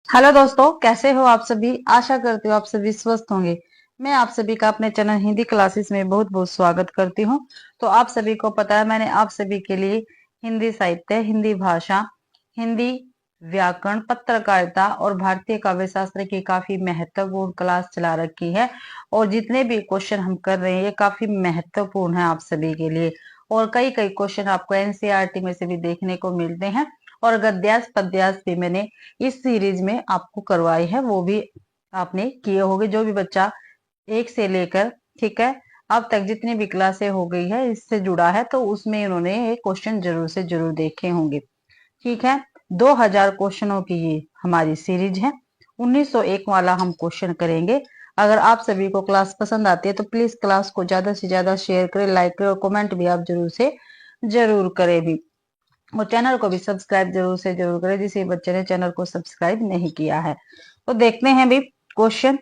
Hello दोस्तों, कैसे हो आप सभी। आशा करती हूँ आप सभी स्वस्थ होंगे। मैं आप सभी का अपने चैनल हिंदी क्लासेस में बहुत बहुत स्वागत करती हूँ। तो आप सभी को पता है, मैंने आप सभी के लिए हिंदी साहित्य, हिंदी भाषा, हिंदी व्याकरण, पत्रकारिता और भारतीय काव्य शास्त्र की काफी महत्वपूर्ण क्लास चला रखी है। और जितने भी क्वेश्चन हम कर रहे हैं ये काफी महत्वपूर्ण है आप सभी के लिए। और कई कई क्वेश्चन आपको एनसीईआरटी में से भी देखने को मिलते हैं। और गद्यास पद्यास भी मैंने इस सीरीज में आपको करवाई है, वो भी आपने किए होंगे। जो भी बच्चा एक से लेकर, ठीक है, अब तक जितनी भी क्लासें हो गई है इससे जुड़ा है, तो उसमें इन्होंने ये क्वेश्चन जरूर से जरूर देखे होंगे। ठीक है, 2000 क्वेश्चनों की ये हमारी सीरीज है। 1901 वाला हम क्वेश्चन करेंगे। अगर आप सभी को क्लास पसंद आती है तो प्लीज क्लास को ज्यादा से ज्यादा शेयर करें, लाइक करें और कमेंट भी आप जरूर से जरूर करें भी। और चैनल को भी सब्सक्राइब जरूर से जरूर करें जिस बच्चे ने चैनल को सब्सक्राइब नहीं किया है। तो देखते हैं भी क्वेश्चन।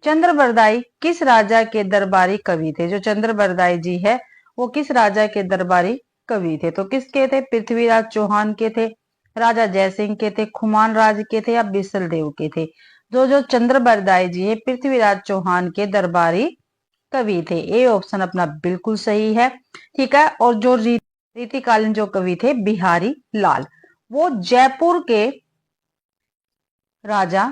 चंद्रबरदाई किस राजा के दरबारी कवि थे। जो चंद्रबरदाई जी है वो किस राजा के दरबारी कवि थे। तो किसके थे? पृथ्वीराज चौहान के थे, राजा जयसिंह के थे, खुमान राज के थे या बिसल देव के थे। जो जो चंद्रबरदाई जी है पृथ्वीराज चौहान के दरबारी कवि थे। ए ऑप्शन अपना बिल्कुल सही है। ठीक है, और जो रीतिकालीन जो कवि थे बिहारी लाल, वो जयपुर के राजा,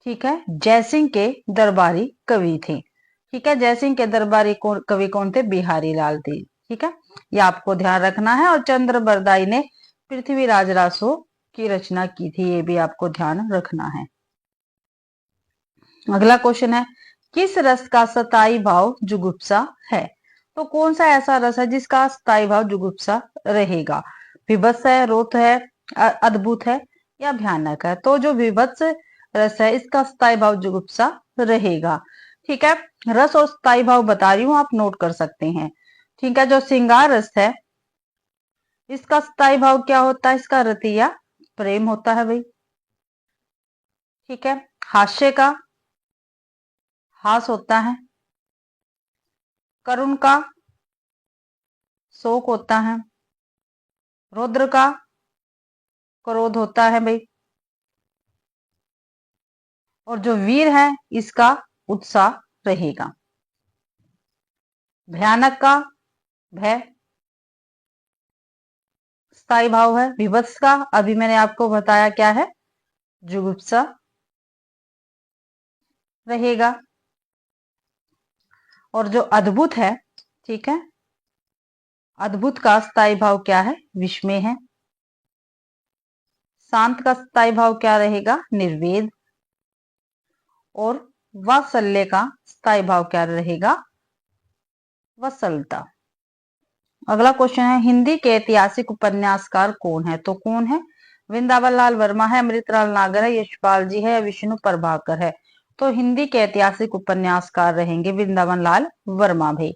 ठीक है, जयसिंह के दरबारी कवि थे। ठीक है, जयसिंह के दरबारी कवि कौन थे? बिहारी लाल थे। ठीक है, ये आपको ध्यान रखना है। और चंद्रबरदाई ने पृथ्वीराज रासो की रचना की थी, ये भी आपको ध्यान रखना है। अगला क्वेश्चन है, किस रस का स्थायी भाव जुगुप्सा है। तो कौन सा ऐसा रस है जिसका स्थायी भाव जुगुप्सा रहेगा? विभत्स है, रोत है, अद्भुत है या भयानक है। तो जो विभत्स रस है इसका स्थायी भाव जुगुप्सा रहेगा। ठीक है, रस और स्थायी भाव बता रही हूं, आप नोट कर सकते हैं। ठीक है, जो श्रृंगार रस है इसका स्थायी भाव क्या होता है? इसका रतिया प्रेम होता है भाई। ठीक है, हास्य का हास होता है, करुण का शोक होता है, रौद्र का क्रोध होता है भाई, और जो वीर है इसका उत्साह रहेगा। भयानक का भय स्थायी भाव है। विभत्स का अभी मैंने आपको बताया क्या है, जुगुप्सा रहेगा। और जो अद्भुत है, ठीक है, अद्भुत का स्थायी भाव क्या है? विस्मय है। शांत का स्थायी भाव क्या रहेगा? निर्वेद। और वात्सल्य का स्थायी भाव क्या रहेगा? वत्सलता। अगला क्वेश्चन है, हिंदी के ऐतिहासिक उपन्यासकार कौन है। तो कौन है? वृंदावन लाल वर्मा है, अमृतलाल नागर है, यशपाल जी है या विष्णु प्रभाकर है। तो हिंदी के ऐतिहासिक उपन्यासकार रहेंगे वृंदावन लाल वर्मा भाई।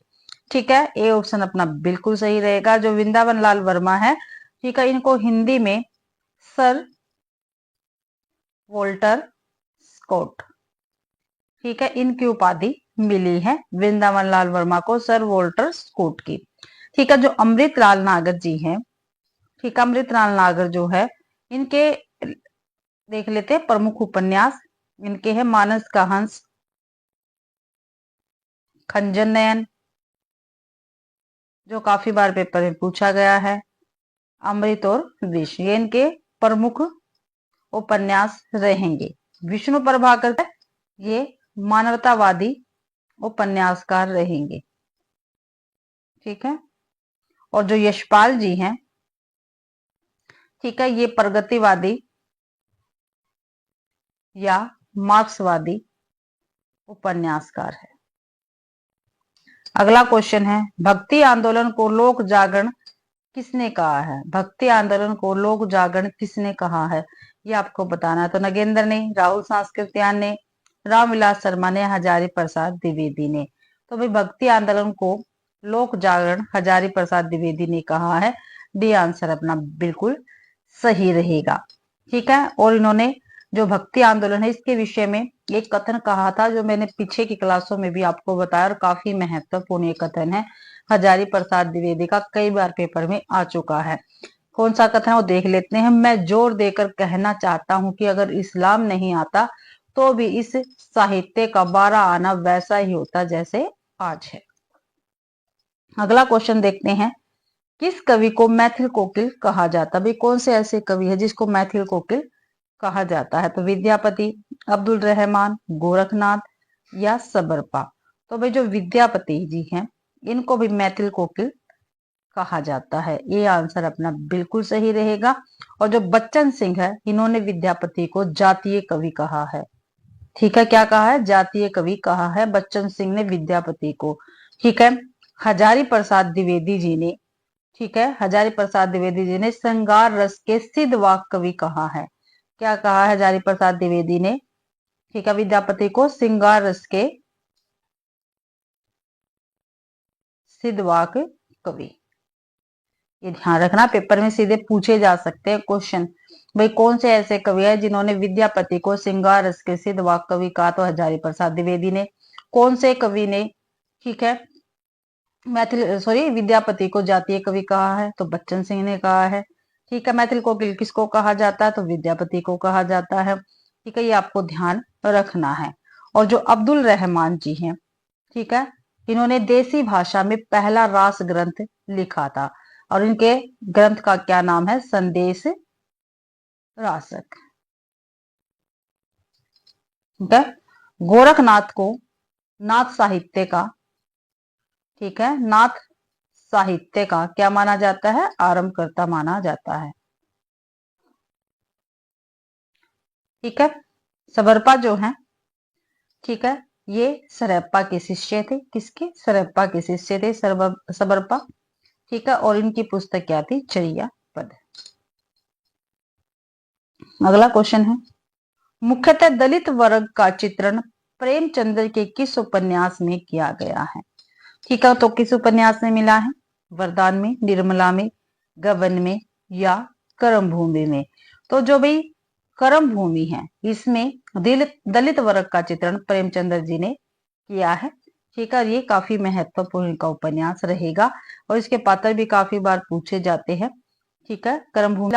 ठीक है, ए ऑप्शन अपना बिल्कुल सही रहेगा। जो वृंदावन लाल वर्मा है, ठीक है, इनको हिंदी में सर वोल्टर स्कॉट, ठीक है, इनकी उपाधि मिली है वृंदावन लाल वर्मा को सर वोल्टर स्कॉट की। ठीक है, जो अमृतलाल नागर जी हैं, ठीक है, अमृतलाल नागर जो है इनके देख लेते हैं प्रमुख उपन्यास। इनके हैं मानस का हंस, खंजन नयन जो काफी बार पेपर में पूछा गया है, अमृत और विष, ये इनके प्रमुख उपन्यास रहेंगे। विष्णु प्रभाकर ये मानवतावादी उपन्यासकार रहेंगे। ठीक है, और जो यशपाल जी हैं, ठीक है, ये प्रगतिवादी या मार्क्सवादी उपन्यासकार है। अगला क्वेश्चन है, भक्ति आंदोलन को लोक जागरण किसने कहा है। भक्ति आंदोलन को लोक जागरण किसने कहा है, ये आपको बताना है। तो नगेंद्र ने, राहुल सांस्कृत्यायन ने, रामविलास शर्मा ने, हजारी प्रसाद द्विवेदी ने। तो भाई भक्ति आंदोलन को लोक जागरण हजारी प्रसाद द्विवेदी ने कहा है। डी आंसर अपना बिल्कुल सही रहेगा। ठीक है, और इन्होंने जो भक्ति आंदोलन है इसके विषय में एक कथन कहा था जो मैंने पीछे की क्लासों में भी आपको बताया, और काफी महत्वपूर्ण ये कथन है। हजारी प्रसाद द्विवेदी का कई बार पेपर में आ चुका है। कौन सा कथन है वो देख लेते हैं। मैं जोर देकर कहना चाहता हूं कि अगर इस्लाम नहीं आता तो भी इस साहित्य का 12 आना वैसा ही होता जैसे आज है। अगला क्वेश्चन देखते हैं, किस कवि को मैथिल कोकिल कहा जाता है? भाई कौन से ऐसे कवि है जिसको मैथिल कोकिल कहा जाता है? तो विद्यापति, अब्दुल रहमान, गोरखनाथ या सबरपा? तो भाई जो विद्यापति जी हैं इनको भी मैथिल कोकिल कहा जाता है। ये आंसर अपना बिल्कुल सही रहेगा। और जो बच्चन सिंह है इन्होंने विद्यापति को जातीय कवि कहा है। ठीक है, क्या कहा है? जातीय कवि कहा है बच्चन सिंह ने विद्यापति को। ठीक है, हजारी प्रसाद द्विवेदी जी ने, ठीक है, हजारी प्रसाद द्विवेदी जी ने श्रृंगार रस के सिद्ध वाक कवि कहा है। क्या कहा है हजारी प्रसाद द्विवेदी ने? ठीक है, विद्यापति को श्रृंगार रस के सिद्ध वाक कवि। ये ध्यान रखना, पेपर में सीधे पूछे जा सकते हैं क्वेश्चन। भाई कौन से ऐसे कवि है जिन्होंने विद्यापति को श्रृंगार रस के सिद्ध वाक कवि कहा? तो हजारी प्रसाद द्विवेदी ने। कौन से कवि ने, ठीक है, मैथिल सॉरी विद्यापति को जातीय कवि कहा है? तो बच्चन सिंह ने कहा है। ठीक है, मैथिल कोकिल किसको कहा जाता है? तो विद्यापति को कहा जाता है। ठीक है, ये आपको ध्यान रखना है। और जो अब्दुल रहमान जी हैं, ठीक है, इन्होंने देसी भाषा में पहला रास ग्रंथ लिखा था और इनके ग्रंथ का क्या नाम है? संदेश रासक। ठीक है, गोरखनाथ को नाथ साहित्य का, ठीक है, नाथ साहित्य का क्या माना जाता है? आरंभकर्ता माना जाता है। ठीक है, सबरपा जो है, ठीक है, ये सरप्पा के शिष्य थे। किसके? सरप्पा के शिष्य थे सबरपा। ठीक है, और इनकी पुस्तक क्या थी? चरिया पद। अगला क्वेश्चन है, मुख्यतः दलित वर्ग का चित्रण प्रेमचंद्र के किस उपन्यास में किया गया है? ठीक है, तो किस उपन्यास में मिला है? वरदान में, निर्मला में, गबन में या कर्म भूमि में? तो जो भाई कर्म भूमि है इसमें दलित वर्ग का चित्रण प्रेमचंद्र जी ने किया है। ठीक है, ये काफी महत्वपूर्ण का उपन्यास रहेगा और इसके पात्र भी काफी बार पूछे जाते हैं। ठीक है, कर्म भूमि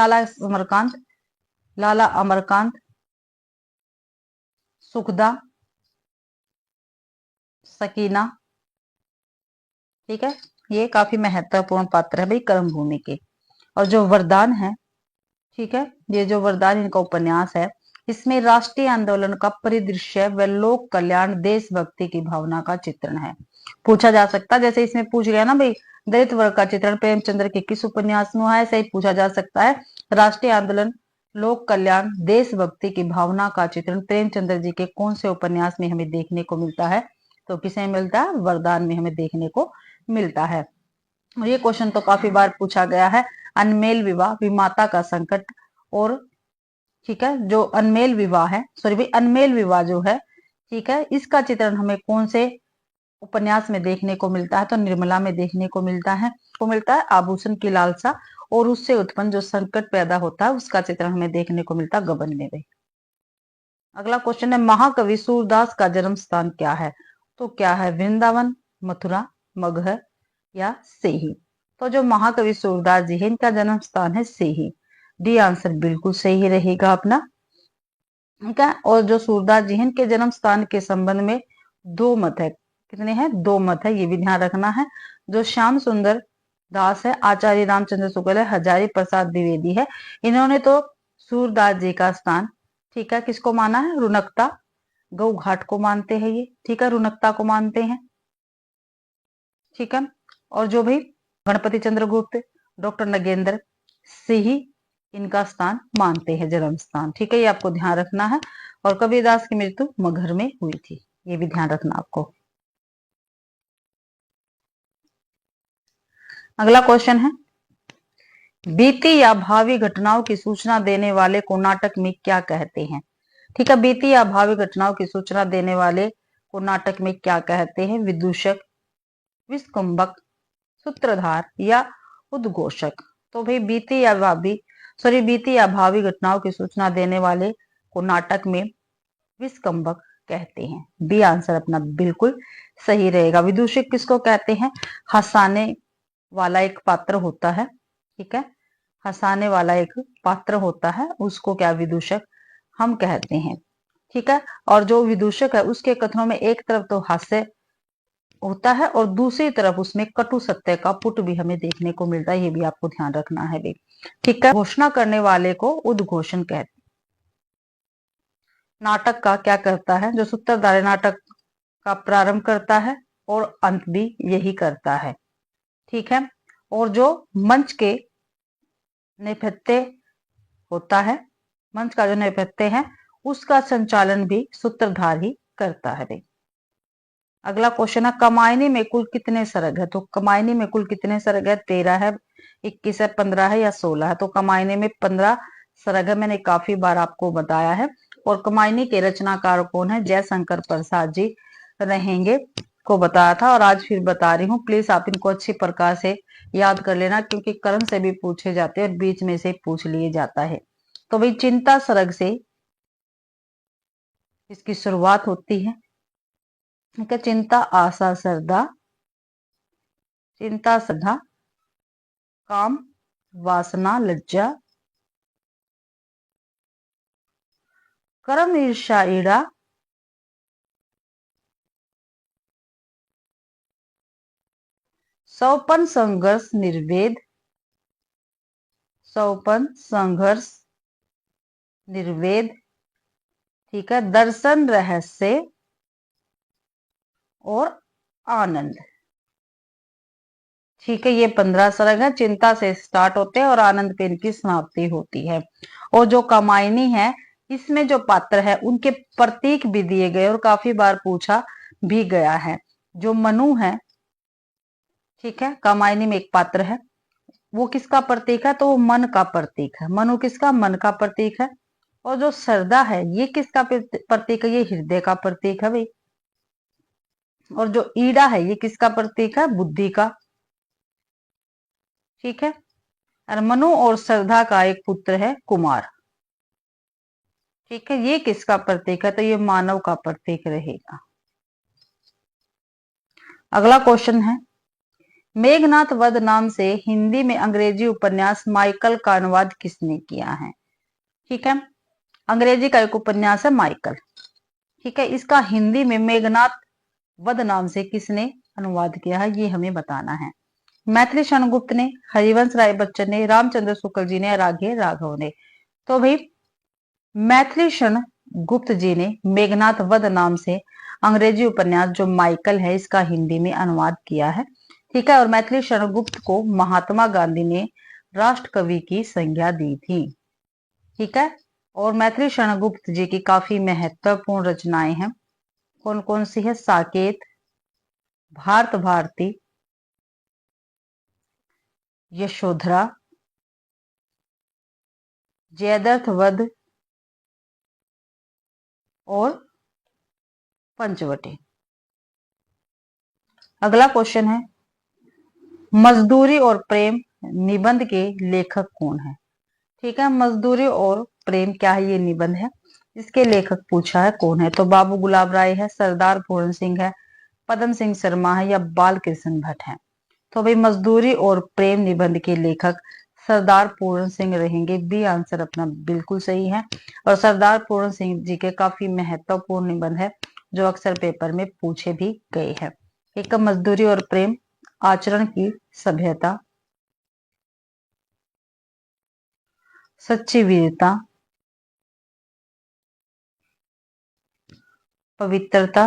लाला अमरकांत, सुखदा, सकीना। ठीक है, ये काफी महत्वपूर्ण पात्र है भाई कर्म भूमि के। और जो वरदान है, ठीक है, ये जो वरदान इनका उपन्यास है इसमें राष्ट्रीय आंदोलन का परिदृश्य व लोक कल्याण देशभक्ति की भावना का चित्रण है। पूछा जा सकता है, जैसे इसमें पूछ गया ना भाई दलित वर्ग का चित्रण प्रेमचंद्र के किस उपन्यास में है, ऐसे ही पूछा जा सकता है राष्ट्रीय आंदोलन लोक कल्याण देशभक्ति की भावना का चित्रण प्रेमचंद्र जी के कौन से उपन्यास में हमें देखने को मिलता है? तो किसे मिलता है? वरदान में हमें देखने को मिलता है। और ये क्वेश्चन तो काफी बार पूछा गया है। अनमेल विवाह, विमाता का संकट और, ठीक है, जो अनमेल विवाह है, सॉरी भाई अनमेल विवाह जो है, ठीक है, इसका चित्रण हमें कौन से उपन्यास में देखने को मिलता है? तो निर्मला में देखने को मिलता है। को मिलता है आभूषण की लालसा और उससे उत्पन्न जो संकट पैदा होता है उसका चित्रण हमें देखने को मिलता है गबन में। अगला क्वेश्चन है, महाकवि सूरदास का जन्म स्थान क्या है? तो क्या है? वृंदावन, मथुरा, मगहर या सेही? तो जो महाकवि सूरदास जी है इनका जन्म स्थान है सेही। डी आंसर बिल्कुल सही रहेगा अपना। ठीक है, और जो सूरदास जी हैं इनके जन्म स्थान के संबंध में दो मत है। कितने हैं? दो मत है, ये भी ध्यान रखना है। जो श्याम सुंदर दास है, आचार्य रामचंद्र शुक्ल है, हजारी प्रसाद द्विवेदी है, इन्होंने तो सूरदास जी का स्थान, ठीक है, किसको माना है? रुनकता गौ घाट को मानते हैं ये। ठीक है, रुनकता को मानते हैं। ठीक है, और जो भाई गणपति चंद्रगुप्त, डॉक्टर नगेंद्र से ही इनका स्थान मानते हैं जन्म स्थान। ठीक है, ये आपको ध्यान रखना है। और कबीरदास की मृत्यु मगहर में हुई थी, ये भी ध्यान रखना आपको। अगला क्वेश्चन है, बीती या भावी घटनाओं की सूचना देने वाले को नाटक में क्या कहते हैं? ठीक है, बीती या भावी घटनाओं की सूचना देने वाले को नाटक में क्या कहते हैं? विदूषक, विस्कुंभक, सूत्रधार या उद्घोषक? तो भाई बीती या भावी घटनाओं की सूचना देने वाले को नाटक में विस्कंभक कहते हैं। बी आंसर अपना बिल्कुल सही रहेगा। विदूषक किसको कहते हैं? हंसाने वाला एक पात्र होता है। ठीक है, हंसाने वाला एक पात्र होता है, उसको क्या विदूषक हम कहते हैं। ठीक है। और जो विदूषक है उसके कथनों में एक तरफ तो हास्य होता है और दूसरी तरफ उसमें कटु सत्य का पुट भी हमें देखने को मिलता है, ये भी आपको ध्यान रखना है भाई। ठीक है। घोषणा करने वाले को उद्घोषण कहते हैं। नाटक का क्या करता है, जो सूत्रधार नाटक का प्रारंभ करता है और अंत भी यही करता है। ठीक है। और जो मंच के नेपथ्य होता है, मंच का जो नेपथ्य है उसका संचालन भी सूत्रधार ही करता है भाई। अगला क्वेश्चन है, कमायनी में कुल कितने सर्ग है। तो कमायनी में कुल कितने सर्ग है, 13 है, 21 है, 15 है या 16 है। तो कमायनी में 15 सर्ग है, मैंने काफी बार आपको बताया है। और कमायनी के रचनाकार कौन है, जयशंकर प्रसाद जी रहेंगे को बताया था और आज फिर बता रही हूँ। प्लीज आप इनको अच्छी प्रकार से याद कर लेना, क्योंकि कर्ण से भी पूछे जाते हैं और बीच में से पूछ लिए जाता है। तो भाई चिंता सर्ग से इसकी शुरुआत होती है। ठीक है। चिंता आशा श्रद्धा, चिंता श्रद्धा, काम वासना लज्जा, कर्म ईर्षा ईड़ा, सौपन संघर्ष निर्वेद, सौपन संघर्ष निर्वेद। ठीक है। दर्शन रहस्य और आनंद। ठीक है। ये 15 सर्ग है, चिंता से स्टार्ट होते हैं और आनंद पे इनकी समाप्ति होती है। और जो कामायनी है इसमें जो पात्र है उनके प्रतीक भी दिए गए और काफी बार पूछा भी गया है। जो मनु है, ठीक है, कामायनी में एक पात्र है, वो किसका प्रतीक है, तो वो मन का प्रतीक है। मनु किसका, मन का प्रतीक है। और जो श्रद्धा है ये किसका प्रतीक है, ये हृदय का प्रतीक है भाई। और जो ईड़ा है ये किसका प्रतीक है, बुद्धि का। ठीक है। और मनु और श्रद्धा का एक पुत्र है कुमार। ठीक है। ये किसका प्रतीक है, तो ये मानव का प्रतीक रहेगा। अगला क्वेश्चन है, मेघनाथ वध नाम से हिंदी में अंग्रेजी उपन्यास माइकल का अनुवाद किसने किया है। ठीक है। अंग्रेजी का एक उपन्यास है माइकल। ठीक है। इसका हिंदी में मेघनाथ वध नाम से किसने अनुवाद किया है, ये हमें बताना है। मैथिली शरण गुप्त ने, हरिवंश राय बच्चन ने, रामचंद्र शुक्ल जी ने, राघे राघव ने। तो भाई मैथिली शरण गुप्त जी ने मेघनाथ वध नाम से अंग्रेजी उपन्यास जो माइकल है इसका हिंदी में अनुवाद किया है। ठीक है। और मैथिली शरण गुप्त को महात्मा गांधी ने राष्ट्र कवि की संज्ञा दी थी। ठीक है। और मैथिली शरण गुप्त जी की काफी महत्वपूर्ण रचनाएं हैं। कौन कौन सी है, साकेत, भारत भारती, यशोधरा, जयद्रथ वध और पंचवटी। अगला क्वेश्चन है, मजदूरी और प्रेम निबंध के लेखक कौन है। ठीक है। मजदूरी और प्रेम क्या है, ये निबंध है, इसके लेखक पूछा है कौन है। तो बाबू गुलाब राय है, सरदार पूर्ण सिंह है, पदम सिंह शर्मा है या बाल कृष्ण भट्ट है। तो भाई मजदूरी और प्रेम निबंध के लेखक सरदार पूर्ण सिंह रहेंगे। बी आंसर अपना बिल्कुल सही है। और सरदार पूर्ण सिंह जी के काफी महत्वपूर्ण निबंध है जो अक्सर पेपर में पूछे भी गए हैं। एक मजदूरी और प्रेम, आचरण की सभ्यता, सच्ची वीरता, पवित्रता,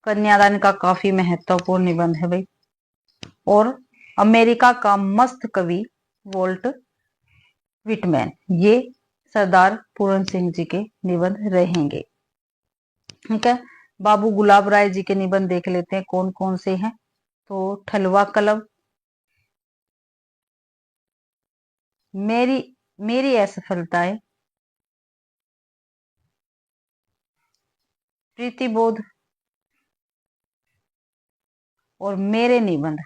कन्यादान का काफी महत्वपूर्ण निबंध है भाई। और अमेरिका का मस्त कवि वोल्ट विटमैन, ये सरदार पूर्ण सिंह जी के निबंध रहेंगे। ठीक है। बाबू गुलाब राय जी के निबंध देख लेते हैं कौन कौन से हैं। तो ठलवा कलब, मेरी मेरी असफलताएं, प्रीतिबोध और मेरे निबंध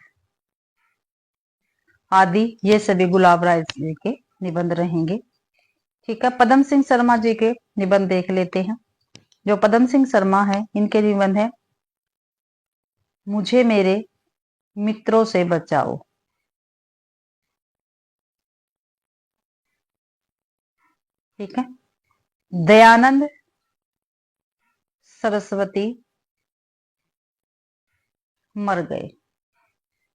आदि, ये सभी गुलाब राय जी के निबंध रहेंगे। ठीक है। पदम सिंह शर्मा जी के निबंध देख लेते हैं। जो पदम सिंह शर्मा है इनके निबंध है, मुझे मेरे मित्रों से बचाओ, ठीक है। दयानंद सरस्वती मर गए,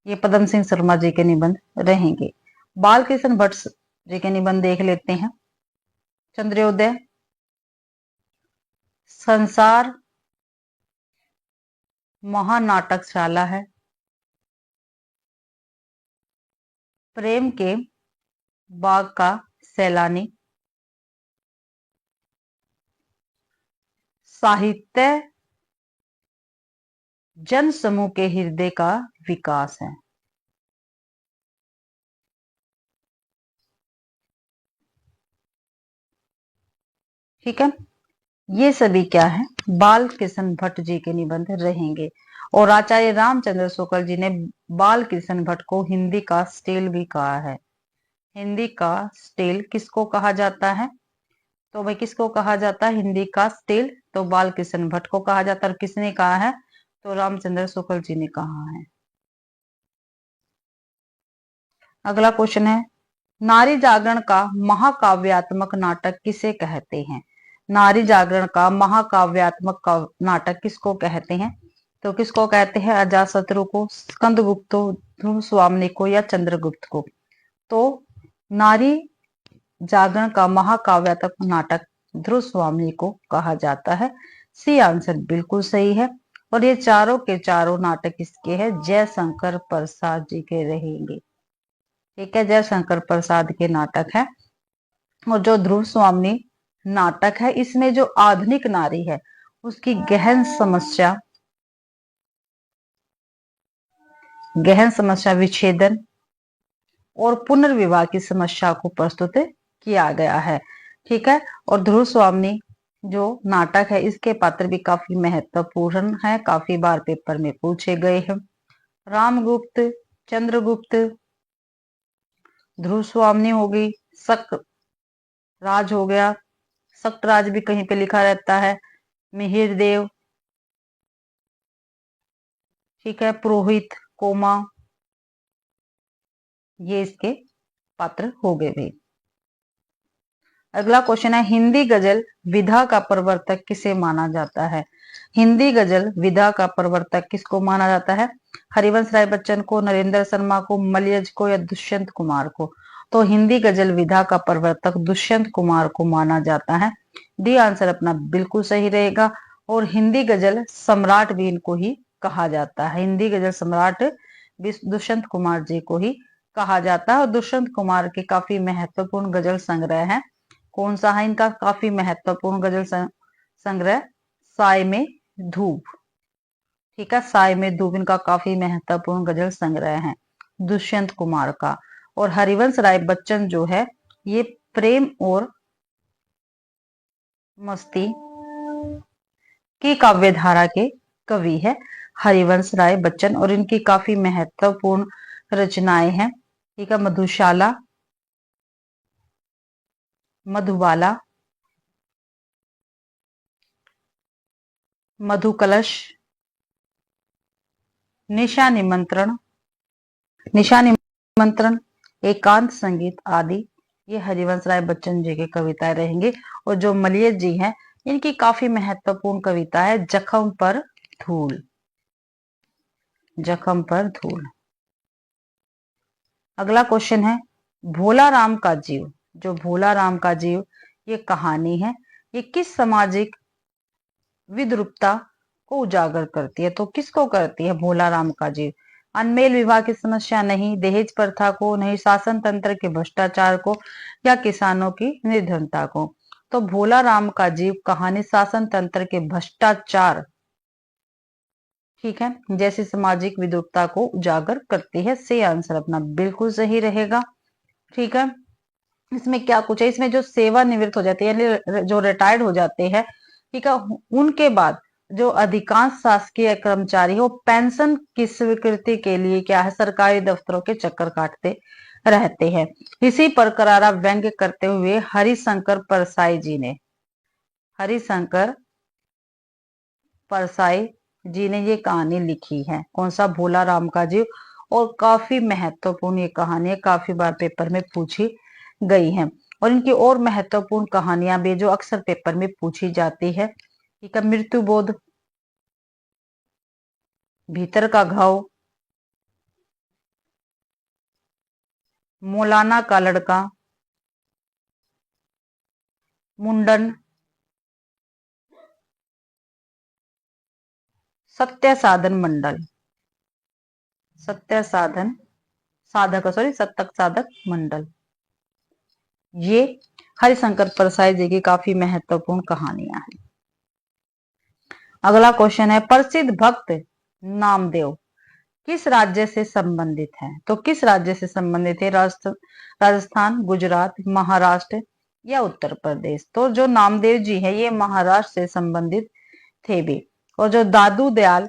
ये पदम सिंह शर्मा जी के निबंध रहेंगे। बाल कृष्ण भट्ट जी के निबंध देख लेते हैं। चंद्रोदय, संसार महानाटकशाला है, प्रेम के बाग का सैलानी, साहित्य जन समूह के हृदय का विकास है। ठीक है, ये सभी क्या है, बाल कृष्ण भट्ट जी के निबंध रहेंगे। और आचार्य रामचंद्र शुक्ल जी ने बाल कृष्ण भट्ट को हिंदी का स्टेल भी कहा है। हिंदी का स्टेल किसको कहा जाता है? तो भाई किसको कहा जाता है हिंदी का स्टेल? तो बाल कृष्ण भट्ट को कहा जाता है। और किसने कहा है? तो रामचंद्र शुक्ल जी ने कहा है। अगला क्वेश्चन है, नारी जागरण का महाकाव्यात्मक नाटक किसे कहते हैं? नारी जागरण का महाकाव्यात्मक नाटक किसको कहते हैं? तो किसको कहते हैं? अजातशत्रु को, स्कंदगुप्त को, ध्रुव स्वामी को या चंद्रगुप्त को? तो नारी जागरण का महाकाव्यात्मक नाटक ध्रुव स्वामी को कहा जाता है। सी आंसर बिल्कुल सही है। और ये चारों के चारों नाटक किसके हैं? जयशंकर प्रसाद जी के रहेंगे। ठीक है, जयशंकर प्रसाद के नाटक है। और जो ध्रुव स्वामी नाटक है, इसमें जो आधुनिक नारी है उसकी गहन समस्या विच्छेदन और पुनर्विवाह की समस्या को प्रस्तुत किया गया है। ठीक है, और ध्रुव स्वामी जो नाटक है इसके पात्र भी काफी महत्वपूर्ण है, काफी बार पेपर में पूछे गए हैं। रामगुप्त, चंद्रगुप्त, ध्रुव स्वामी हो गई, शक राज हो गया, शक्तराज भी कहीं पे लिखा रहता है, मिहिर देव, ठीक है, पुरोहित, कोमा, ये इसके पात्र हो गए भाई। अगला क्वेश्चन है, हिंदी गजल विधा का प्रवर्तक किसे माना जाता है? हिंदी गजल विधा का प्रवर्तक किसको माना जाता है? हरिवंश राय बच्चन को, नरेंद्र शर्मा को, मलयज को या दुष्यंत कुमार को? तो हिंदी गजल विधा का प्रवर्तक दुष्यंत कुमार को माना जाता है। डी आंसर अपना बिल्कुल सही रहेगा। और हिंदी गजल सम्राट भी इनको ही कहा जाता है। हिंदी गजल सम्राट दुष्यंत कुमार जी को ही कहा जाता है। और दुष्यंत कुमार के काफी महत्वपूर्ण गजल संग्रह है। कौन सा है इनका काफी महत्वपूर्ण गजल संग्रह? साय में धूप। ठीक है, साय में धूप इनका काफी महत्वपूर्ण गजल संग्रह है दुष्यंत कुमार का। और हरिवंश राय बच्चन जो है ये प्रेम और मस्ती की काव्यधारा के कवि है हरिवंश राय बच्चन। और इनकी काफी महत्वपूर्ण रचनाएं हैं। ठीक है, मधुशाला, मधुबाला, मधुकलश, निशा निमंत्रण, एकांत संगीत आदि ये हरिवंश राय बच्चन जी की कविताएं रहेंगी। और जो मलयज जी हैं इनकी काफी महत्वपूर्ण कविता है जख्म पर धूल। जख्म पर धूल। अगला क्वेश्चन है, भोला राम का जीव, जो भोला राम का जीव ये कहानी है, ये किस सामाजिक विद्रूपता को उजागर करती है? तो किसको करती है भोला राम का जीव? अनमेल विवाह की समस्या नहीं, दहेज प्रथा को नहीं, शासन तंत्र के भ्रष्टाचार को या किसानों की निर्धनता को? तो भोला राम का जीव कहानी शासन तंत्र के भ्रष्टाचार, ठीक है, जैसी सामाजिक विद्रूपता को उजागर करती है। से आंसर अपना बिल्कुल सही रहेगा। ठीक है, इसमें क्या कुछ है, इसमें जो सेवानिवृत्त हो जाते हैं यानी जो रिटायर्ड हो जाते हैं, ठीक है, उनके बाद जो अधिकांश शासकीय कर्मचारी हो पेंशन की स्वीकृति के लिए क्या है सरकारी दफ्तरों के चक्कर काटते रहते हैं। इसी पर करारा व्यंग्य करते हुए हरिशंकर परसाई जी ने ये कहानी लिखी है। कौन सा? भोला राम का जीव। और काफी महत्वपूर्ण ये कहानी है, काफी बार पेपर में पूछी गई है। और इनकी और महत्वपूर्ण कहानियां भी जो अक्सर पेपर में पूछी जाती है। ठीक है, मृत्यु बोध, भीतर का घाव, मौलाना का लड़का, मुंडन, सत्य साधन मंडल, सत्य साधन साधक सॉरी सत्तक साधक मंडल, ये हरिशंकर परसाई जी की काफी महत्वपूर्ण कहानियां हैं। अगला क्वेश्चन है, प्रसिद्ध भक्त नामदेव किस राज्य से संबंधित है? तो किस राज्य से संबंधित है? राजस्थान, गुजरात, महाराष्ट्र या उत्तर प्रदेश? तो जो नामदेव जी है ये महाराष्ट्र से संबंधित थे भी। और जो दादू दयाल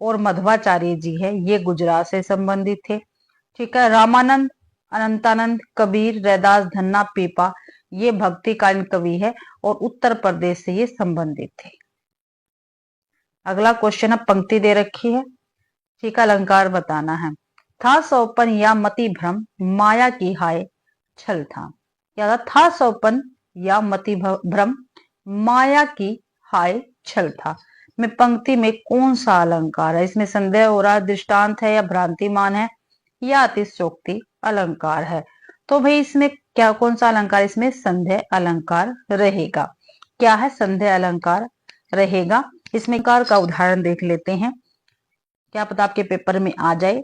और मध्वाचार्य जी है ये गुजरात से संबंधित थे। ठीक है, रामानंद, अनंतानंद, कबीर, रैदास, धन्ना, पीपा ये भक्तिकालीन कवि है और उत्तर प्रदेश से ये संबंधित थे। अगला क्वेश्चन है, पंक्ति दे रखी है, ठीक है, अलंकार बताना है। था सौपन या मति भ्रम, माया की हाय छल था। क्या था? सौपन या मति भ्रम, माया की हाय छल था। में पंक्ति में कौन सा अलंकार है? इसमें संदेह हो रहा है, दृष्टांत है या भ्रांतिमान है या अतिशयोक्ति अलंकार है? तो भाई इसमें क्या कौन सा अलंकार? इसमें संदेह अलंकार रहेगा। क्या है? संदेह अलंकार रहेगा। इसमें कार का उदाहरण देख लेते हैं, क्या पता आपके पेपर में आ जाए।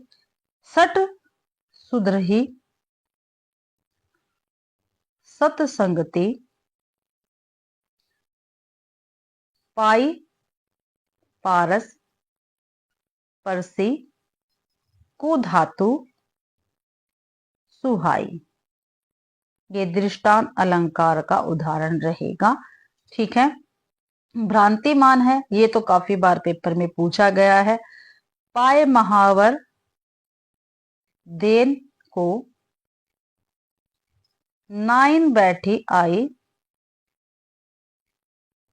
सट सुधरही सतसंगति पाई पारस परसी को धातु सुहाई। ये दृष्टांत अलंकार का उदाहरण रहेगा। ठीक है, भ्रांतिमान है, ये तो काफी बार पेपर में पूछा गया है। पाए महावर देन को नाइन बैठी आई,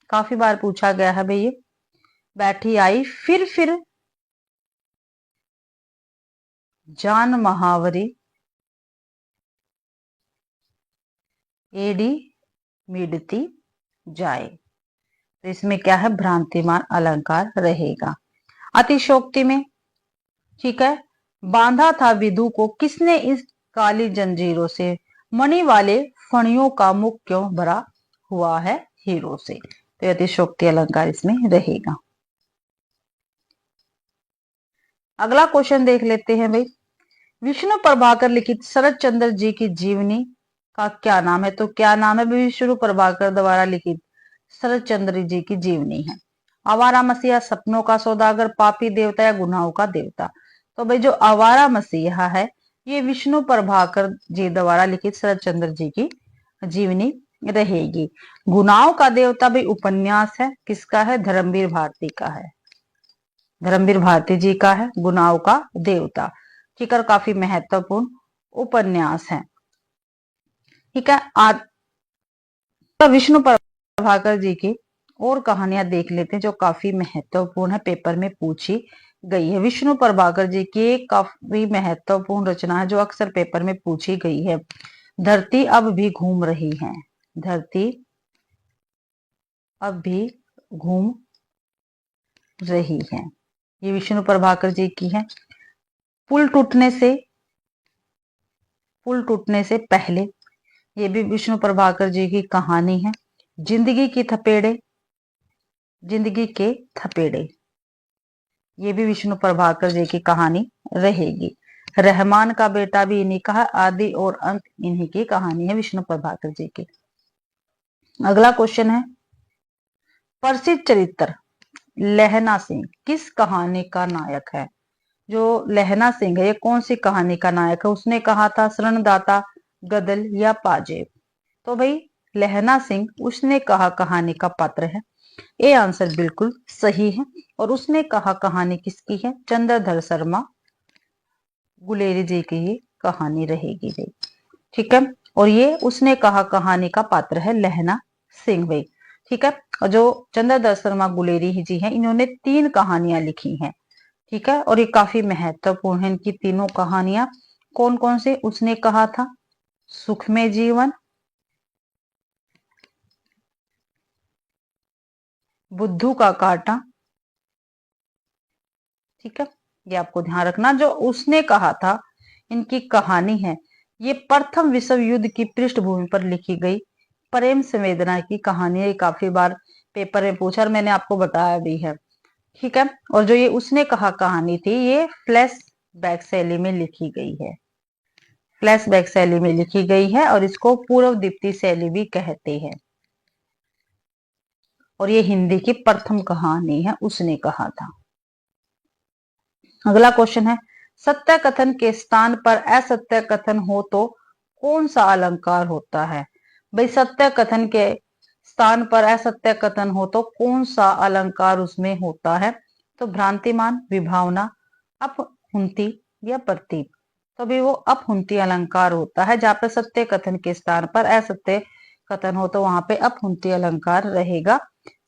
काफी बार पूछा गया है भैया। बैठी आई फिर जान महावरी एडी मिडती जाए। तो इसमें क्या है? भ्रांतिमान अलंकार रहेगा। अतिशोक्ति में, ठीक है, बांधा था विधु को किसने इस काली जंजीरों से, मणि वाले फणियों का मुख क्यों भरा हुआ है हीरो से। तो अतिशोक्ति अलंकार इसमें रहेगा। अगला क्वेश्चन देख लेते हैं भाई, विष्णु प्रभाकर लिखित शरद चंद्र जी की जीवनी का क्या नाम है? तो क्या नाम है? विष्णु प्रभाकर द्वारा लिखित शरद चंद्र जी की जीवनी है। आवारा मसीहा, सपनों का सौदागर, पापी देवता या गुनाहों का देवता? तो भाई जो आवारा मसीहा है ये विष्णु प्रभाकर जी द्वारा लिखित शरद चंद्र जी की जीवनी रहेगी। गुनाहों का देवता भी उपन्यास है, किसका है? धर्मवीर भारती का है, धर्मवीर भारती जी का है गुनाहों का देवता। ठीक है, काफी महत्वपूर्ण उपन्यास है। ठीक है, आज तो विष्णु प्रभाकर जी की और कहानियां देख लेते हैं जो काफी महत्वपूर्ण है, पेपर में पूछी गई है। विष्णु प्रभाकर जी की एक काफी महत्वपूर्ण रचना है जो अक्सर पेपर में पूछी गई है, धरती अब भी घूम रही है। धरती अब भी घूम रही है, ये विष्णु प्रभाकर जी की है। पुल टूटने से पहले, ये भी विष्णु प्रभाकर जी की कहानी है। जिंदगी के थपेड़े, ये भी विष्णु प्रभाकर जी की कहानी रहेगी। रहमान का बेटा भी इन्हीं का है, आदि और अंत इन्हीं की कहानी है विष्णु प्रभाकर जी की। अगला क्वेश्चन है, प्रसिद्ध चरित्र लहना सिंह किस कहानी का नायक है? जो लहना सिंह है ये कौन सी कहानी का नायक है? उसने कहा था शरणदाता, गदल या पाजेब? तो भाई लहना सिंह उसने कहा कहानी का पात्र है, ये आंसर बिल्कुल सही है। और उसने कहा कहानी किसकी है? चंद्रधर शर्मा गुलेरी जी की ये कहानी रहेगी भाई। ठीक है, और ये उसने कहा कहानी का पात्र है लहना सिंह भाई। ठीक है, और जो चंद्रधर शर्मा गुलेरी जी हैं इन्होंने 3 कहानियां लिखी हैं। ठीक है, और ये काफी महत्वपूर्ण है इनकी तीनों कहानियां। कौन कौन से? उसने कहा था सुख में जीवन, बुद्धू का कांटा। ठीक है, ये आपको ध्यान रखना। जो उसने कहा था, इनकी कहानी है। ये प्रथम विश्व युद्ध की पृष्ठभूमि पर लिखी गई प्रेम संवेदना की कहानी है। काफी बार पेपर में पूछा और मैंने आपको बताया भी है। ठीक है, और जो ये उसने कहा कहानी थी, ये फ्लैश बैक शैली में लिखी गई है। फ्लैश बैक शैली में लिखी गई है और इसको पूर्व दीप्ति शैली भी कहते हैं। और ये हिंदी की प्रथम कहानी है, उसने कहा था। अगला क्वेश्चन है, सत्य कथन के स्थान पर असत्य कथन हो तो कौन सा अलंकार होता है? भाई सत्य कथन के स्थान पर असत्य कथन हो तो कौन सा अलंकार उसमें होता है? तो भ्रांतिमान, विभावना, अपहुंती या प्रतीप। तो भी वो अपहुंती अलंकार होता है। जहां पर सत्य कथन के स्थान पर असत्य कथन हो तो वहां पे अपहुंती अलंकार रहेगा।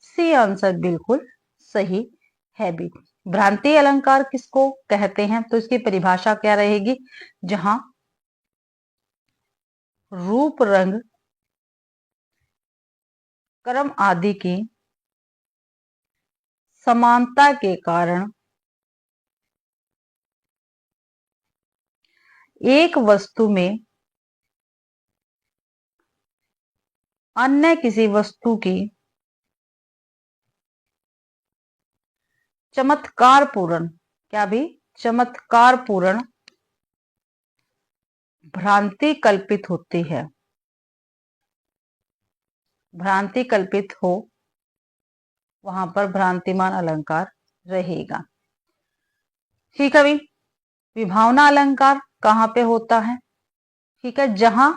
सी आंसर बिल्कुल सही है भी। भ्रांति अलंकार किसको कहते हैं? तो इसकी परिभाषा क्या रहेगी? जहां रूप, रंग, क्रम आदि की समानता के कारण एक वस्तु में अन्य किसी वस्तु की चमत्कारपूर्ण, क्या भी, चमत्कारपूर्ण भ्रांति कल्पित होती है। भ्रांति कल्पित हो, वहां पर भ्रांतिमान अलंकार रहेगा। ठीक है भाई। विभावना अलंकार कहां पे होता है? ठीक है, जहां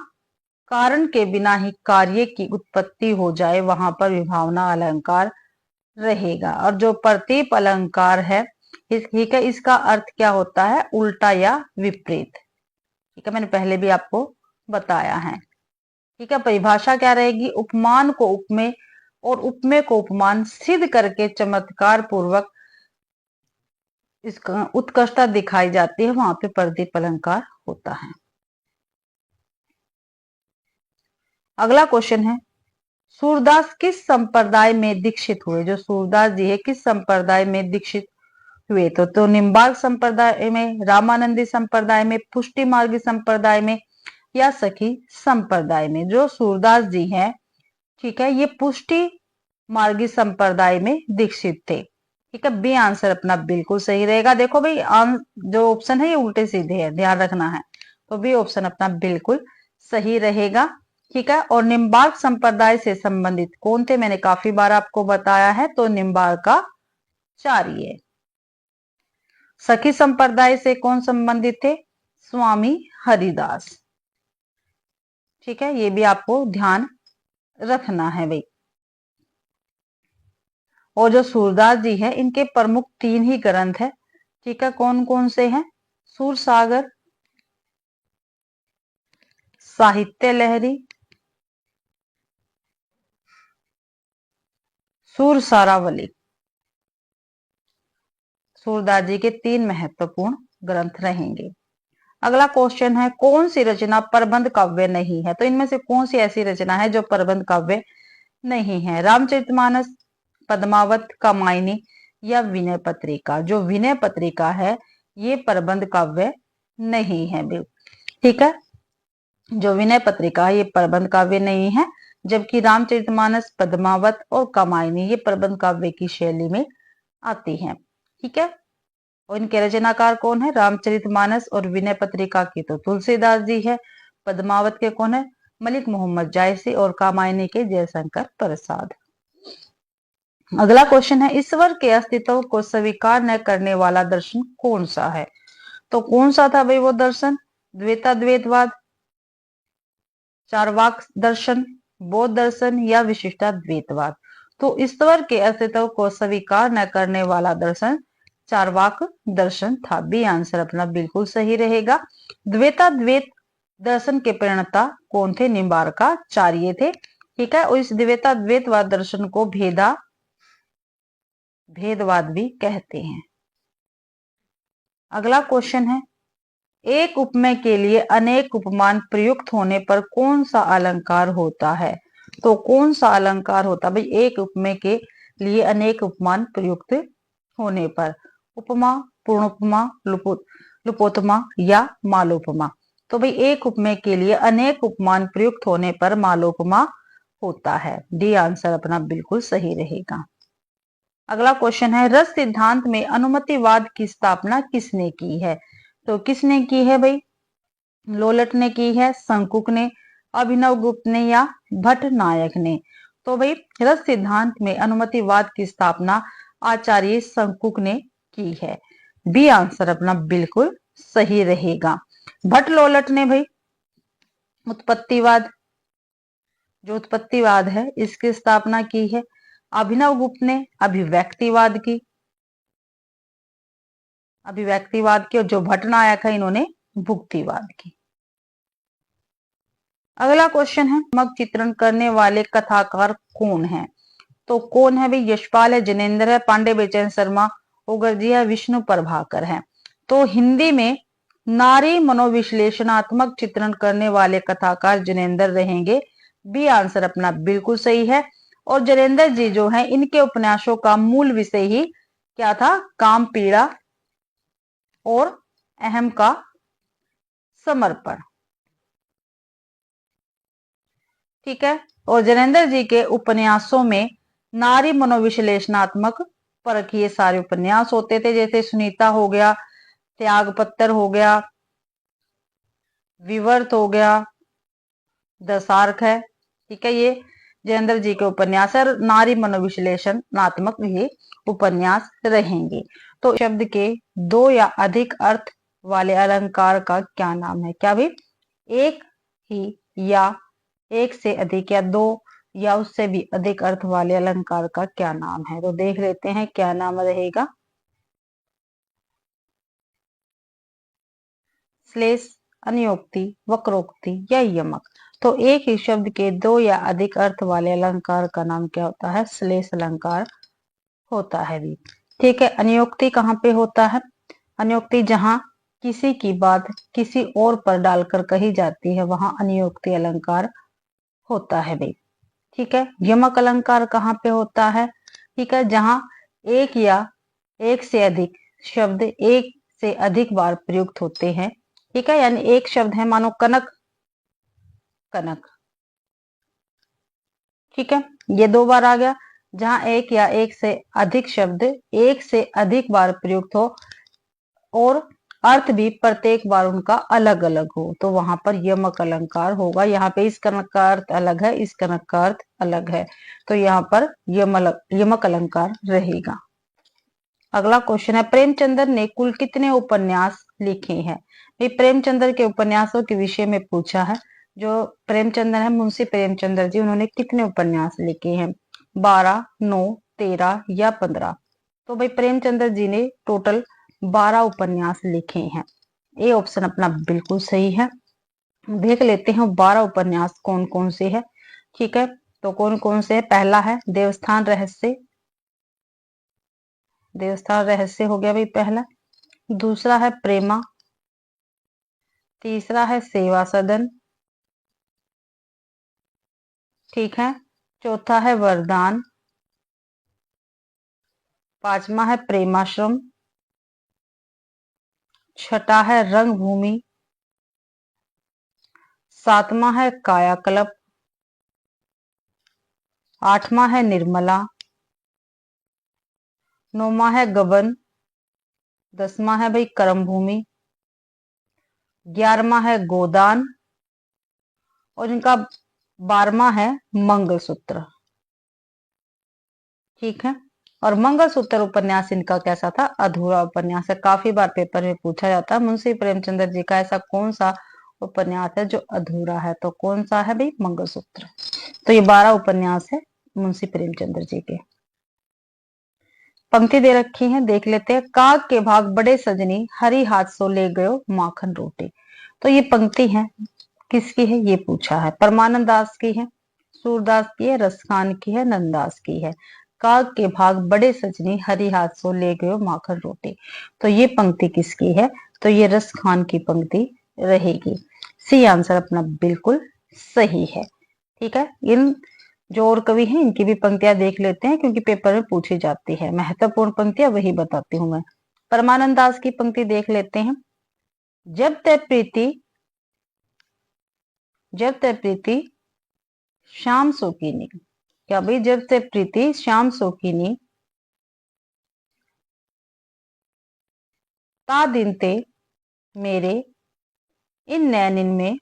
कारण के बिना ही कार्य की उत्पत्ति हो जाए वहां पर विभावना अलंकार रहेगा। और जो प्रतीप अलंकार है, ठीक है, इसका अर्थ क्या होता है? उल्टा या विपरीत। ठीक है, मैंने पहले भी आपको बताया है। ठीक है, परिभाषा क्या रहेगी? उपमान को उपमेय और उपमेय को उपमान सिद्ध करके चमत्कार पूर्वक इसका उत्कृष्टता दिखाई जाती है, वहां पे प्रदीप अलंकार होता है। अगला क्वेश्चन है, सूरदास किस संप्रदाय में दीक्षित हुए? जो सूरदास जी है, किस संप्रदाय में दीक्षित हुए? तो निम्बार्क संप्रदाय में, रामानंदी संप्रदाय में, पुष्टि मार्गी संप्रदाय में या सखी संप्रदाय में? जो सूरदास जी हैं, ठीक है, ये पुष्टि मार्गी संप्रदाय में दीक्षित थे। ठीक है, बी आंसर अपना बिल्कुल सही रहेगा। देखो भाई, जो ऑप्शन है ये उल्टे सीधे है, ध्यान रखना है। तो बी ऑप्शन अपना बिल्कुल सही रहेगा। ठीक है, और निम्बार्क संप्रदाय से संबंधित कौन थे? मैंने काफी बार आपको बताया है, तो निम्बार्काचार्य। सखी संप्रदाय से कौन संबंधित थे? स्वामी हरिदास। ठीक है, ये भी आपको ध्यान रखना है भाई। और जो सूरदास जी है, इनके प्रमुख 3 ही ग्रंथ है। ठीक है, कौन कौन से हैं? सूरसागर, साहित्य लहरी, सूरसारावली। सूरदास जी के 3 महत्वपूर्ण ग्रंथ रहेंगे। अगला क्वेश्चन है, कौन सी रचना प्रबंध काव्य नहीं है? तो इनमें से कौन सी ऐसी रचना है जो प्रबंध काव्य नहीं है? रामचरितमानस, पद्मावत, कामायनी या विनय पत्रिका? जो विनय पत्रिका है, ये प्रबंध काव्य नहीं है। ठीक है, जो विनय पत्रिका है ये प्रबंध काव्य नहीं है, जबकि रामचरितमानस, पद्मावत और कामायनी ये प्रबंध काव्य की शैली में आती हैं। ठीक है, और इनके रचनाकार कौन है? रामचरितमानस और विनय पत्रिका की तो तुलसीदास जी है। पद्मावत के कौन है? मलिक मोहम्मद जायसी। और कामायनी के जयशंकर प्रसाद। अगला क्वेश्चन है, ईश्वर के अस्तित्व को स्वीकार न करने वाला दर्शन कौन सा है? तो कौन सा था भाई वो दर्शन? द्वैताद्वैतवाद, चार्वाक दर्शन, बौद्ध दर्शन या विशिष्टाद्वैतवाद? तो ईश्वर के अस्तित्व को स्वीकार न करने वाला दर्शन चार्वाक दर्शन था। बी आंसर अपना बिल्कुल सही रहेगा। द्वैताद्वैत दर्शन के प्रणेता कौन थे? निम्बार्काचार्य थे। ठीक है, और इस द्वैताद्वैतवाद दर्शन को भेदवाद भी कहते हैं। अगला क्वेश्चन है, एक उपमेय के लिए अनेक उपमान प्रयुक्त होने पर कौन सा अलंकार होता है? तो कौन सा अलंकार होता है भाई? एक उपमेय के लिए अनेक उपमान प्रयुक्त होने पर। उपमा, पूर्णोपमा, लुपोतमा या मालोपमा। तो भाई एक उपमेय के लिए अनेक उपमान प्रयुक्त होने पर मालोपमा होता है। डी आंसर अपना बिल्कुल सही रहेगा। अगला क्वेश्चन है, रस सिद्धांत में अनुमतिवाद की स्थापना किसने की है? तो किसने की है भाई? लोलट ने की है, शंकुक ने, अभिनव गुप्त ने या भट्ट नायक ने? तो भाई रस सिद्धांत में अनुमतिवाद की स्थापना आचार्य शंकुक ने की है। बी आंसर अपना बिल्कुल सही रहेगा। भट्ट लोलट ने भाई उत्पत्तिवाद, जो उत्पत्तिवाद है इसकी स्थापना की है। अभिनव गुप्त ने अभिव्यक्तिवाद की, और जो भट्ट नायक है इन्होंने भुक्तिवाद की। अगला क्वेश्चन है, मग चित्रण करने वाले कथाकार कौन है? तो कौन है भाई? यशपाल है, जिनेंद्र है, पांडे बेचैन शर्मा, ओगरजी है, विष्णु प्रभाकर है। तो हिंदी में नारी मनोविश्लेषणात्मक चित्रण करने वाले कथाकार जिनेंद्र रहेंगे। बी आंसर अपना बिल्कुल सही है। और जिनेंद्र जी जो है इनके उपन्यासों का मूल विषय ही क्या था? काम, पीड़ा और अहम का समर्पण। ठीक है। और जिनेंद्र जी के उपन्यासों में नारी मनोविश्लेषणात्मक परख ये सारे उपन्यास होते थे, जैसे सुनीता हो गया, त्याग पत्र हो गया, विवर्त हो गया, दशार्क है। ठीक है, ये जिनेंद्र जी के उपन्यास है, नारी मनोविश्लेषणात्मक ये उपन्यास रहेंगे। तो शब्द के दो या अधिक अर्थ वाले अलंकार का क्या नाम है? क्या भी? एक ही या एक से अधिक या दो या उससे भी अधिक अर्थ वाले अलंकार का क्या नाम है? तो देख लेते हैं क्या नाम रहेगा। श्लेष, अनियोक्ति, वक्रोक्ति या यमक। तो एक ही शब्द के दो या अधिक अर्थ वाले अलंकार का नाम क्या होता है? श्लेष अलंकार होता है भी। ठीक है। अनियोक्ति कहाँ पे होता है? अनियोक्ति जहां किसी की बात किसी और पर डालकर कही जाती है वहां अनियोक्ति अलंकार होता है भाई। ठीक है। यमक अलंकार कहाँ पे होता है? ठीक है, जहां एक या एक से अधिक शब्द एक से अधिक बार प्रयुक्त होते हैं। ठीक है, यानी एक शब्द है, मानो कनक, कनक। ठीक है, ये दो बार आ गया। जहां एक या एक से अधिक शब्द एक से अधिक बार प्रयुक्त हो और अर्थ भी प्रत्येक बार उनका अलग अलग हो, तो वहां पर यमक अलंकार होगा। यहाँ पे इस कनक का अर्थ अलग है, इस कनक का अर्थ अलग है, तो यहाँ पर यमक अलंकार रहेगा। अगला क्वेश्चन है, प्रेमचंद्र ने कुल कितने उपन्यास लिखे हैं? भाई प्रेमचंद्र के उपन्यासों के विषय में पूछा है। जो प्रेमचंद्र है, मुंशी प्रेमचंद्र जी, उन्होंने कितने उपन्यास लिखे हैं? 12, 9, 13 या 15? तो भाई प्रेमचंद्र जी ने टोटल 12 उपन्यास लिखे हैं। ये ऑप्शन अपना बिल्कुल सही है। देख लेते हैं 12 उपन्यास कौन कौन से है। ठीक है, तो कौन कौन से है? पहला है देवस्थान रहस्य, देवस्थान रहस्य हो गया भाई पहला। दूसरा है प्रेमा, तीसरा है सेवा सदन, ठीक है, चौथा है वरदान, पांचवा है प्रेमाश्रम, छठा है रंगभूमि, सातवां है कायाकल्प, आठवां है निर्मला, नौवां है गबन, 10वां है भाई कर्म भूमि, 11वां है गोदान और इनका 12वां है मंगलसूत्र। ठीक है, और मंगलसूत्र उपन्यास इनका कैसा था? अधूरा उपन्यास है। काफी बार पेपर में पूछा जाता है मुंशी प्रेमचंद्र जी का ऐसा कौन सा उपन्यास है जो अधूरा है? तो कौन सा है भाई? मंगलसूत्र। तो ये 12 उपन्यास है मुंशी प्रेमचंद्र जी के। पंक्ति दे रखी है, देख लेते हैं। काग के भाग बड़े सजनी, हरी हाथ सो ले गयो माखन रोटी। तो ये पंक्ति है किसकी है? ये पूछा है। परमानंद दास की है, सूरदास की है, रसखान की है, नंददास की है। काग के भाग बड़े सजनी, हरी हाथ सो ले गयो माखन रोटी। तो ये पंक्ति किसकी है? तो ये रसखान की पंक्ति रहेगी। सी आंसर अपना बिल्कुल सही है। ठीक है, इन जो और कवि हैं इनकी भी पंक्तियां देख लेते हैं, क्योंकि पेपर में पूछी जाती है। महत्वपूर्ण पंक्तियां वही बताती हूं मैं। परमानंद दास की पंक्ति देख लेते हैं। जब ते प्रीति, जब ते प्रीति श्याम शौकीनी। क्या भाई, जब ते प्रीति श्याम शौकीनी, ता दिन ते मेरे इन नैनिन में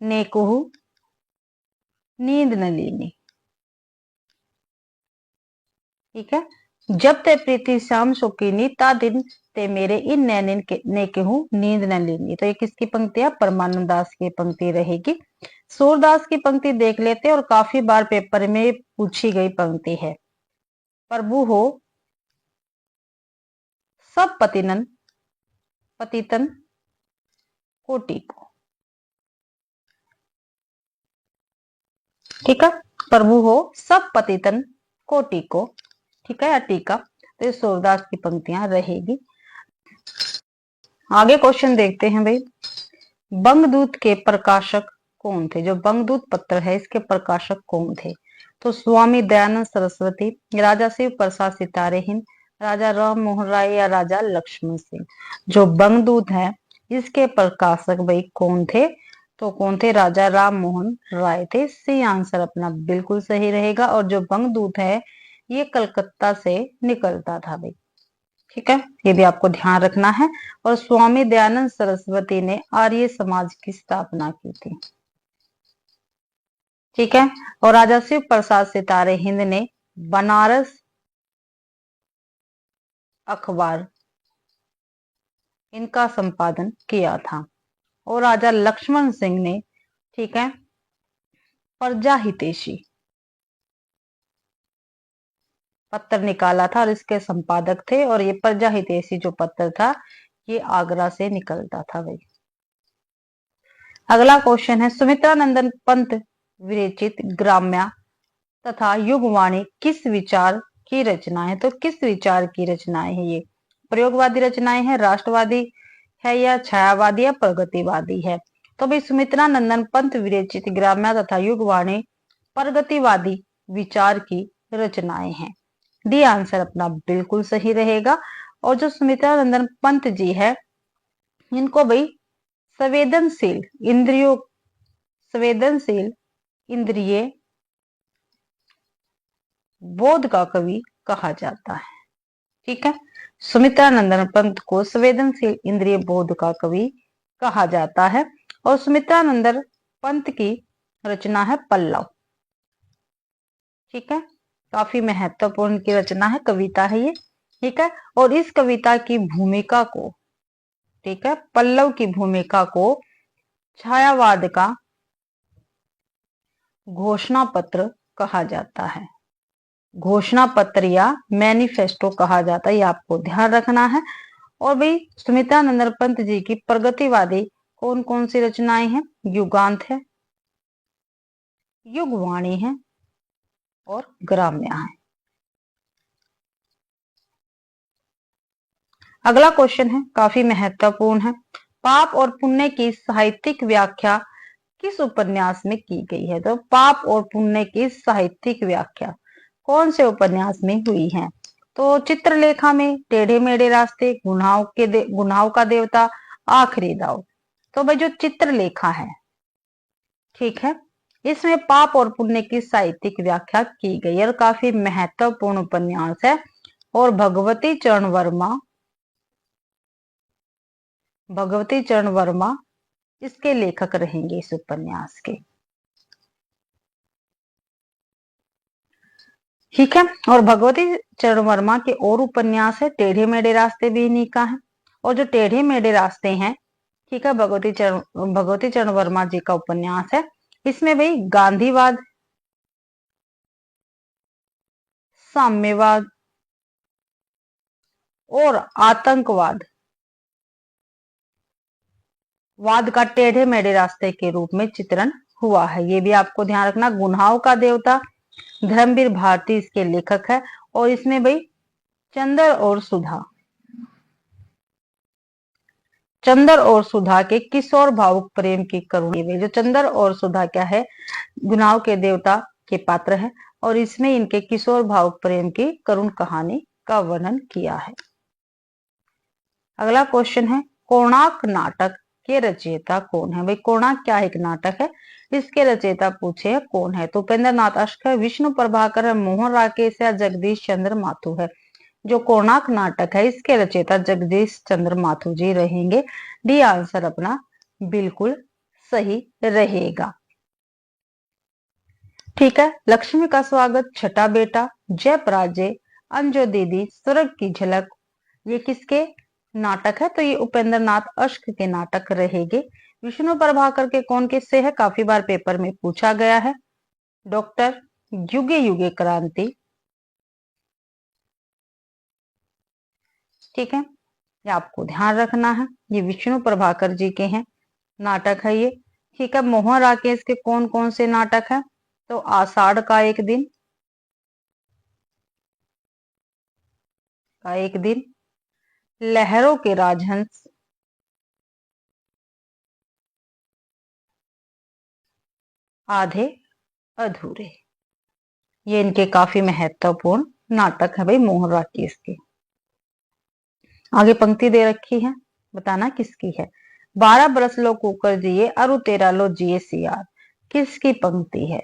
नेकुहु नींद न लीनी। ठीक है। जब ते प्रीति श्याम शौकीनी, ता दिन ते मेरे इन नैनिन के नेकुहु नींद न लीनी। तो ये किसकी पंक्ति है? परमानंद दास की पंक्ति रहेगी। सूरदास की पंक्ति देख लेते हैं, और काफी बार पेपर में पूछी गई पंक्ति है। प्रभु हो सब पतिनन पतितन कोटि को। ठीक है। प्रभु हो सब पतितन कोटि को। ठीक है, या टीका। तो ये सूरदास की पंक्तियां रहेगी। आगे क्वेश्चन देखते हैं भाई। बंगदूत के प्रकाशक कौन थे? जो बंगदूत पत्र है इसके प्रकाशक कौन थे? तो स्वामी दयानंद सरस्वती, राजा शिव प्रसाद सितारे हिंद, राजा राम मोहन राय, या राजा लक्ष्मण सिंह। जो बंगदूत है इसके प्रकाशक भाई कौन थे? तो कौन थे? राजा राम मोहन राय थे। सी आंसर अपना बिल्कुल सही रहेगा। और जो बंगदूत है ये कलकत्ता से निकलता था भाई। ठीक है, ये भी आपको ध्यान रखना है। और स्वामी दयानंद सरस्वती ने आर्य समाज की स्थापना की थी। ठीक है। और राजा शिव प्रसाद सितारे हिंद ने बनारस अखबार इनका संपादन किया था। और राजा लक्ष्मण सिंह ने, ठीक है, प्रजा हितैषी पत्र निकाला था और इसके संपादक थे। और ये प्रजा हितैषी जो पत्र था ये आगरा से निकलता था भाई। अगला क्वेश्चन है, सुमित्रा नंदन पंत विरचित ग्राम्या तथा युगवाणी किस विचार की रचना है? तो किस विचार की रचनाएं है ये? प्रयोगवादी रचनाएं हैं, राष्ट्रवादी है, या छायावादी, या प्रगतिवादी है? तो भाई सुमित्रा नंदन पंत विरचित ग्राम्या तथा युगवाणी प्रगतिवादी विचार की रचनाएं हैं। डी आंसर अपना बिल्कुल सही रहेगा। और जो सुमित्रा नंदन पंत जी है इनको भाई संवेदनशील इंद्रियों संवेदनशील इंद्रिय बोध का कवि कहा जाता है। ठीक है, सुमित्रा नंदन पंत को संवेदनशील इंद्रिय बोध का कवि कहा जाता है। और सुमित्रा नंदन पंत की रचना है पल्लव। ठीक है, काफी महत्वपूर्ण की रचना है, कविता है ये। ठीक है, और इस कविता की भूमिका को, ठीक है, पल्लव की भूमिका को छायावाद का घोषणा पत्र कहा जाता है। घोषणा पत्र या मैनिफेस्टो कहा जाता है, ये आपको ध्यान रखना है। और भाई सुमित्रा नंदन पंत जी की प्रगतिवादी कौन कौन सी रचनाएं हैं? युगांत है, युगवाणी है, और ग्राम्या है। अगला क्वेश्चन है, काफी महत्वपूर्ण है। पाप और पुण्य की साहित्यिक व्याख्या किस उपन्यास में की गई है? तो पाप और पुण्य की साहित्यिक व्याख्या कौन से उपन्यास में हुई है? तो चित्रलेखा में, टेढ़े मेढ़े रास्ते, गुनाहों का देवता, आखिरी दाव। तो भाई जो चित्रलेखा है, ठीक है, इसमें पाप और पुण्य की साहित्यिक व्याख्या की गई है और काफी महत्वपूर्ण उपन्यास है। और भगवती चरण वर्मा इसके लेखक रहेंगे इस उपन्यास के। ठीक है, और भगवती चरण वर्मा के और उपन्यास है, टेढ़े मेढ़े रास्ते भी इन्हीं का है। और जो टेढ़े मेढ़े रास्ते हैं, ठीक है, भगवती चरण वर्मा जी का उपन्यास है। इसमें भाई गांधीवाद, साम्यवाद और आतंकवाद का टेढ़े मेढ़े रास्ते के रूप में चित्रण हुआ है। ये भी आपको ध्यान रखना। गुनाहों का देवता धर्मवीर भारती इसके लेखक है। और इसमें भाई चंद्र और सुधा चंदर और सुधा के किशोर भावुक प्रेम की करुणी। जो चंदर और सुधा क्या है, गुनाह के देवता के पात्र है और इसमें इनके किशोर भावुक प्रेम की करुण कहानी का वर्णन किया है। अगला क्वेश्चन है, कोणार्क नाटक के रचयिता कौन है? भाई कोणार्क क्या एक नाटक है, इसके रचयिता पूछे है कौन है? तो उपेंद्र नाथ अश्क है, विष्णु प्रभाकर है, मोहन राकेश या जगदीश चंद्र माथुर है। जो कोणार्क नाटक है इसके रचयिता जगदीश चंद्र माथुर जी रहेंगे। डी आंसर अपना बिल्कुल सही रहेगा। ठीक है, लक्ष्मी का स्वागत, छठा बेटा, जय पराजय, अंजो दीदी, स्वर्ग की झलक, ये किसके नाटक है? तो ये उपेंद्र नाथ अश्क के नाटक रहेंगे। विष्णु प्रभाकर के कौन किससे है? काफी बार पेपर में पूछा गया है। डॉक्टर, युगे युगे क्रांति। ठीक है, ये आपको ध्यान रखना है, ये विष्णु प्रभाकर जी के हैं नाटक है ये। ठीक है, मोहन राकेश के कौन कौन से नाटक है? तो आषाढ़ का एक दिन, लहरों के राजहंस, आधे अधूरे, ये इनके काफी महत्वपूर्ण नाटक है भाई मोहन राकेश के। आगे पंक्ति दे रखी है, बताना किसकी है। 12 बरस लो कुकर जिए, अरु तेरा लो जिए सियार, किसकी पंक्ति है?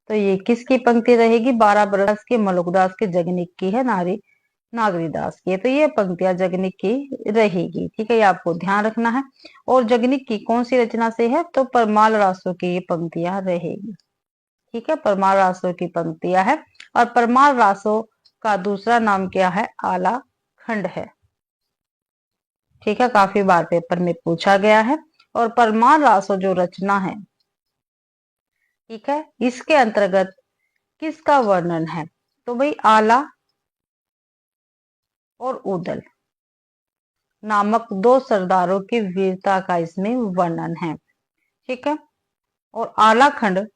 तो ये किसकी पंक्ति रहेगी? 12 बरस के मलुकदास के जगनिक की है, नागरीदास की है। तो ये पंक्तियां जगनिक की रहेगी। ठीक है, ये आपको ध्यान रखना है। और जगनिक की कौन सी रचना से है? तो परमाल रासो की ये पंक्तियां रहेगी। ठीक है, परमाल रासो की पंक्तियां है। और परमाल रासो का दूसरा नाम क्या है? आला खंड है। ठीक है, काफी बार पेपर में पूछा गया है। और परमाल रासो जो रचना है, ठीक है, इसके अंतर्गत किसका वर्णन है? तो भाई आला और उदल नामक दो सरदारों की वीरता का इसमें वर्णन है। ठीक है, और आलाखंड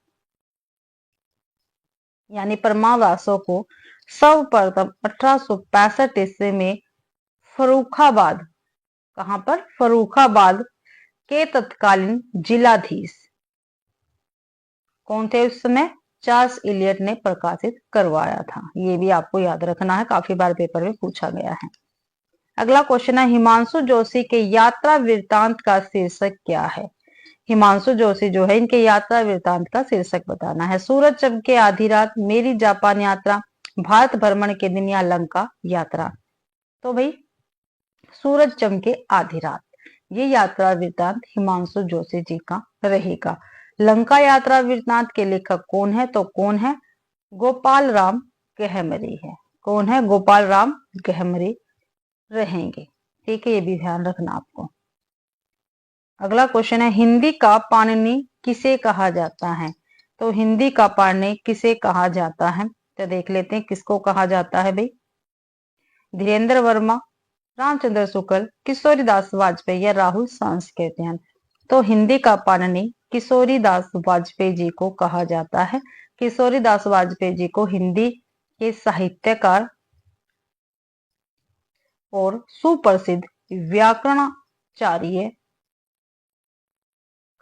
यानी परमाल रासो को सर्वप्रथम 1865 ईस्वी में फर्रुखाबाद, कहां पर? फर्रुखाबाद के तत्कालीन जिलाधीश कौन थे उस समय? चार्ल्स इलियट ने प्रकाशित करवाया था। ये भी आपको याद रखना है, काफी बार पेपर में पूछा गया है। अगला क्वेश्चन है, हिमांशु जोशी के यात्रा वृत्तांत का शीर्षक क्या है? हिमांशु जोशी जो है, इनके यात्रा वृत्तांत का शीर्षक बताना है। सूरज चमके आधी रात, मेरी जापान यात्रा, भारत भ्रमण के दिन या लंका यात्रा। तो भाई सूरज चमके आधी रात, ये यात्रा वृत्तांत हिमांशु जोशी जी का रहेगा। लंका यात्रा वृत्तांत के लेखक कौन है? तो कौन है? गोपाल राम गहमरी है। कौन है? गोपाल राम गहमरी रहेंगे। ठीक है, ये भी ध्यान रखना आपको। अगला क्वेश्चन है, हिंदी का पाणिनि किसे कहा जाता है? तो हिंदी का पाणिनि किसे कहा जाता है? तो देख लेते हैं किसको कहा जाता है भाई। धीरेन्द्र वर्मा, रामचंद्र शुक्ल, किशोरीदास वाजपेयी या राहुल सांस्कृत्यायन। तो हिंदी का पाणिनि किशोरीदास वाजपेयी जी को कहा जाता है। किशोरीदास वाजपेयी जी को हिंदी के साहित्यकार और सुप्रसिद्ध व्याकरणाचार्य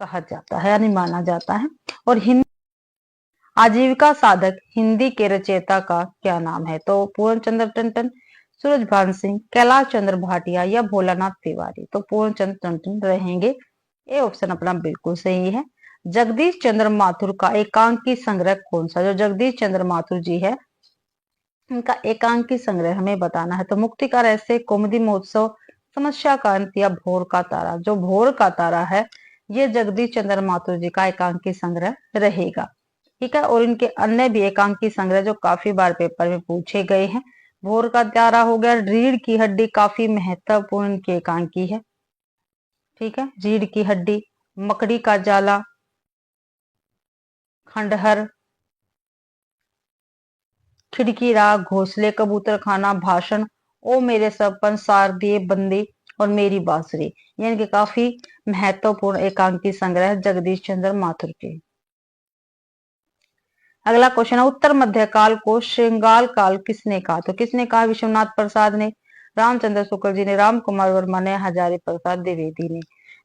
कहा जाता है यानी माना जाता है। और हिंदी आजीविका साधक हिंदी के रचयिता का क्या नाम है? तो पूर्णचंद्र टंडन, सूरजभान सिंह, कैलाश चंद्र भाटिया या भोलानाथ तिवारी। तो पूर्णचंद्र टंडन रहेंगे। ये ऑप्शन अपना बिल्कुल सही है। जगदीश चंद्र माथुर का एकांकी संग्रह कौन सा? जो जगदीश चंद्र माथुर जी है, इनका एकांकी संग्रह हमें बताना है। तो मुक्ति का रहस्य, कौमुदी महोत्सव, समस्या का अंत या भोर का तारा। जो भोर का तारा है, ये जगदीश चंद्र माथुर जी का एकांकी संग्रह रहेगा। ठीक है, और इनके अन्य भी एकांकी संग्रह जो काफी बार पेपर में पूछे गए हैं। भोर का तारा हो गया, रीढ़ की हड्डी काफी महत्वपूर्ण इनकी एकांकी है। ठीक है, रीढ़ की हड्डी, मकड़ी का जाला, खंडहर, खिड़की राह, घोंसले कबूतर खाना, भाषण, ओ मेरे सपन, सार दिए बंदी और मेरी बांसुरी। ये इनके काफी महत्वपूर्ण एकांकी संग्रह जगदीश चंद्र माथुर के। अगला क्वेश्चन है, उत्तर मध्य काल को श्रृंगाल काल किसने कहा? तो किसने कहा? विश्वनाथ प्रसाद ने, रामचंद्र शुक्ल जी ने, राम कुमार वर्मा ने, हजारी प्रसाद द्विवेदी ने।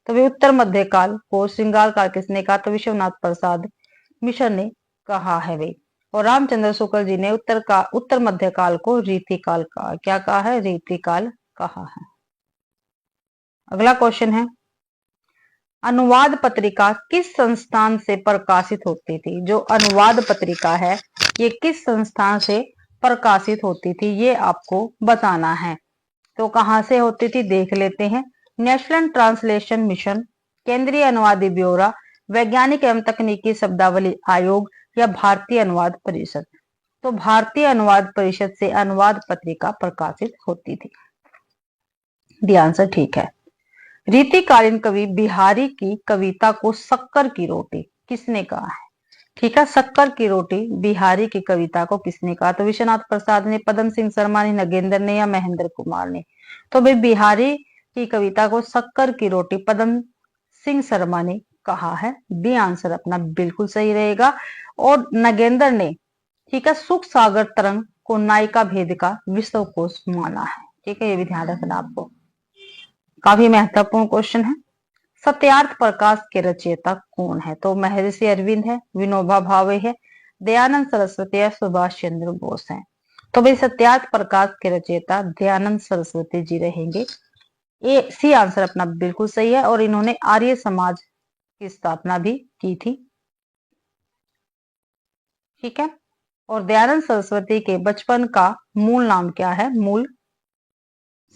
तो भाई उत्तर मध्यकाल को श्रृंगार काल किसने कहा? तो विश्वनाथ प्रसाद मिश्र ने कहा है भाई। और रामचंद्र शुक्ल जी ने उत्तर मध्यकाल को रीतिकाल कहा। क्या कहा है? रीतिकाल कहा है। अगला क्वेश्चन है, अनुवाद पत्रिका किस संस्थान से प्रकाशित होती थी? जो अनुवाद पत्रिका है ये किस संस्थान से प्रकाशित होती थी, ये आपको बताना है। तो कहां से होती थी देख लेते हैं। नेशनल ट्रांसलेशन मिशन, केंद्रीय अनुवादी ब्यूरो, वैज्ञानिक एवं तकनीकी शब्दावली आयोग, या भारतीय अनुवाद परिषद। तो भारतीय अनुवाद परिषद से अनुवाद पत्रिका प्रकाशित होती थी। द आंसर ठीक है। रीतिकालीन कवि बिहारी की कविता को शक्कर की रोटी किसने कहा है? ठीक है, शक्कर की रोटी बिहारी की कविता को किसने कहा? तो विश्वनाथ प्रसाद ने, पदम सिंह शर्मा ने, नगेंद्र ने, या महेंद्र कुमार ने। तो भाई बिहारी की कविता को शक्कर की रोटी पदम सिंह शर्मा ने कहा है। बी आंसर अपना बिल्कुल सही रहेगा। और नगेंद्र ने, ठीक है, सुख सागर तरंग को नायिका भेद का विश्वकोश माना है। ठीक है, ये भी ध्यान रखना आपको, काफी महत्वपूर्ण क्वेश्चन है। सत्यार्थ प्रकाश के रचयिता कौन है? तो महर्षि अरविंद है, विनोबा भावे है, दयानंद सरस्वती है, सुभाष चंद्र बोस है। तो भाई सत्यार्थ प्रकाश के रचयिता दयानंद सरस्वती जी रहेंगे। ए सी आंसर अपना बिल्कुल सही है। और इन्होंने आर्य समाज की स्थापना भी की थी। ठीक है, और दयानंद सरस्वती के बचपन का मूल नाम क्या है? मूल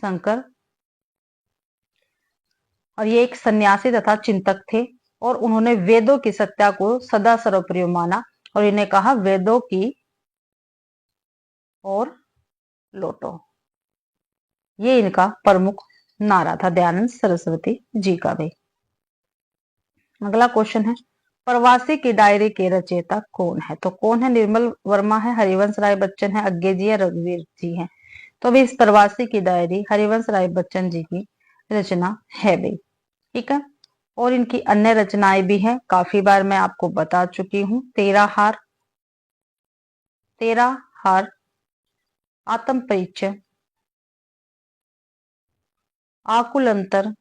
शंकर। और ये एक सन्यासी तथा चिंतक थे। और उन्होंने वेदों की सत्ता को सदा सर्वप्रिय माना और इन्हें कहा वेदों की और लौटो। ये इनका प्रमुख नारा था दयानंद सरस्वती जी का भी। अगला क्वेश्चन है, प्रवासी की डायरी के रचयिता कौन है? तो कौन है? निर्मल वर्मा है, हरिवंश राय बच्चन है, अज्ञे जी है, रघुवीर जी है। तो भी इस प्रवासी की डायरी हरिवंश राय बच्चन जी की रचना है भाई। ठीक है, और इनकी अन्य रचनाएं भी हैं, काफी बार मैं आपको बता चुकी हूँ। तेरा हार, आत्म परिचय, आकुल अंतर,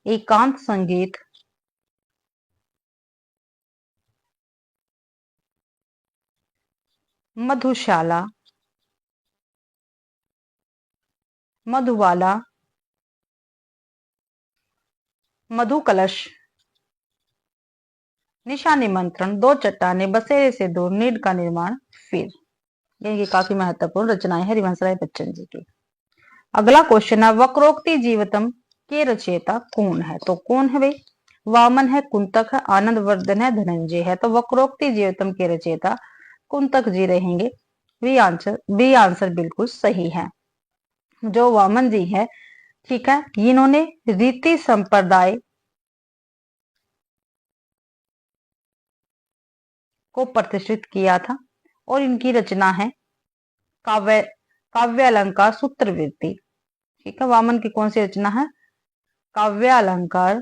एकांत संगीत, मधुशाला, मधुबाला, मधु कलश, निशा निमंत्रण, दो चट्टाने, बसेरे से दूर, नीड का निर्माण, फिर। ये काफी महत्वपूर्ण रचनाएं है हरिवंश राय बच्चन जी की। अगला क्वेश्चन है, वक्रोक्ति जीवितम के रचयिता कौन है? तो कौन है भाई? वामन है, कुंतक है, आनंद वर्धन है, धनंजय है। तो वक्रोक्ति जीवितम के रचयिता कुंतक जी रहेंगे। बी आंसर बिल्कुल सही है। जो वामन जी है, ठीक है, इन्होंने रीति संप्रदाय को प्रतिष्ठित किया था। और इनकी रचना है काव्य अलंकार सूत्रवृत्ति। ठीक है, वामन की कौन सी रचना है? काव्य अलंकार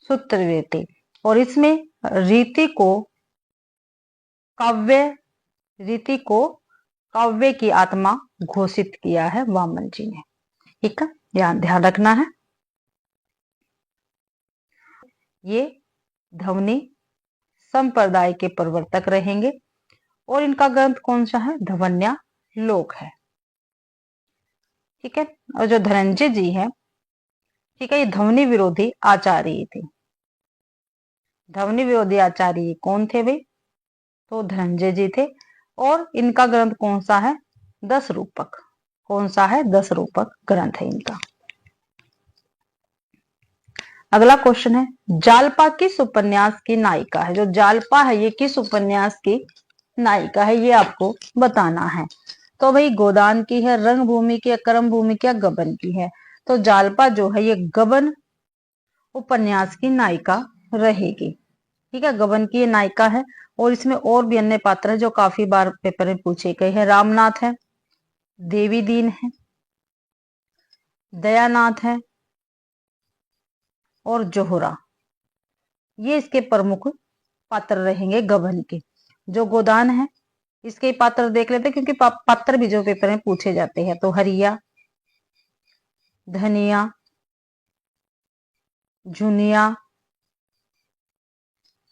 सूत्रवृत्ति। और इसमें रीति को काव्य रीति को काव्य की आत्मा घोषित किया है वामन जी ने। ठीक है, ध्यान रखना है। ये ध्वनि संप्रदाय के प्रवर्तक रहेंगे। और इनका ग्रंथ कौन सा है? ध्वन्या लोक है। ठीक है, और जो धनंजय जी है, ठीक है, ये ध्वनि विरोधी आचार्य थे। ध्वनि विरोधी आचार्य कौन थे भाई? तो धनंजय जी थे। और इनका ग्रंथ कौन सा है? 10 रूपक। कौन सा है? 10 रूपक ग्रंथ है इनका। अगला क्वेश्चन है, जालपा किस उपन्यास की नायिका है? जो जालपा है ये किस उपन्यास की नायिका है, ये आपको बताना है। तो भाई गोदान की है, रंगभूमि की है, कर्म भूमि की, गबन की है। तो जालपा जो है ये गबन उपन्यास की नायिका रहेगी। ठीक है, गबन की ये नायिका है। और इसमें और भी अन्य पात्र है जो काफी बार पेपर में पूछे गए हैं। रामनाथ है, देवी दीन है, दयानाथ है और जोहरा। ये इसके प्रमुख पात्र रहेंगे गबन के। जो गोदान है इसके पात्र देख लेते हैं, क्योंकि पात्र भी जो पेपर में पूछे जाते हैं। तो हरिया, धनिया, झुनिया,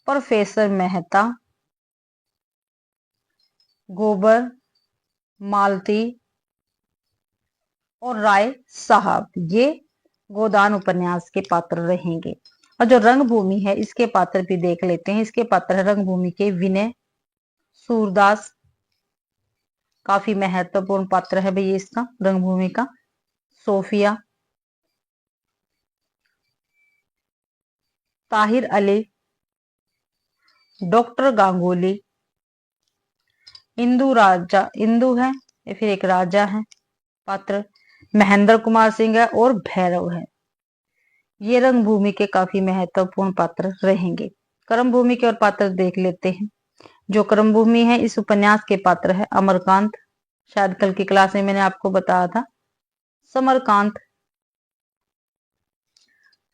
प्रोफेसर मेहता, गोबर, मालती और राय साहब, ये गोदान उपन्यास के पात्र रहेंगे। और जो रंगभूमि है इसके पात्र भी देख लेते हैं। इसके पात्र है रंगभूमि के विनय, सूरदास, काफी महत्वपूर्ण पात्र है भाई इसका रंगभूमि का। सोफिया, ताहिर अली, डॉक्टर गांगुली, इंदु राजा, इंदु है ये फिर एक राजा है पात्र, महेंद्र कुमार सिंह है और भैरव है। ये रंगभूमि के काफी महत्वपूर्ण पात्र रहेंगे। कर्मभूमि के और पात्र देख लेते हैं। जो कर्मभूमि है इस उपन्यास के पात्र है अमरकांत, शायद कल की क्लास में मैंने आपको बताया था। समरकांत,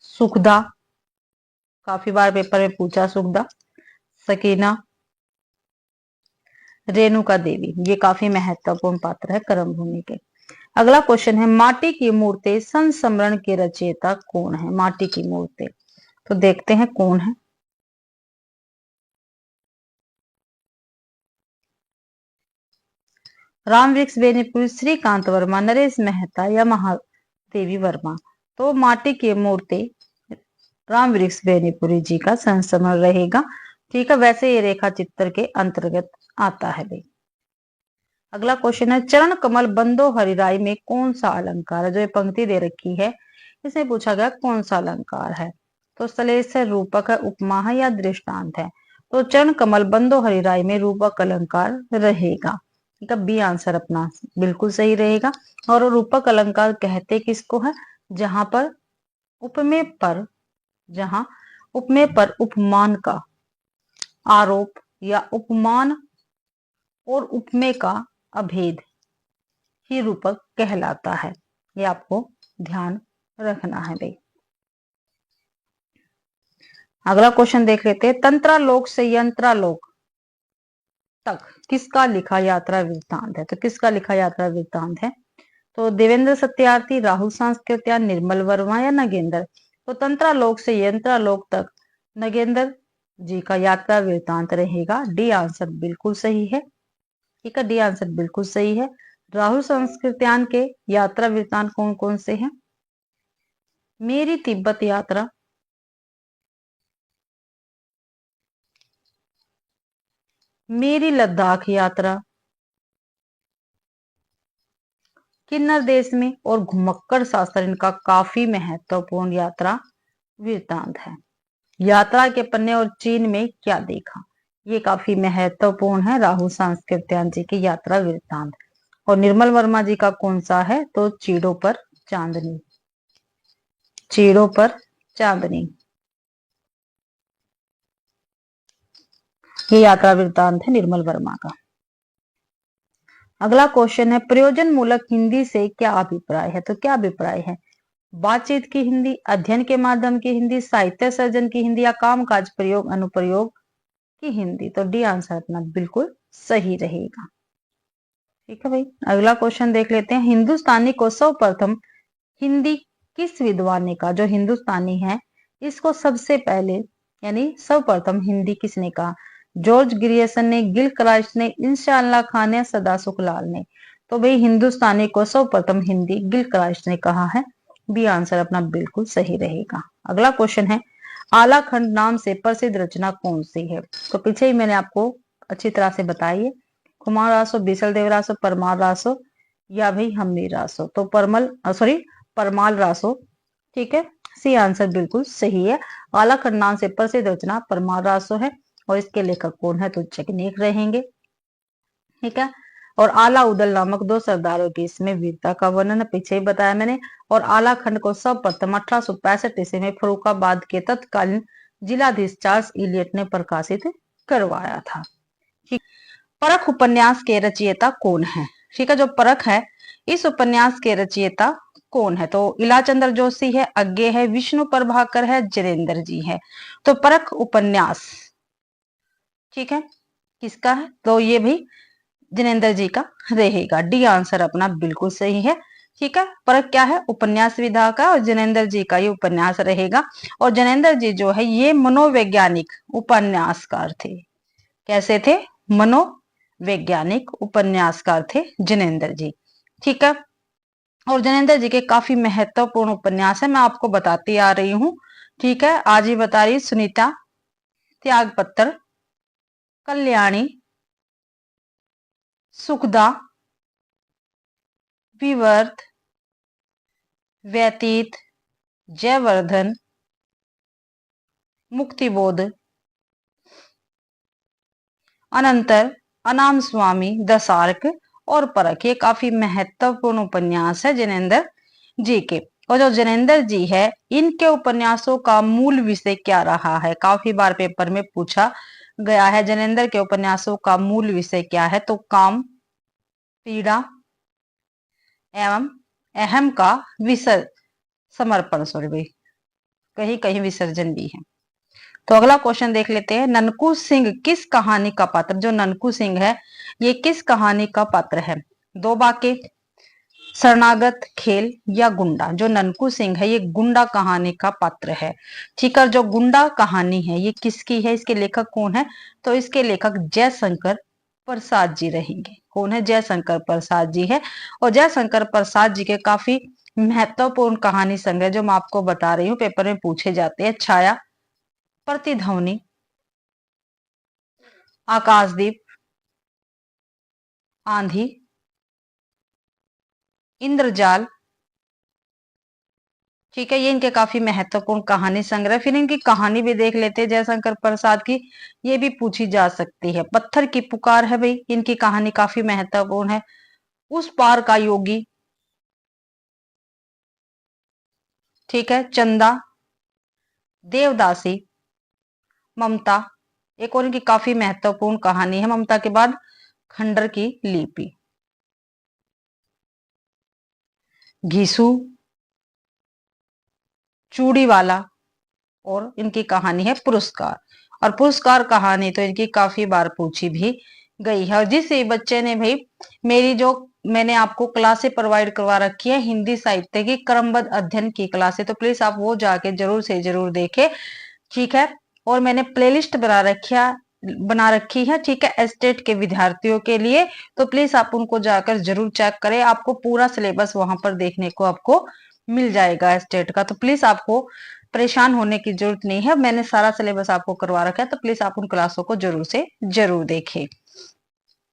सुखदा, काफी बार पेपर में पूछा सुखदा, सकीना, रेणुका देवी, ये काफी महत्वपूर्ण पात्र है कर्मभूमि के। अगला क्वेश्चन है माटी की मूर्ति संस्मरण के रचयिता कौन है। माटी की मूर्ति तो देखते हैं कौन है। रामवृक्ष बेनीपुरी, श्रीकांत वर्मा, नरेश मेहता या महादेवी वर्मा। तो माटी की मूर्ति रामवृक्ष बेनीपुरी जी का संस्मरण रहेगा। ठीक है, वैसे ये रेखा चित्र के अंतर्गत आता है भाई। अगला क्वेश्चन है चरण कमल बंदो हरिराई में कौन सा अलंकार है। जो ये पंक्ति दे रखी है इसमें पूछा गया कौन सा अलंकार है। तो सलेस है, रूपक है, उपमा है या दृष्टांत है। तो चरण कमल बंदो हरिराई में रूपक अलंकार रहेगा। ठीक है, बी आंसर अपना बिल्कुल सही रहेगा। और रूपक अलंकार कहते किसको है, जहां उपमेय पर उपमान का आरोप या उपमान और उपमेय का अभेद ही रूपक कहलाता है। ये आपको ध्यान रखना है भाई। अगला क्वेश्चन देख लेते हैं तंत्रालोक से यंत्रालोक तक किसका लिखा यात्रा वृत्तांत है। तो किसका लिखा यात्रा वृत्तांत है। तो देवेंद्र सत्यार्थी, राहुल सांस्कृत्या, निर्मल वर्मा या नगेंद्र। तो तंत्रालोक से यंत्रालोक तक नगेंद्र जी का यात्रा वृत्तांत रहेगा। डी आंसर बिल्कुल सही है। ठीक है, डी आंसर बिल्कुल सही है। राहुल संस्कृत्यान के यात्रा वृत्तांत कौन कौन से हैं। मेरी तिब्बत यात्रा, मेरी लद्दाख यात्रा, किन्नर देश में और घुमक्कड़ शास्त्र इनका काफी महत्वपूर्ण यात्रा वृत्तांत है। यात्रा के पन्ने और चीन में क्या देखा, ये काफी महत्वपूर्ण है राहुल सांस्कृत्यान जी की यात्रा वृत्तांत। और निर्मल वर्मा जी का कौन सा है, तो चीड़ों पर चांदनी, चीड़ों पर चांदनी, ये यात्रा वृत्तांत है निर्मल वर्मा का। अगला क्वेश्चन है प्रयोजन मूलक हिंदी से क्या अभिप्राय है। तो क्या अभिप्राय है, बातचीत की हिंदी, अध्ययन के माध्यम की हिंदी, साहित्य सर्जन की हिंदी या कामकाज प्रयोग अनुप्रयोग की हिंदी। तो डी आंसर अपना बिल्कुल सही रहेगा। ठीक है भाई, अगला क्वेश्चन देख लेते हैं हिंदुस्तानी को सर्वप्रथम हिंदी किस विद्वान ने कहा। जो हिंदुस्तानी है इसको सबसे पहले यानी सर्वप्रथम हिंदी किसने कहा। जॉर्ज ग्रियर्सन ने, गिल क्राइस्ट ने, इंशाअल्लाह खान ने, सदासुख लाल ने। तो भाई हिंदुस्तानी को सर्वप्रथम हिंदी गिल क्राइस्ट ने कहा है। बी आंसर अपना बिल्कुल सही रहेगा। अगला क्वेश्चन है आलाखंड नाम से प्रसिद्ध रचना कौन सी है। तो पीछे ही मैंने आपको अच्छी तरह से बताई है, कुमार रासो, बीसल देव रासो, परमार रासो या भाई हम्मी रासो। तो परमाल रासो। ठीक है, सी आंसर बिल्कुल सही है। आलाखंड नाम से प्रसिद्ध रचना परमार रासो है और इसके लेखक कौन है, तो जगनेक रहेंगे। ठीक है, और आला उदल नामक दो सरदारों की इसमें वीरता का वर्णन पीछे ही बताया मैंने। और आलाखंड को सर्वप्रथम 1865 ईस्वी में फरुखाबाद के तत्कालीन जिलाधीश चार्ल्स इलियट ने प्रकाशित करवाया था। ठीक, परख उपन्यास के रचयिता कौन है। ठीक है, जो परख है इस उपन्यास के रचयिता कौन है। तो इलाचंद्र जोशी है, अज्ञे है, विष्णु प्रभाकर है, जरेंद्र जी है। तो परख उपन्यास ठीक है किसका है, तो ये भी जिनेंद्र जी का रहेगा। डी आंसर अपना बिल्कुल सही है। ठीक है, पर क्या है, उपन्यास विधा का और जिनेंद्र जी का ये उपन्यास रहेगा। और जिनेंद्र जी जो है ये मनोवैज्ञानिक उपन्यासकार थे। कैसे थे? मनोवैज्ञानिक उपन्यासकार थे जिनेंद्र जी। ठीक है, और जिनेंद्र जी के काफी महत्वपूर्ण उपन्यास है, मैं आपको बताती आ रही हूँ। ठीक है, आज ही बता रही। सुनीता, त्यागपत्र, कल्याणी, सुखदा, विवर्त, व्यतीत, जयवर्धन, मुक्तिबोध, अनंतर, अनाम स्वामी, दशार्क और परख। ये काफी महत्वपूर्ण उपन्यास है जिनेंद्र जी के। और जो जिनेंद्र जी है, इनके उपन्यासों का मूल विषय क्या रहा है? काफी बार पेपर में पूछा गया है, जिनेंद्र के उपन्यासों का मूल विषय क्या है? तो काम, पीड़ा एवं अहम का विसर्जन, समर्पण, सॉरी भाई, कहीं कहीं विसर्जन भी है। तो अगला क्वेश्चन देख लेते हैं। ननकू सिंह किस कहानी का पात्र? जो ननकू सिंह है ये किस कहानी का पात्र है? दो बाके, शरणागत, खेल या गुंडा? जो ननकू सिंह है ये गुंडा कहानी का पात्र है। ठीक है, जो गुंडा कहानी है ये किसकी है? इसके लेखक कौन है? तो इसके लेखक जयशंकर प्रसाद जी रहेंगे। कौन है? जयशंकर प्रसाद जी है। और जयशंकर प्रसाद जी के काफी महत्वपूर्ण कहानी संग्रह जो मैं आपको बता रही हूँ, पेपर में पूछे जाते हैं। छाया, प्रतिध्वनि, आकाशदीप, आंधी, इंद्रजाल। ठीक है, ये इनके काफी महत्वपूर्ण कहानी संग्रह। फिर इनकी कहानी भी देख लेते हैं जयशंकर प्रसाद की, ये भी पूछी जा सकती है। पत्थर की पुकार है भाई, इनकी कहानी काफी महत्वपूर्ण है। उस पार का योगी, ठीक है, चंदा, देवदासी, ममता। एक और इनकी काफी महत्वपूर्ण कहानी है, ममता के बाद खंडर की लिपि, घीसू, चूड़ी वाला। और इनकी कहानी है पुरस्कार। और पुरस्कार कहानी तो इनकी काफी बार पूछी भी गई है। और जिस बच्चे ने भाई मेरी जो मैंने आपको क्लासे प्रोवाइड करवा रखी है हिंदी साहित्य की क्रमबद्ध अध्ययन की क्लासे, तो प्लीज आप वो जाके जरूर से जरूर देखें। ठीक है, और मैंने प्लेलिस्ट बना रखी है। ठीक है, एस्टेट के विद्यार्थियों के लिए, तो प्लीज आप उनको जाकर जरूर चेक करें। आपको पूरा सिलेबस वहां पर देखने को आपको मिल जाएगा एस्टेट का। तो प्लीज आपको परेशान होने की जरूरत नहीं है, मैंने सारा सिलेबस आपको करवा रखा है। तो प्लीज आप उन क्लासों को जरूर से जरूर देखें।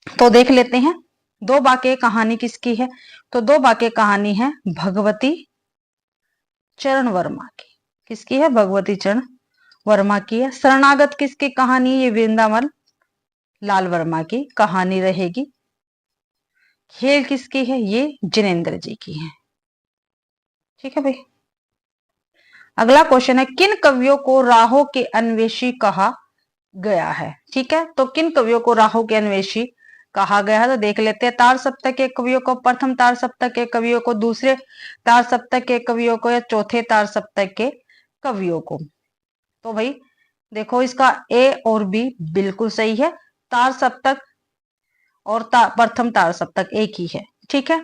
तो देख लेते हैं दो बाके कहानी किसकी है? तो दो बाके कहानी है भगवती चरण वर्मा की। किसकी है? भगवती चरण वर्मा की है। शरणागत किसकी कहानी? ये वृंदावन लाल वर्मा की कहानी रहेगी। खेल किसकी है? ये जिनेंद्र जी की है। ठीक है भाई, अगला क्वेश्चन है किन कवियों को राहों के अन्वेषी कहा गया है? ठीक है, तो किन कवियों को राहों के अन्वेषी कहा गया है? तो देख लेते हैं। तार सप्तक के कवियों को, प्रथम तार सप्तक के कवियों को, दूसरे तार सप्तक के कवियों को, या चौथे तार सप्तक के कवियों को? तो भाई देखो, इसका ए और बी बिल्कुल सही है। तार सप्तक और प्रथम तार सप्तक एक ही है। ठीक है,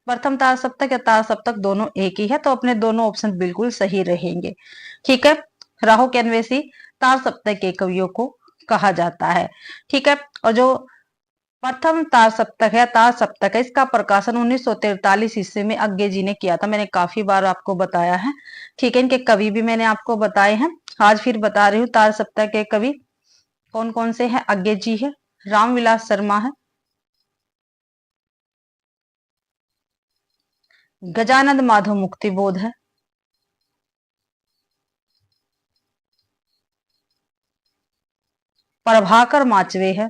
प्रथम तार सप्तक या तार सप्तक दोनों एक ही है, तो अपने दोनों ऑप्शन बिल्कुल सही रहेंगे। ठीक है, राहु के अन्वेषी तार सप्तक के कवियों को कहा जाता है। ठीक है, और जो प्रथम तार सप्तक है, तार सप्तक है, इसका प्रकाशन 1943 ईस्वी में अज्ञे जी ने किया था। मैंने काफी बार आपको बताया है। ठीक है, इनके कवि भी मैंने आपको बताए हैं, आज फिर बता रही हूँ। तार सप्तक के कवि कौन कौन से हैं? अज्ञे जी है, रामविलास शर्मा है, गजानंद माधव मुक्तिबोध है, प्रभाकर माचवे है,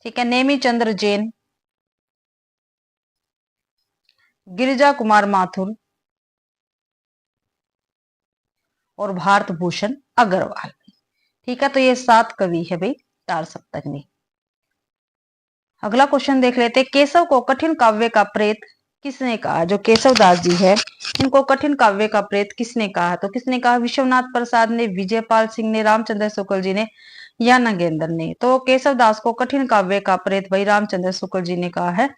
ठीक है, नेमी चंद्र जैन, गिरिजा कुमार माथुर और भारत भूषण अग्रवाल। ठीक है, तो ये 7 कवि है भाई तार सप्तक में। अगला क्वेश्चन देख लेते हैं। केशव को कठिन काव्य का प्रेत किसने कहा? जो केशव दास जी है इनको कठिन काव्य का प्रेत किसने कहा? तो किसने कहा? विश्वनाथ प्रसाद ने, विजयपाल सिंह ने, रामचंद्र शुक्ल जी ने, या नगेंद्र ने? तो केशव दास को कठिन काव्य का प्रेत भाई रामचंद्र शुक्ल जी ने कहा है।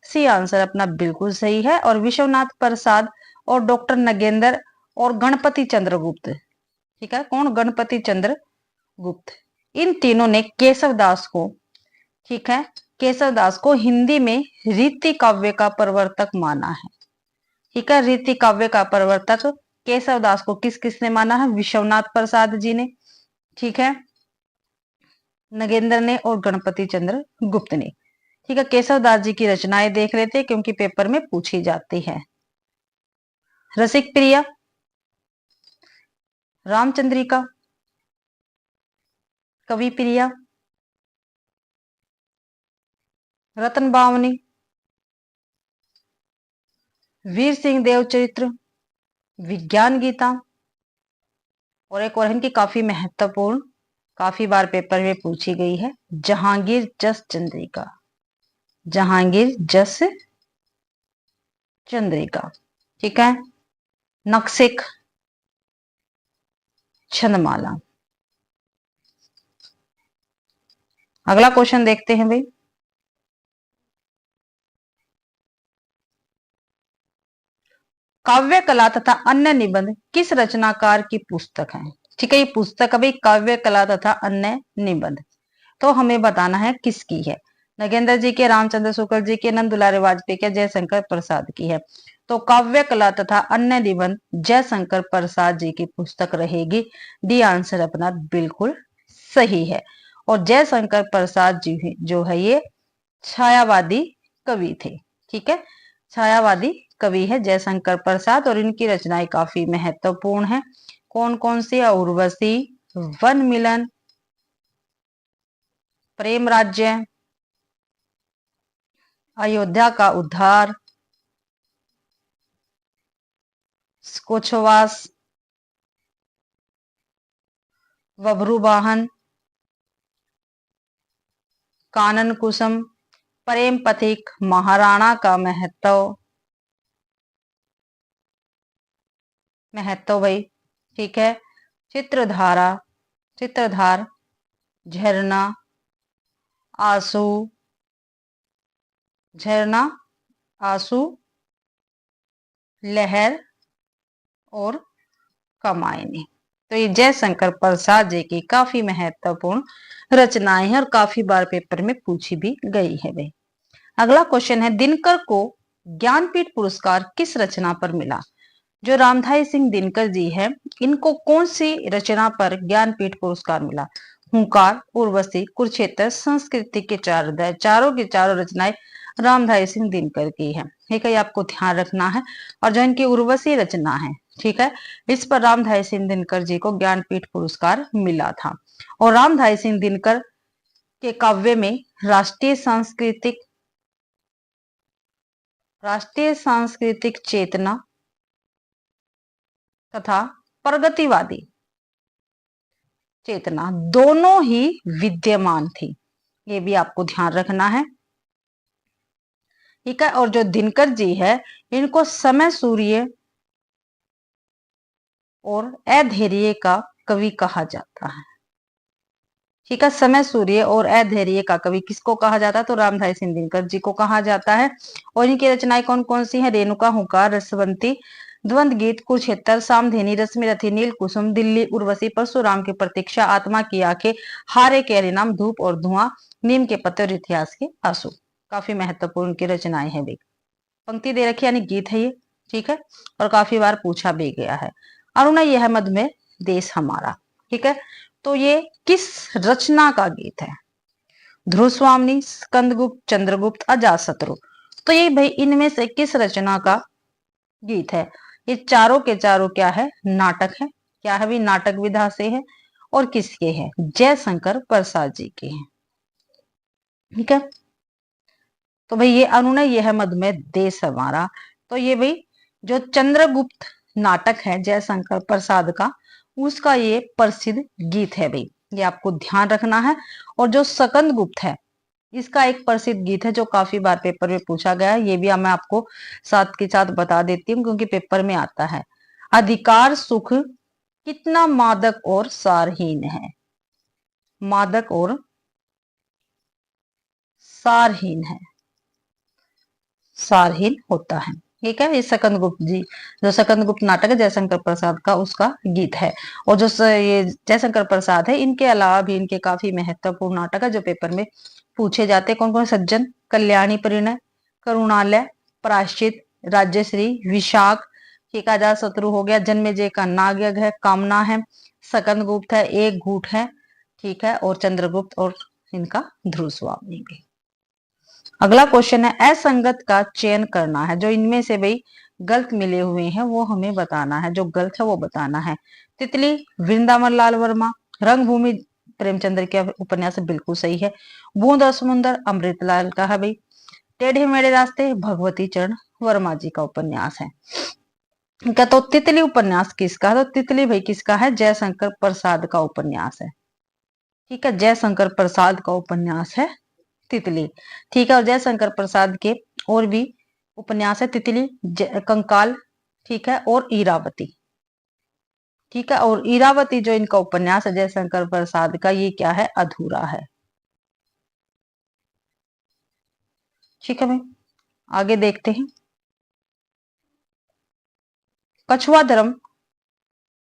सी आंसर अपना बिल्कुल सही है। और विश्वनाथ प्रसाद और डॉक्टर नगेंद्र और गणपति चंद्र गुप्त, ठीक है, कौन? गणपति चंद्र गुप्त। इन तीनों ने केशव दास को, ठीक है, केशव दास को हिंदी में रीति काव्य का प्रवर्तक माना है। ठीक है, रीति काव्य का प्रवर्तक केशव दास को किस किसने माना है? विश्वनाथ प्रसाद जी ने, ठीक है, नगेंद्र ने और गणपति चंद्र गुप्त ने। ठीक है, केशव दास जी की रचनाएं देख लेते हैं क्योंकि पेपर में पूछी जाती है। रसिक प्रिया, रामचंद्रिका, कवि प्रिया, रतन बावनी, वीर सिंह देव चरित्र, विज्ञान गीता, और एक और इनकी काफी महत्वपूर्ण, काफी बार पेपर में पूछी गई है, जहांगीर जस चंद्रिका। जहांगीर जस चंद्रिका, ठीक है, नक्सिक, छंदमाला। अगला क्वेश्चन देखते हैं भाई। काव्य कला तथा अन्य निबंध किस रचनाकार की पुस्तक है? ठीक है, ये पुस्तक है भाई काव्य कला तथा अन्य निबंध। तो हमें बताना है किसकी है। नगेंद्र जी के, रामचंद्र शुक्ल जी के, नंद दुलारे वाजपेयी के, जयशंकर प्रसाद की है। तो काव्य कला तथा अन्य निबंध जयशंकर प्रसाद जी की पुस्तक रहेगी। डी आंसर अपना बिल्कुल सही है। और जयशंकर प्रसाद जी जो है ये छायावादी कवि थे। ठीक है, छायावादी कवि है जयशंकर प्रसाद और इनकी रचनाएं काफी महत्वपूर्ण है। कौन कौन सी? उर्वशी, वन मिलन, प्रेम राज्य, अयोध्या का उद्धार, कोछवास, बभ्रुवाहन, कानन कुसुम, प्रेम पथिक, महाराणा का महत्व भाई, ठीक है, चित्रधारा, चित्रधार, झरना, आंसू, झरना, आंसू, लहर और कमायनी। तो ये जयशंकर प्रसाद जी की काफी महत्वपूर्ण रचनाएं हैं और काफी बार पेपर में पूछी भी गई है भाई। अगला क्वेश्चन है, दिनकर को ज्ञानपीठ पुरस्कार किस रचना पर मिला? जो रामधारी सिंह दिनकर जी है, इनको कौन सी रचना पर ज्ञानपीठ पुरस्कार मिला? हुंकार, उर्वशी, कुरुक्षेत्र, संस्कृति के चार अध्याय, चारों की चारों रचनाएं रामधारी सिंह दिनकर की है। ठीक है, ये आपको ध्यान रखना है। और जो इनकी उर्वशी रचना है, ठीक है, इस पर रामधारी सिंह दिनकर जी को ज्ञानपीठ पुरस्कार मिला था। और रामधारी सिंह दिनकर के काव्य में राष्ट्रीय सांस्कृतिक चेतना तथा प्रगतिवादी चेतना दोनों ही विद्यमान थी। ये भी आपको ध्यान रखना है। ठीक है, और जो दिनकर जी है, इनको समय सूर्य और अधैर्य का कवि कहा जाता है। ठीक है, समय सूर्य और अधैर्य का कवि किसको कहा जाता है? तो रामधारी सिंह दिनकर जी को कहा जाता है। और इनकी रचनाएं कौन कौन सी है? रेणुका, हुंकार, रसवंती, द्वंद गीत, कुरुक्षेत्र, सामधेनी, रश्मि रथी, नील कुसुम, दिल्ली, उर्वशी, परशुराम की प्रतीक्षा, आत्मा की आंखें, हारे के हरिनाम, धूप और धुआं, नीम के पत्ते और इतिहास के आंसू। काफी महत्वपूर्ण की रचनाएं है। पंक्ति दे रखी यानी गीत है ये। ठीक है, और काफी बार पूछा भी गया है। अरुणा यह मद में देश हमारा, ठीक है, तो ये किस रचना का गीत है? ध्रुव स्वामिनी, स्कंदगुप्त, चंद्रगुप्त, अजातशत्रु। तो ये भाई इनमें से किस रचना का गीत है? ये चारों के चारों क्या है? नाटक है। क्या है भी? नाटक विधा से है। और किसके है? जयशंकर प्रसाद जी के हैं। ठीक है, तो भाई ये अनुनय यह मद में देश हमारा, तो ये भाई जो चंद्रगुप्त नाटक है जयशंकर प्रसाद का, उसका ये प्रसिद्ध गीत है भाई, ये आपको ध्यान रखना है। और जो सकंद गुप्त है, इसका एक प्रसिद्ध गीत है जो काफी बार पेपर में पूछा गया है। ये भी मैं आपको साथ के साथ बता देती हूँ क्योंकि पेपर में आता है। अधिकार सुख कितना मादक और सारहीन है। मादक और सारहीन है, सारहीन होता है। ठीक है, ये सकंद गुप्त जी, जो सकंद गुप्त नाटक है जयशंकर प्रसाद का, उसका गीत है। और जो ये जयशंकर प्रसाद है, इनके अलावा भी इनके काफी महत्वपूर्ण नाटक है जो पेपर में पूछे जाते हैं। कौन कौन? सज्जन, कल्याणी परिणय, करुणालय, प्रायश्चित, राज्यश्री, विशाख, ठीक है, अजात शत्रु हो गया, जन्मेजय का नागयज्ञ है, कामना है, सकंद गुप्त है, एक घूट है, ठीक है, और चंद्रगुप्त और इनका ध्रुव स्वामी भी। अगला क्वेश्चन है, असंगत का चयन करना है, जो इनमें से भाई गलत मिले हुए हैं वो हमें बताना है, जो गलत है वो बताना है। तितली, वृंदावन लाल वर्मा, रंगभूमि प्रेमचंद्र के उपन्यास बिल्कुल सही है। बूंद और समुंदर अमृतलाल का है भाई। टेढ़े मेढ़े रास्ते भगवती चरण वर्मा जी का उपन्यास है। क्या तो तितली उपन्यास किसका है? तो तितली भाई किसका है? जयशंकर प्रसाद का उपन्यास है। ठीक है, जयशंकर प्रसाद का उपन्यास है तितली। ठीक है, और जयशंकर प्रसाद के और भी उपन्यास है, तितली, कंकाल, ठीक है, और ईरावती। ठीक है, और ईरावती जो इनका उपन्यास है जयशंकर प्रसाद का, ये क्या है? अधूरा है। ठीक है भाई, आगे देखते हैं। कछुआ धर्म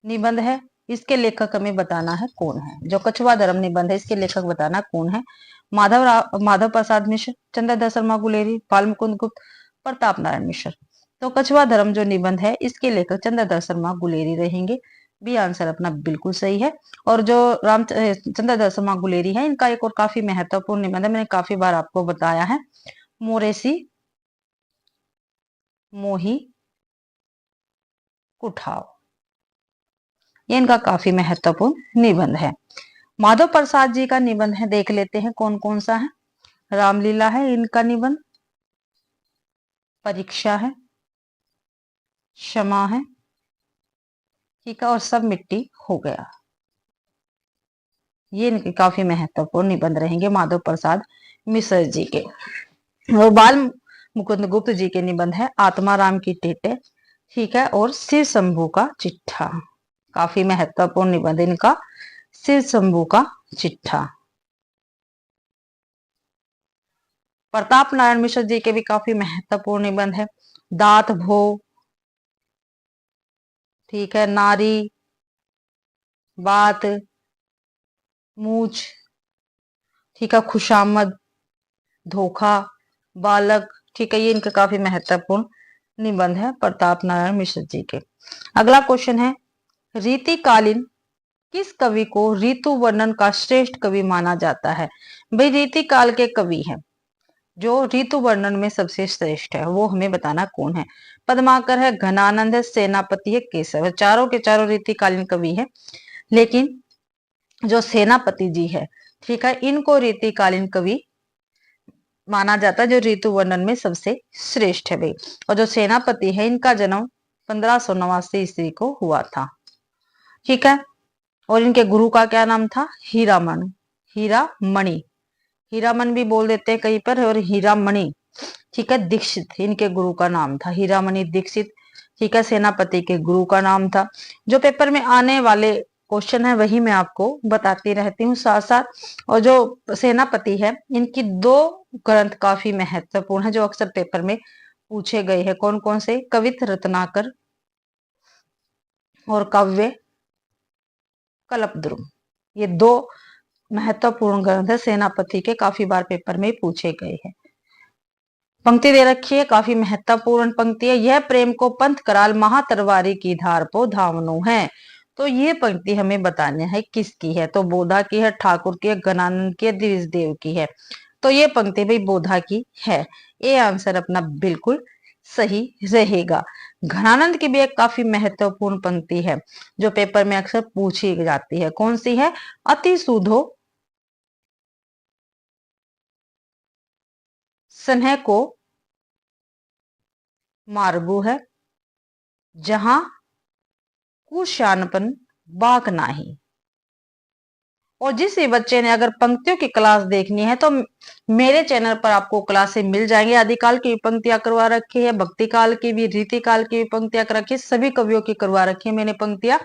निबंध है, इसके लेखक हमें बताना है कौन है। जो कछुआ धर्म निबंध है, इसके लेखक बताना कौन है। माधव प्रसाद मिश्र, चंद्रधर शर्मा गुलेरी, बाल मुकुंद गुप्त, प्रताप नारायण मिश्र। तो कछुआ धर्म जो निबंध है, इसके लेखक चंद्रधर शर्मा गुलेरी रहेंगे। बी आंसर अपना बिल्कुल सही है। और जो चंद्रधर शर्मा गुलेरी है, इनका एक और काफी महत्वपूर्ण निबंध है, मैंने काफी बार आपको बताया है, मोरेसी मोही कुठाव। ये इनका काफी महत्वपूर्ण निबंध है। माधव प्रसाद जी का निबंध है, देख लेते हैं कौन कौन सा है। रामलीला है इनका निबंध, परीक्षा है, क्षमा है, ठीक है, और सब मिट्टी हो गया। ये इनके काफी महत्वपूर्ण निबंध रहेंगे माधव प्रसाद मिश्र जी के। और बाल मुकुंद गुप्त जी के निबंध है आत्माराम की टेटे, ठीक है, और शिव शंभू का चिट्ठा। काफी महत्वपूर्ण निबंध इनका, शिव शंभू का चिट्ठा। प्रताप नारायण मिश्र जी के भी काफी महत्वपूर्ण निबंध है, दात भो, ठीक है, नारी, बात, मूछ, ठीक है, खुशामद, धोखा, बालक, ठीक है, ये इनके काफी महत्वपूर्ण निबंध है प्रताप नारायण मिश्र जी के। अगला क्वेश्चन है, रीतिकालीन किस कवि को ऋतु वर्णन का श्रेष्ठ कवि माना जाता है? भाई रीति काल के कवि हैं, जो ऋतु वर्णन में सबसे श्रेष्ठ है, वो हमें बताना कौन है। पद्माकर है, घनानंद है, सेनापति है, केशव है। चारों के चारों रीतिकालीन कवि है, लेकिन जो सेनापति जी है, ठीक है, इनको रीतिकालीन कवि माना जाता है, जो ऋतु वर्णन में सबसे श्रेष्ठ है भाई। और जो सेनापति है, इनका जन्म 1589 ईस्वी को हुआ था। ठीक है, और इनके गुरु का क्या नाम था? हीरामन, हीरामणि, हीरामन भी बोल देते हैं कहीं पर, और हीरामणि, ठीक है, दीक्षित इनके गुरु का नाम था, हीरामणि दीक्षित। ठीक है, सेनापति के गुरु का नाम था। जो पेपर में आने वाले क्वेश्चन है वही मैं आपको बताती रहती हूँ साथ साथ। और जो सेनापति है, इनकी दो ग्रंथ काफी महत्वपूर्ण है, जो अक्सर पेपर में पूछे गए हैं। कौन कौन से? कवित रत्नाकर और काव्य कल्पद्रुम। ये दो महत्वपूर्ण ग्रंथ है सेनापति के, काफी बार पेपर में पूछे गए हैं। पंक्ति दे रखी है, काफी महत्वपूर्ण पंक्ति है, यह प्रेम को पंथ कराल महातरवारी की धार पो धावनो है। तो ये पंक्ति हमें बतानी है किसकी है। तो बोधा की है, ठाकुर की है, घनानंद की है, द्विजदेव की है। तो ये पंक्ति भाई बोधा की है। ये आंसर अपना बिल्कुल सही रहेगा। घनानंद की भी एक काफी महत्वपूर्ण पंक्ति है, जो पेपर में अक्सर पूछी जाती है। कौन सी है? अति सुधो स्नेह को मार्गू है, जहां कुशानपन बाक नाही। और जिस भी बच्चे ने अगर पंक्तियों की क्लास देखनी है, तो मेरे चैनल पर आपको क्लासें मिल जाएंगे। आदिकाल की भी पंक्तियां करवा रखी है, भक्ति काल की भी, रीति काल की भी पंक्तियां कर रखी है, सभी कवियों की करवा रखी है मैंने पंक्तियां।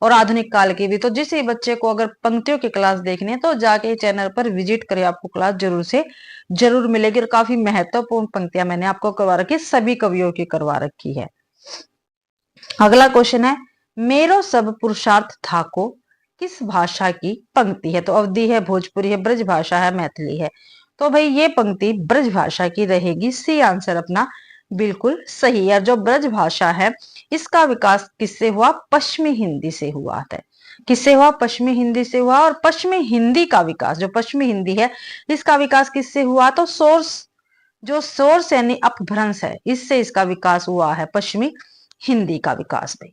और आधुनिक काल की भी। तो जिस बच्चे को अगर पंक्तियों की क्लास देखनी है तो जाके चैनल पर विजिट करें, आपको क्लास जरूर से जरूर मिलेगी। और काफी महत्वपूर्ण पंक्तियां मैंने आपको करवा रखी, सभी कवियों की करवा रखी है। अगला क्वेश्चन है, मेरो सब पुरुषार्थ था को किस भाषा की पंक्ति है? तो अवधी है, भोजपुरी है, ब्रज भाषा है, मैथिली है। तो भाई ये पंक्ति ब्रज भाषा की रहेगी। सी आंसर अपना बिल्कुल सही है। जो ब्रज भाषा है इसका विकास किससे हुआ? पश्चिमी हिंदी से हुआ है। किससे हुआ? पश्चिमी हिंदी से हुआ। और पश्चिमी हिंदी का विकास, जो पश्चिमी हिंदी है इसका विकास किससे हुआ? तो सोर्स, जो सोर्स यानी अपभ्रंश है, इससे इसका विकास हुआ है, पश्चिमी हिंदी का विकास भाई।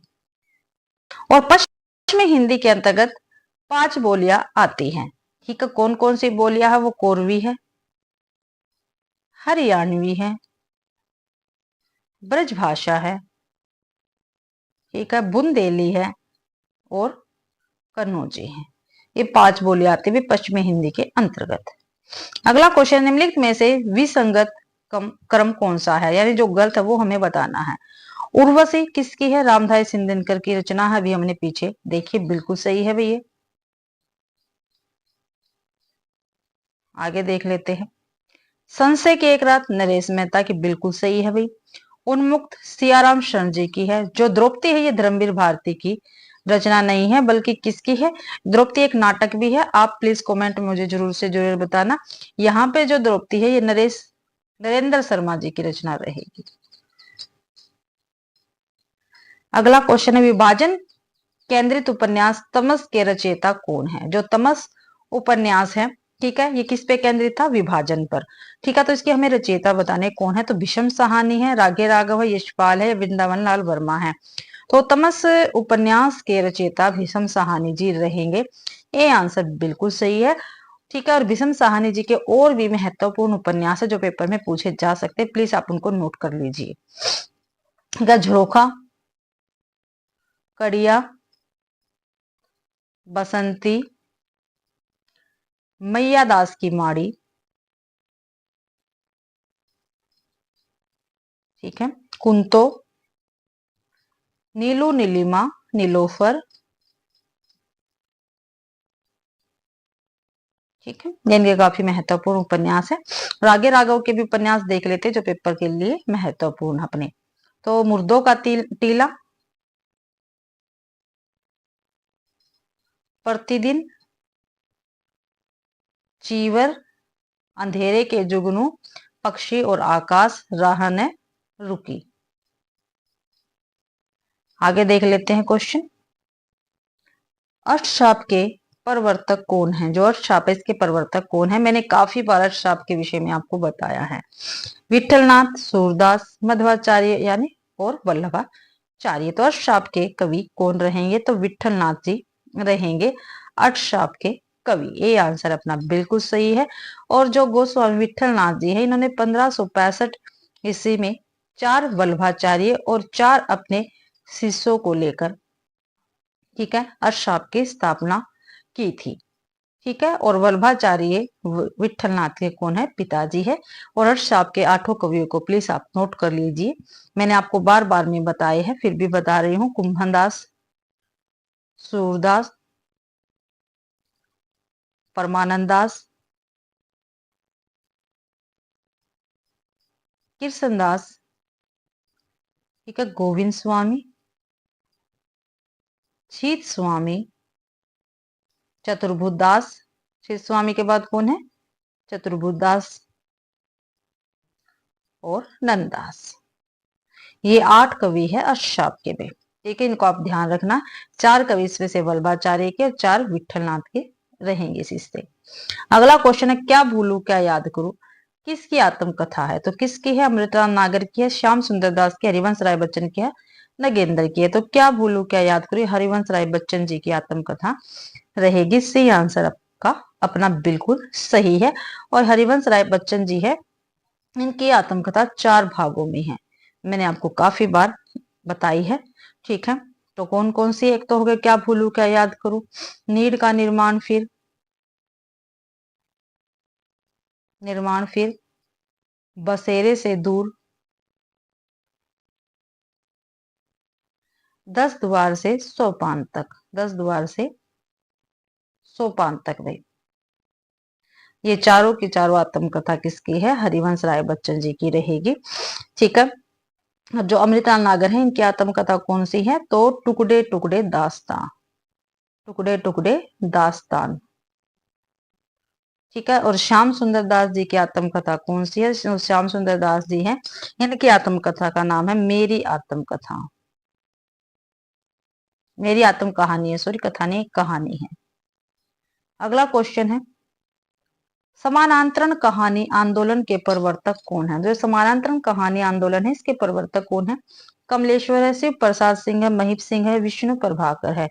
और पश्चिमी हिंदी के अंतर्गत 5 बोलियां आती हैं। ठीक है, कौन कौन सी बोलियां है? वो कोरवी है, हरियाणवी है, ब्रजभाषा है, ठीक है, बुंदेली है और कन्नौजी है। ये 5 बोलियां आती है पश्चिमी हिंदी के अंतर्गत। अगला क्वेश्चन, निम्नलिखित में से विसंगत क्रम कौन सा है? यानी जो गलत है वो हमें बताना है। उर्वशी किसकी है? रामधारी सिंह दिनकर की रचना है, अभी हमने पीछे देखिए, बिल्कुल सही है भैया। आगे देख लेते हैं। संशय की एक रात नरेश मेहता की, बिल्कुल सही है भाई। उन्मुक्त सियाराम शरण जी की है। जो द्रौपदी है ये धर्मवीर भारती की रचना नहीं है, बल्कि किसकी है? द्रौपदी एक नाटक भी है। आप प्लीज कमेंट में मुझे जरूर से जरूर बताना। यहाँ पे जो द्रौपदी है ये नरेंद्र शर्मा जी की रचना रहेगी। अगला क्वेश्चन है, विभाजन केंद्रित उपन्यास तमस के रचयिता कौन है? जो तमस उपन्यास है, ठीक है, ये किस पे केंद्रित था? विभाजन पर। ठीक है, तो इसके हमें रचयिता बताने कौन है? तो भीष्म साहनी है, रागे राघव है, यशपाल है, वृंदावन लाल वर्मा है। तो तमस उपन्यास के रचयिता भीष्म साहनी जी रहेंगे। ये आंसर बिल्कुल सही है। ठीक है, और भीष्म साहनी जी के और भी महत्वपूर्ण उपन्यास है जो पेपर में पूछे जा सकते हैं, प्लीज आप उनको नोट कर लीजिए। झरोखा, कड़िया, बसंती, मैया दास की माड़ी, ठीक है, कुंतो, नीलू नीलिमा, नीलोफर, ठीक है, इनके काफी महत्वपूर्ण उपन्यास है। और आगे राघव के भी उपन्यास देख लेते जो पेपर के लिए महत्वपूर्ण अपने। तो मुर्दों का टीला, प्रतिदिन, चीवर, अंधेरे के जुगनू, पक्षी और आकाश, राह ने रुकी। आगे देख लेते हैं क्वेश्चन। अष्टशाप के प्रवर्तक कौन है? जो अष्टशाप है इसके प्रवर्तक कौन है? मैंने काफी बार अष्टशाप के विषय में आपको बताया है। विठलनाथ, सूरदास, मध्वाचार्य यानी और वल्लभाचार्य। तो अष्टशाप के कवि कौन रहेंगे? तो विठलनाथ जी रहेंगे अष्टशाप के कवि। ये आंसर अपना बिल्कुल सही है। और जो गोस्वामी विठलनाथ जी है इन्होंने 1565 ईस्वी में 4 वल्लभाचार्य और 4 अपने शिष्यों को लेकर, ठीक है, अष्टशाप की स्थापना की थी। ठीक है, और वल्लभाचार्य विठलनाथ के कौन है? पिताजी है। और अष्टशाप के 8 कवियों को प्लीज आप नोट कर लीजिए। मैंने आपको बार बार में बताए हैं, फिर भी बता रही हूँ। कुंभनदास, सूरदास, परमानंद दास, कृष्णदास, ठीक है, गोविंद स्वामी, शीत स्वामी, चतुर्भुज दास। शीत स्वामी के बाद कौन है? चतुर्भुज दास और नंददास। ये 8 कवि है अष्टशाप के में। ठीक है, इनको आप ध्यान रखना। 4 कवि इसमें से वल्लभाचार्य के और 4 विठलनाथ के रहेंगे इससे। अगला क्वेश्चन है, क्या भूलू क्या याद करूं किसकी आत्मकथा है? तो किसकी है? अमृतराम नागर की है, श्याम सुंदर दास की, हरिवंश राय बच्चन की है, नगेंद्र की है। तो क्या भूलू क्या याद करूं हरिवंश राय बच्चन जी की आत्मकथा रहेगी। सी आंसर आपका अपना बिल्कुल सही है। और हरिवंश राय बच्चन जी है, इनकी आत्मकथा 4 भागों में है, मैंने आपको काफी बार बताई है। ठीक है, तो कौन कौन सी? एक तो हो गया क्या भूलू क्या याद करूं, नीड का निर्माण, फिर बसेरे से दूर, 10 द्वार से सोपान तक। 10 द्वार से सोपान तक भाई। ये चारों की चारों आत्मकथा किसकी है? हरिवंश राय बच्चन जी की रहेगी। ठीक है। अब जो अमृतलाल नागर है इनकी आत्मकथा कौन सी है? तो टुकड़े टुकड़े दास्तान, टुकड़े टुकड़े दास्तान। ठीक है। और श्याम सुंदर दास जी की आत्मकथा कौन सी है? श्याम सुंदर दास जी हैं, इनकी आत्मकथा का नाम है मेरी आत्मकथा। मेरी आत्म कहानी है, सॉरी कथा नहीं, कहानी है। अगला क्वेश्चन है, समानांतरण कहानी आंदोलन के प्रवर्तक कौन है? जो समानांतरण कहानी आंदोलन है इसके प्रवर्तक कौन है? कमलेश्वर है, शिव प्रसाद सिंह है, महीप सिंह है, विष्णु प्रभाकर है।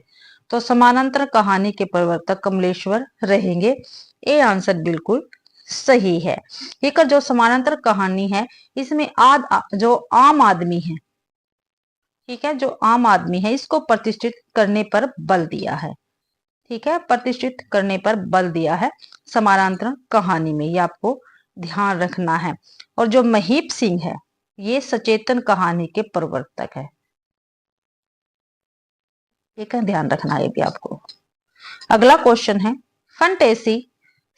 तो समानांतर कहानी के प्रवर्तक कमलेश्वर रहेंगे। ए आंसर बिल्कुल सही है। ठीक है। जो समानांतर कहानी है इसमें जो आम आदमी है, ठीक है, जो आम आदमी है इसको प्रतिष्ठित करने पर बल दिया है। ठीक है, प्रतिष्ठित करने पर बल दिया है समानांतर कहानी में, ये आपको ध्यान रखना है। और जो महीप सिंह है ये सचेतन कहानी के प्रवर्तक है। ठीक है, ध्यान रखना है ये भी आपको। अगला क्वेश्चन है, फंटेसी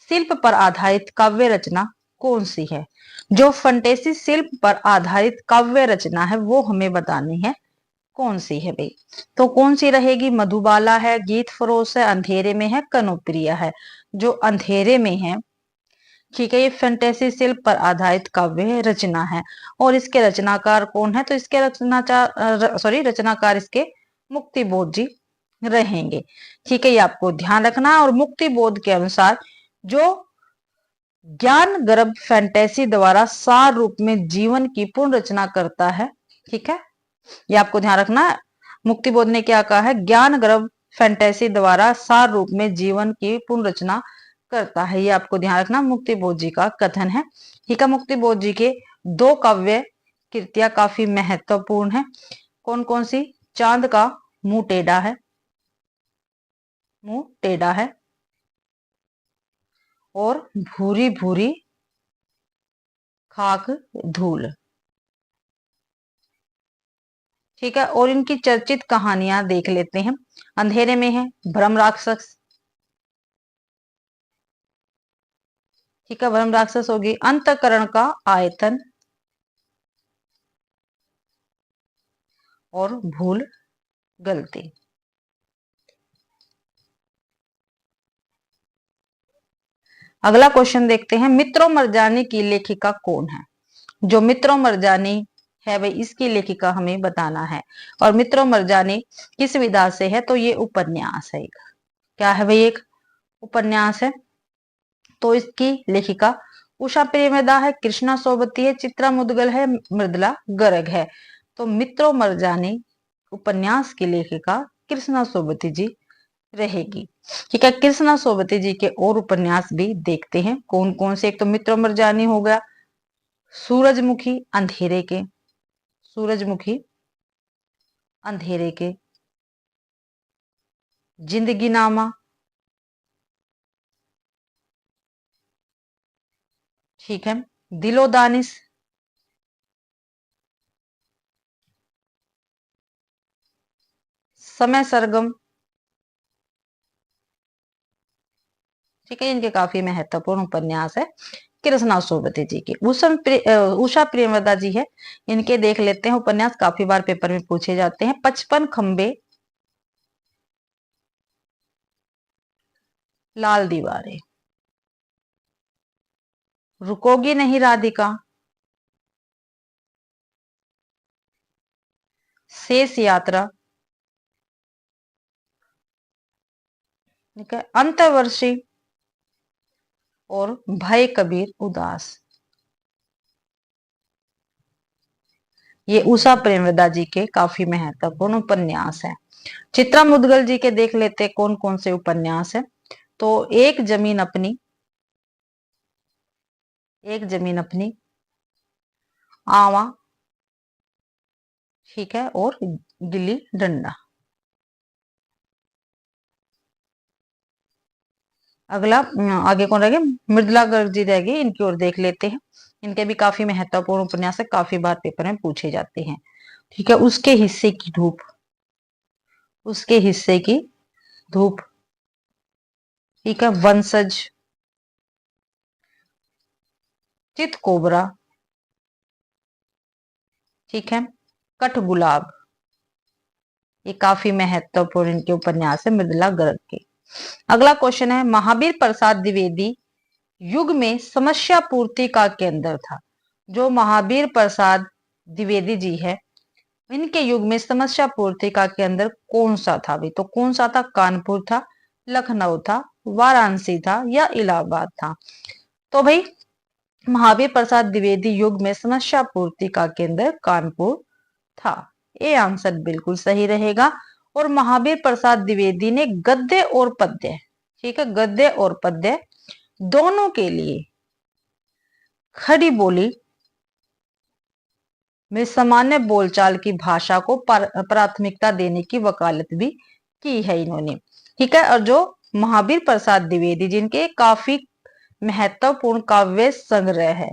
शिल्प पर आधारित काव्य रचना कौन सी है? जो फंटेसी शिल्प पर आधारित काव्य रचना है वो हमें बतानी है कौन सी है भाई। तो कौन सी रहेगी? मधुबाला है, गीत फरोश है, अंधेरे में है, कनोप्रिया है। जो अंधेरे में है, ठीक है, ये फैंटेसी शिल्प पर आधारित काव्य रचना है। और इसके रचनाकार कौन है? तो इसके रचनाकार इसके मुक्ति बोध जी रहेंगे। ठीक है, ये आपको ध्यान रखना है। और मुक्ति बोध के अनुसार जो ज्ञान गर्भ फैंटेसी द्वारा सार रूप में जीवन की पूर्ण रचना करता है, ठीक है, ये आपको ध्यान रखना है। मुक्ति बोध ने क्या कहा है? ज्ञान गर्भ फैंटेसी द्वारा सार रूप में जीवन की पूर्ण रचना करता है, ये आपको ध्यान रखना मुक्ति बोध जी का कथन है। ठीक है। मुक्ति बोध जी के दो काव्य कृतियां काफी महत्वपूर्ण है। कौन कौन सी? चांद का मुंह टेढ़ा है, मुंह टेढ़ा है, और भूरी भूरी खाक धूल। ठीक है। और इनकी चर्चित कहानियां देख लेते हैं। अंधेरे में है भ्रम राक्षस, ठीक है, भ्रम राक्षस होगी। अंतकरण का आयतन और भूल गलती। अगला क्वेश्चन देखते हैं, मित्रों मरजानी की लेखिका कौन है? जो मित्रों मरजानी है भाई इसकी लेखिका हमें बताना है। और मित्रों मरजानी किस विधा से है? तो ये उपन्यास है। क्या है भाई? एक उपन्यास है। तो इसकी लेखिका उषा प्रेमदा है, कृष्णा सोबती है, चित्रा मुदगल है, मृदुला गर्ग है। तो मित्रों मरजानी उपन्यास की लेखिका कृष्णा सोबती जी रहेगी। ठीक है। कृष्णा सोबती जी के और उपन्यास भी देखते हैं कौन कौन से। एक तो मित्रों मरजानी हो गया, सूरजमुखी अंधेरे के, सूरजमुखी अंधेरे के, जिंदगी नामा, ठीक है, दिलो दानिश, समय सरगम। ठीक है, इनके काफी महत्वपूर्ण उपन्यास है कृष्णा सोबती जी के। उषा प्रेमदा जी है, इनके देख लेते हैं उपन्यास, काफी बार पेपर में पूछे जाते हैं। 55 खंबे, लाल दीवारें, रुकोगी नहीं राधिका, शेष यात्रा, ठीक है, अंतवर्षी, और भाई कबीर उदास। ये उषा प्रेमदा जी के काफी महत्वपूर्ण उपन्यास है। चित्रा मुदगल जी के देख लेते हैं कौन कौन से उपन्यास है। तो एक जमीन अपनी, एक जमीन अपनी, आवा, ठीक है, और गिल्ली डंडा। अगला आगे कौन रह गए? मृदुला गर्ग जी रह गए, इनकी ओर देख लेते हैं। इनके भी काफी महत्वपूर्ण उपन्यास है, काफी बार पेपर में पूछे जाते हैं। ठीक है। उसके हिस्से की धूप, उसके हिस्से की धूप, ठीक है। वंशज, चित कोबरा, ठीक है। कठगुलाब, ये काफी महत्वपूर्ण इनके उपन्यास है मृदुला गर्ग के। अगला क्वेश्चन है, महावीर प्रसाद द्विवेदी युग में समस्या पूर्ति का केंद्र था। जो महावीर प्रसाद द्विवेदी जी है, इनके युग में समस्या पूर्ति का केंद्र कौन सा था भी? तो कौन सा था? कानपुर था, लखनऊ था, वाराणसी था या इलाहाबाद था? तो भाई महावीर प्रसाद द्विवेदी युग में समस्या पूर्ति का केंद्र कानपुर था। ये आंसर बिल्कुल सही रहेगा। और महावीर प्रसाद द्विवेदी ने गद्य और पद्य, ठीक है, गद्य और पद्य दोनों के लिए खड़ी बोली में सामान्य बोलचाल की भाषा को प्राथमिकता देने की वकालत भी की है इन्होंने, ठीक है। और जो महावीर प्रसाद द्विवेदी जिनके काफी महत्वपूर्ण काव्य संग्रह है,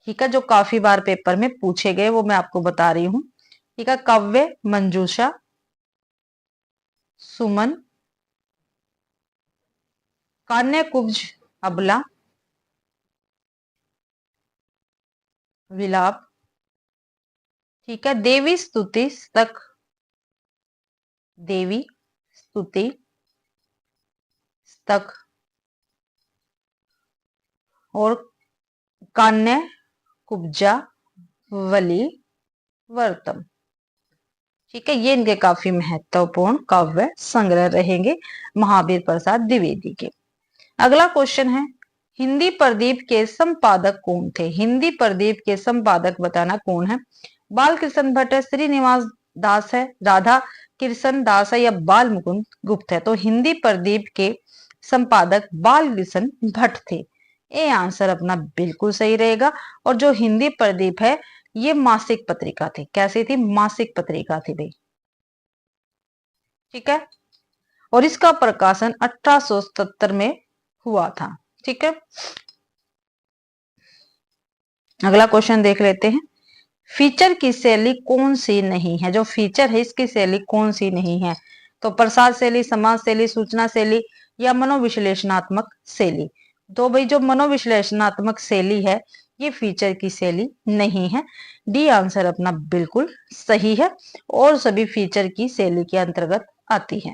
ठीक है, जो काफी बार पेपर में पूछे गए, वो मैं आपको बता रही हूँ, ठीक है। काव्य मंजूषा, सुमन, कान्य कुब्ज अबला, विलाप, ठीक है। देवी स्तुति स्तक, देवी स्तुति स्तक, और कान्य कुब्जा वली वर्तम, ठीक है। ये इनके काफी महत्वपूर्ण काव्य संग्रह रहेंगे महावीर प्रसाद द्विवेदी के। अगला क्वेश्चन है, हिंदी प्रदीप के संपादक कौन थे? हिंदी प्रदीप के संपादक बताना कौन है? बाल कृष्ण भट्ट है, श्रीनिवास दास है, राधा कृष्ण दास है या बाल मुकुंद गुप्त है? तो हिंदी प्रदीप के संपादक बाल कृष्ण भट्ट थे। ये आंसर अपना बिल्कुल सही रहेगा। और जो हिंदी प्रदीप है ये मासिक पत्रिका थी। कैसी थी? मासिक पत्रिका थी भाई, ठीक है। और इसका प्रकाशन 1877 में हुआ था, ठीक है। अगला क्वेश्चन देख लेते हैं, फीचर की शैली कौन सी नहीं है? जो फीचर है इसकी शैली कौन सी नहीं है? तो प्रसाद शैली, समाज शैली, सूचना शैली या मनोविश्लेषणात्मक शैली? तो भाई जो मनोविश्लेषणात्मक शैली है ये फीचर की शैली नहीं है। डी आंसर अपना बिल्कुल सही है, और सभी फीचर की शैली के अंतर्गत आती है।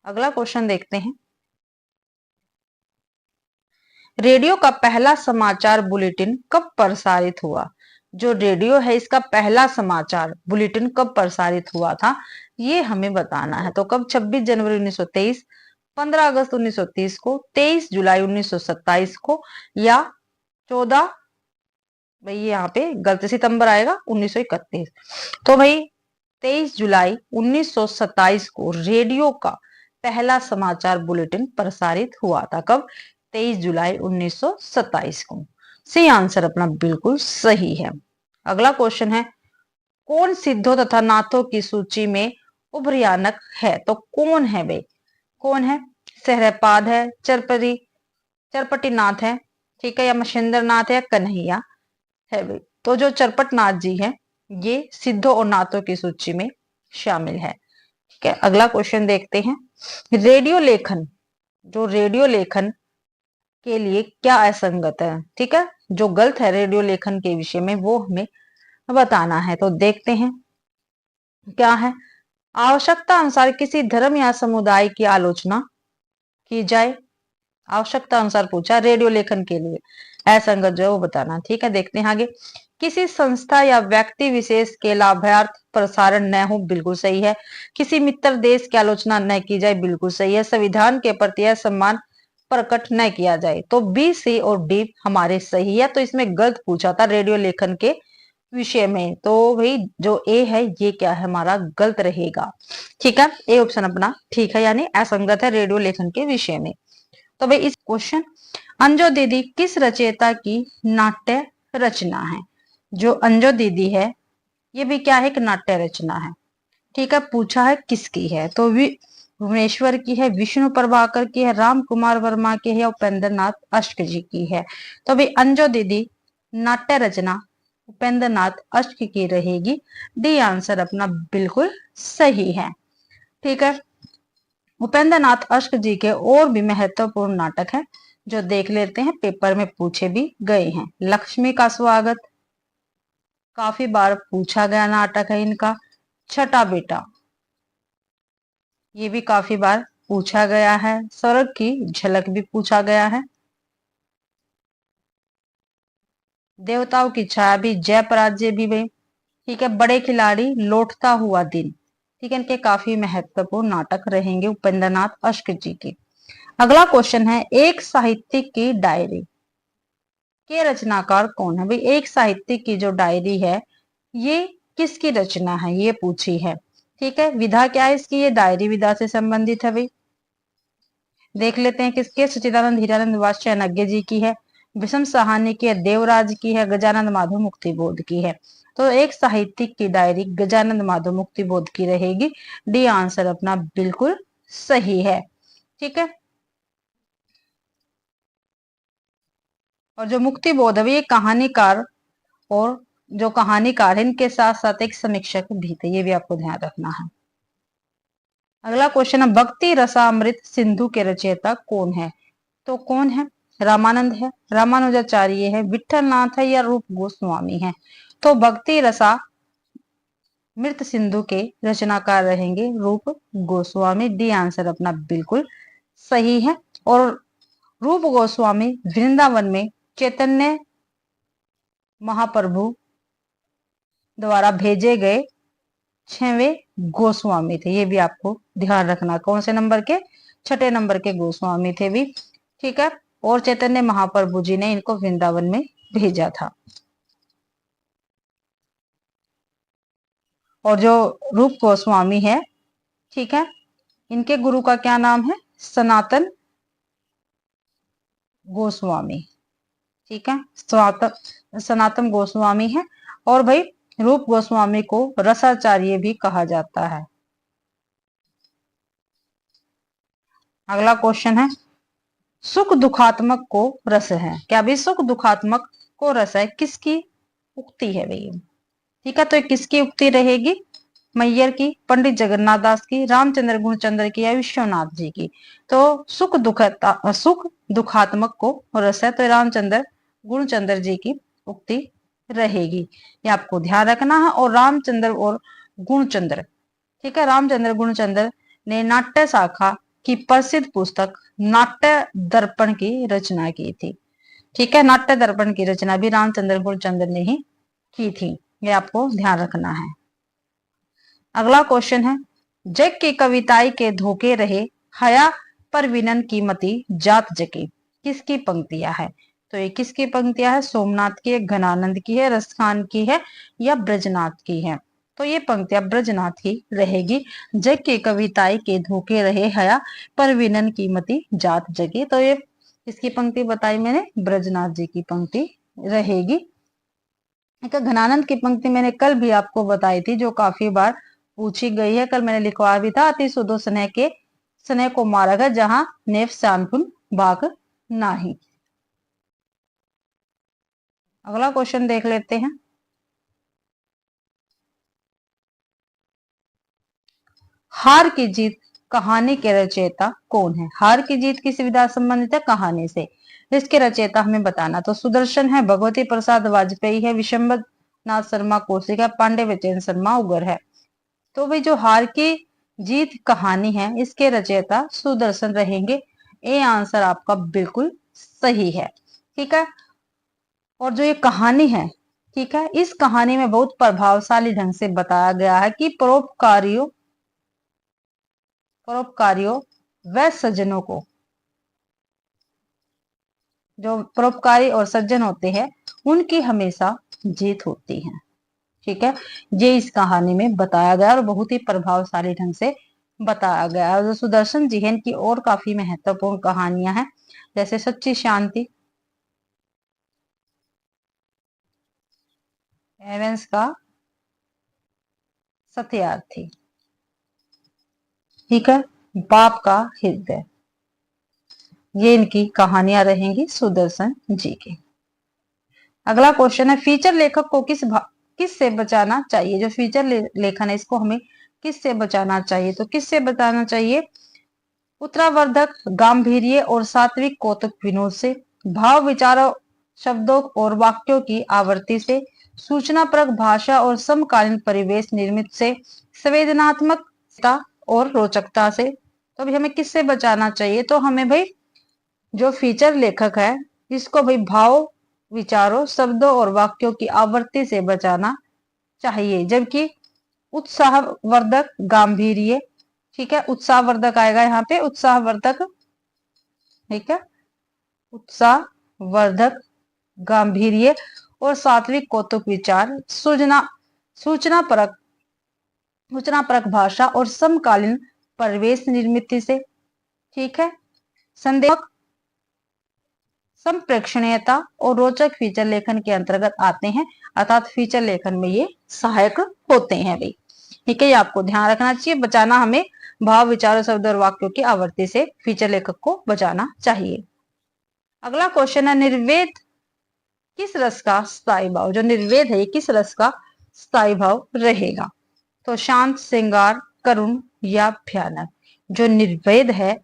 अगला क्वेश्चन देखते हैं, रेडियो का पहला समाचार बुलेटिन कब प्रसारित हुआ? जो रेडियो है इसका पहला समाचार बुलेटिन कब प्रसारित हुआ था ये हमें बताना है। तो कब? 26 जनवरी 1923, 15 अगस्त 1930 को, 23 जुलाई 1927 को, या 14, भाई यहाँ पे गलत सितंबर आएगा, 1931। तो भाई 23 जुलाई 1927 को रेडियो का पहला समाचार बुलेटिन प्रसारित हुआ था। कब? 23 जुलाई 1927 को। सी आंसर अपना बिल्कुल सही है। अगला क्वेश्चन है, कौन सिद्धों तथा नाथों की सूची में उभयानक है? तो कौन है भाई? कौन है? सहरपाद है, चरपटी नाथ है, ठीक है, या महेंद्र नाथ है या कन्हैया है भाई? तो जो चरपट नाथ जी है ये सिद्धों और नाथों की सूची में शामिल है, ठीक है। अगला क्वेश्चन देखते हैं, रेडियो लेखन, जो रेडियो लेखन के लिए क्या असंगत है? ठीक है, जो गलत है रेडियो लेखन के विषय में वो हमें बताना है। तो देखते हैं क्या है। आवश्यकता अनुसार किसी धर्म या समुदाय की आलोचना की जाए, आवश्यकता अनुसार पूछा, रेडियो लेखन के लिए असंगत जो है वो बताना, ठीक है। देखते हैं आगे, किसी संस्था या व्यक्ति विशेष के लाभार्थ प्रसारण न हो, बिल्कुल सही है। किसी मित्र देश की आलोचना न की जाए, बिल्कुल सही है। संविधान के प्रति असम्मान प्रकट न किया जाए, तो बी, सी और डी हमारे सही है। तो इसमें गलत पूछा था रेडियो लेखन के विषय में, तो भाई जो ए है ये क्या है हमारा? गलत रहेगा, ठीक है। ए ऑप्शन अपना ठीक है, यानी असंगत है रेडियो लेखन के विषय में। तो भाई इस क्वेश्चन, अंजो दीदी किस रचयिता की नाट्य रचना है? जो अंजो दीदी है ये भी क्या है? एक नाट्य रचना है, ठीक है। पूछा है किसकी है? तो भुवनेश्वर की है, विष्णु प्रभाकर की है, राम कुमार वर्मा की है या उपेंद्र नाथ अष्ट जी की है? तो भाई अंजो दीदी नाट्य रचना उपेंद्र नाथ अष्ट की रहेगी। डी आंसर अपना बिल्कुल सही है, ठीक है। उपेंद्र नाथ अश्क जी के और भी महत्वपूर्ण नाटक हैं जो देख लेते हैं, पेपर में पूछे भी गए हैं। लक्ष्मी का स्वागत काफी बार पूछा गया नाटक है इनका। छठा बेटा ये भी काफी बार पूछा गया है। स्वर्ग की झलक भी पूछा गया है। देवताओं की छाया भी, जय पराजय भी भाई, ठीक है। बड़े खिलाड़ी, लौटता हुआ दिन, ठीक है। इनके काफी महत्वपूर्ण नाटक रहेंगे उपेंद्र नाथ अश्क जी के। अगला क्वेश्चन है, एक साहित्यिक की डायरी के रचनाकार कौन है? भाई एक साहित्यिक की जो डायरी है ये किसकी रचना है, ये पूछी है, ठीक है। विधा क्या है इसकी? ये डायरी विधा से संबंधित है भाई। देख लेते हैं किसके। सच्चिदानंद हीरानंद वात्स्यायन जी की है, विषम साहनी की है, देवराज की है, गजानंद माधव मुक्तिबोध की है। तो एक साहित्यिक की डायरी गजानंद माधव मुक्तिबोध की रहेगी। डी आंसर अपना बिल्कुल सही है, ठीक है। और जो मुक्तिबोध है ये कहानीकार, और जो कहानीकार है इनके साथ साथ एक समीक्षक भी थे, ये भी आपको ध्यान रखना है। अगला क्वेश्चन है, भक्ति रसामृत सिंधु के रचयिता कौन है? तो कौन है? रामानंद है, रामानुजाचार्य है, विठल नाथ है, या रूप गोस्वामी है? तो भक्ति रसा मृत सिंधु के रचनाकार रहेंगे रूप गोस्वामी। डी आंसर अपना बिल्कुल सही है। और रूप गोस्वामी वृंदावन में चैतन्य महाप्रभु द्वारा भेजे गए 6वें गोस्वामी थे, ये भी आपको ध्यान रखना। कौन से नंबर के? 6ठे नंबर के गोस्वामी थे भी, ठीक है। और चैतन्य महाप्रभु जी ने इनको वृंदावन में भेजा था। और जो रूप गोस्वामी है, ठीक है, इनके गुरु का क्या नाम है? सनातन गोस्वामी, ठीक है। सनातन गोस्वामी है। और भाई रूप गोस्वामी को रसाचार्य भी कहा जाता है। अगला क्वेश्चन है, सुख दुखात्मक को रस है। क्या भी सुख दुखात्मक को रस है किसकी उक्ति है भाई? ठीक है, तो किसकी उक्ति रहेगी? मैयर की, पंडित जगन्नाथ दास की, रामचंद्र गुणचंद्र की, या विश्वनाथ जी की? तो सुख दुखात्मक को रस है तो रामचंद्र गुणचंद्र जी की उक्ति रहेगी, ये आपको ध्यान रखना है। और रामचंद्र और गुणचंद्र, ठीक है, रामचंद्र गुणचंद्र ने नाट्य शाखा की प्रसिद्ध पुस्तक नाट्य दर्पण की रचना की थी, ठीक है। नाट्य दर्पण की रचना भी रामचंद्र गुणचंद्र ने ही की थी, ये आपको ध्यान रखना है। अगला क्वेश्चन है, जग की कविताई के धोखे रहे हया पर विनन की मति जात जके, किसकी पंक्तियां है? तो ये किसकी पंक्तियां है? सोमनाथ की है, घनानंद की है, रसखान की है, या ब्रजनाथ की है? तो ये पंक्तियां ब्रजनाथ की रहेगी। जग की कविताई के धोखे रहे हया पर विनन की मति जात जगे, तो ये किसकी पंक्ति बताई मैंने? ब्रजनाथ जी की पंक्ति रहेगी। घनानंद की पंक्ति मैंने कल भी आपको बताई थी, जो काफी बार पूछी गई है। कल मैंने लिखवा भी था, अति सुदो स्नेह को मारग जहां नेफ शानपुन बाग नाही। अगला क्वेश्चन देख लेते हैं, हार की जीत कहानी के रचयिता कौन है? हार की जीत किस विधा संबंधित है? कहानी से। इसके रचयिता हमें बताना। तो सुदर्शन है, भगवती प्रसाद वाजपेयी है, विशंबर नाथ शर्मा कौशिक है, पांडे बचन शर्मा उगर है। तो भाई जो हार की जीत कहानी है इसके रचयिता सुदर्शन रहेंगे। ए आंसर आपका बिल्कुल सही है, ठीक है। और जो ये कहानी है, ठीक है, इस कहानी में बहुत प्रभावशाली ढंग से बताया गया है कि परोपकारियों व सज्जनों को, जो परोपकारी और सज्जन होते हैं उनकी हमेशा जीत होती है, ठीक है। ये इस कहानी में बताया गया और बहुत ही प्रभावशाली ढंग से बताया गया है। जो सुदर्शन जी हैं इनकी और काफी महत्वपूर्ण कहानियां हैं, जैसे सच्ची शांति, एवेंस का सत्यार्थी, ठीक है, बाप का हृदय, ये इनकी कहानियां रहेंगी सुदर्शन जी की। अगला क्वेश्चन है, फीचर लेखक को किस से बचाना चाहिए? जो फीचर लेखन है इसको हमें किस से बचाना चाहिए? तो किस से बचाना चाहिए? उत्तरावर्धक गांभीर्य और सात्विक कौतुक विनोद से, भाव विचारों शब्दों और वाक्यों की आवृत्ति से, सूचनापरक भाषा और समकालीन परिवेश निर्मित से, संवेदनात्मकता और रोचकता से। तो अभी हमें किससे बचाना चाहिए? तो हमें भाई जो फीचर लेखक है इसको भाई भाव विचारों शब्दों और वाक्यों की आवृत्ति से बचाना चाहिए। जबकि उत्साहवर्धक गांभीर्य, ठीक है, उत्साहवर्धक आएगा यहाँ पे, उत्साहवर्धक, ठीक है, उत्साहवर्धक गांभीर्य और सात्विक कौतुक विचार, सूचना परक भाषा और समकालीन परिवेश निर्मित से, ठीक है, संदेहक संप्रेक्षणीयता और रोचक फीचर लेखन के अंतर्गत आते हैं, अर्थात फीचर लेखन में ये सहायक होते हैं भाई। ठीक है, ये आपको ध्यान रखना चाहिए, बचाना हमें भाव विचारों शब्द और वाक्यों की आवृत्ति से फीचर लेखक को बचाना चाहिए। अगला क्वेश्चन है, निर्वेद किस रस का स्थायी भाव? जो निर्वेद है ये किस रस का स्थायी भाव रहेगा? तो शांत, श्रृंगार, करुण या भयानक? जो निर्वेद है,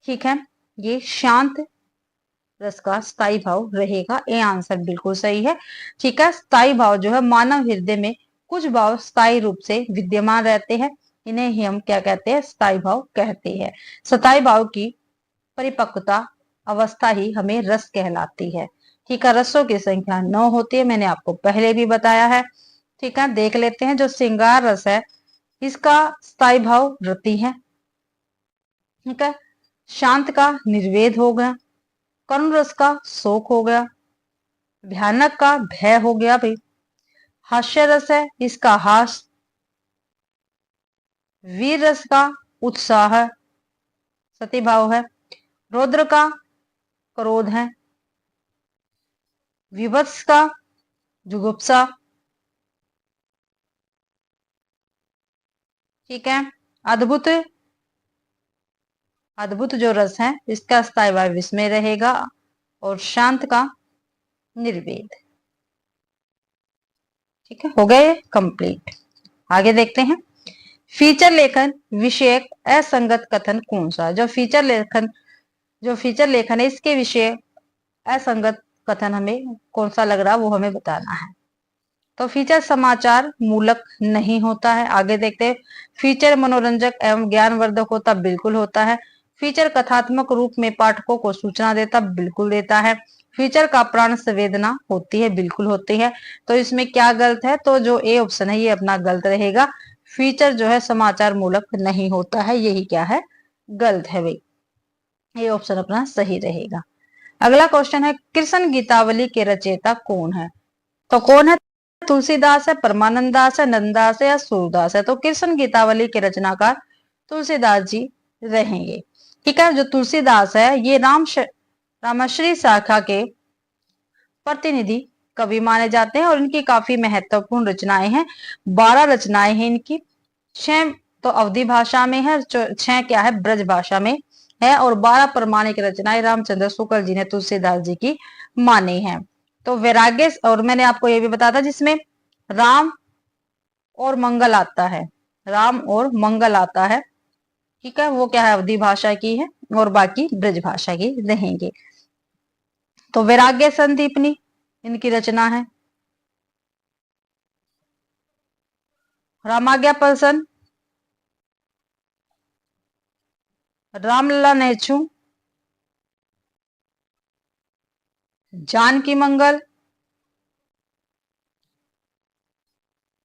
ठीक है, ये शांत रस का स्थायी भाव रहेगा। ये आंसर बिल्कुल सही है। ठीक है, स्थायी भाव जो है, मानव हृदय में कुछ भाव स्थायी रूप से विद्यमान रहते हैं, इन्हें ही हम क्या कहते हैं? स्थायी भाव कहते हैं। स्थायी भाव की परिपक्वता अवस्था ही हमें रस कहलाती है। ठीक है, रसों की संख्या 9 होती है, मैंने आपको पहले भी बताया है। ठीक है, देख लेते हैं। जो श्रृंगार रस है इसका स्थायी भाव रति है। ठीक है, शांत का निर्वेद हो गया, करुण रस का शोक हो गया, भयानक का भय हो गया भाई, हास्य रस है इसका हास, वीर रस का उत्साह सती भाव है, रौद्र का क्रोध है, विभत्स का जुगुप्सा। ठीक है, अद्भुत जो रस है इसका स्थायी भाव विस्मय रहेगा, और शांत का निर्वेद। ठीक है, हो गए कंप्लीट। आगे देखते हैं, फीचर लेखन विषयक असंगत कथन कौन सा है? जो फीचर लेखन है इसके विषय असंगत कथन हमें कौन सा लग रहा है वो हमें बताना है। तो फीचर समाचार मूलक नहीं होता है। आगे देखते हैं, फीचर मनोरंजक एवं ज्ञानवर्धक होता, बिल्कुल होता है। फीचर कथात्मक रूप में पाठकों को सूचना देता, बिल्कुल देता है। फीचर का प्राण संवेदना होती है, बिल्कुल होती है। तो इसमें क्या गलत है? तो जो ए ऑप्शन है ये अपना गलत रहेगा। फीचर जो है समाचार मूलक नहीं होता है, यही क्या है? गलत है भाई, ये ऑप्शन अपना सही रहेगा। अगला क्वेश्चन है, कृष्ण गीतावली के रचयिता कौन है? तो कौन है? तुलसीदास है, परमानंद दास है, नंददास है या सूरदास है? तो कृष्ण गीतावली के रचनाकार तुलसीदास जी रहेंगे। ठीक है, जो तुलसीदास है ये रामश्री शाखा के प्रतिनिधि कवि माने जाते हैं, और इनकी काफी महत्वपूर्ण रचनाएं हैं। 12 रचनाएं हैं इनकी, 6 तो अवधी भाषा में है, 6 क्या है? ब्रज भाषा में है, और 12 प्रमाणिक रचनाएं रामचंद्र शुक्ल जी ने तुलसीदास जी की मानी है। तो वैराग्य, और मैंने आपको ये भी बताया था जिसमें राम और मंगल आता है, राम और मंगल आता है। ठीक है, वो क्या है? अवधी भाषा की है, और बाकी ब्रज भाषा की रहेंगे। तो वैराग्य संदीपनी इनकी रचना है। रामाज्ञा प्रसन्न, रामलला नेचू, जानकी मंगल,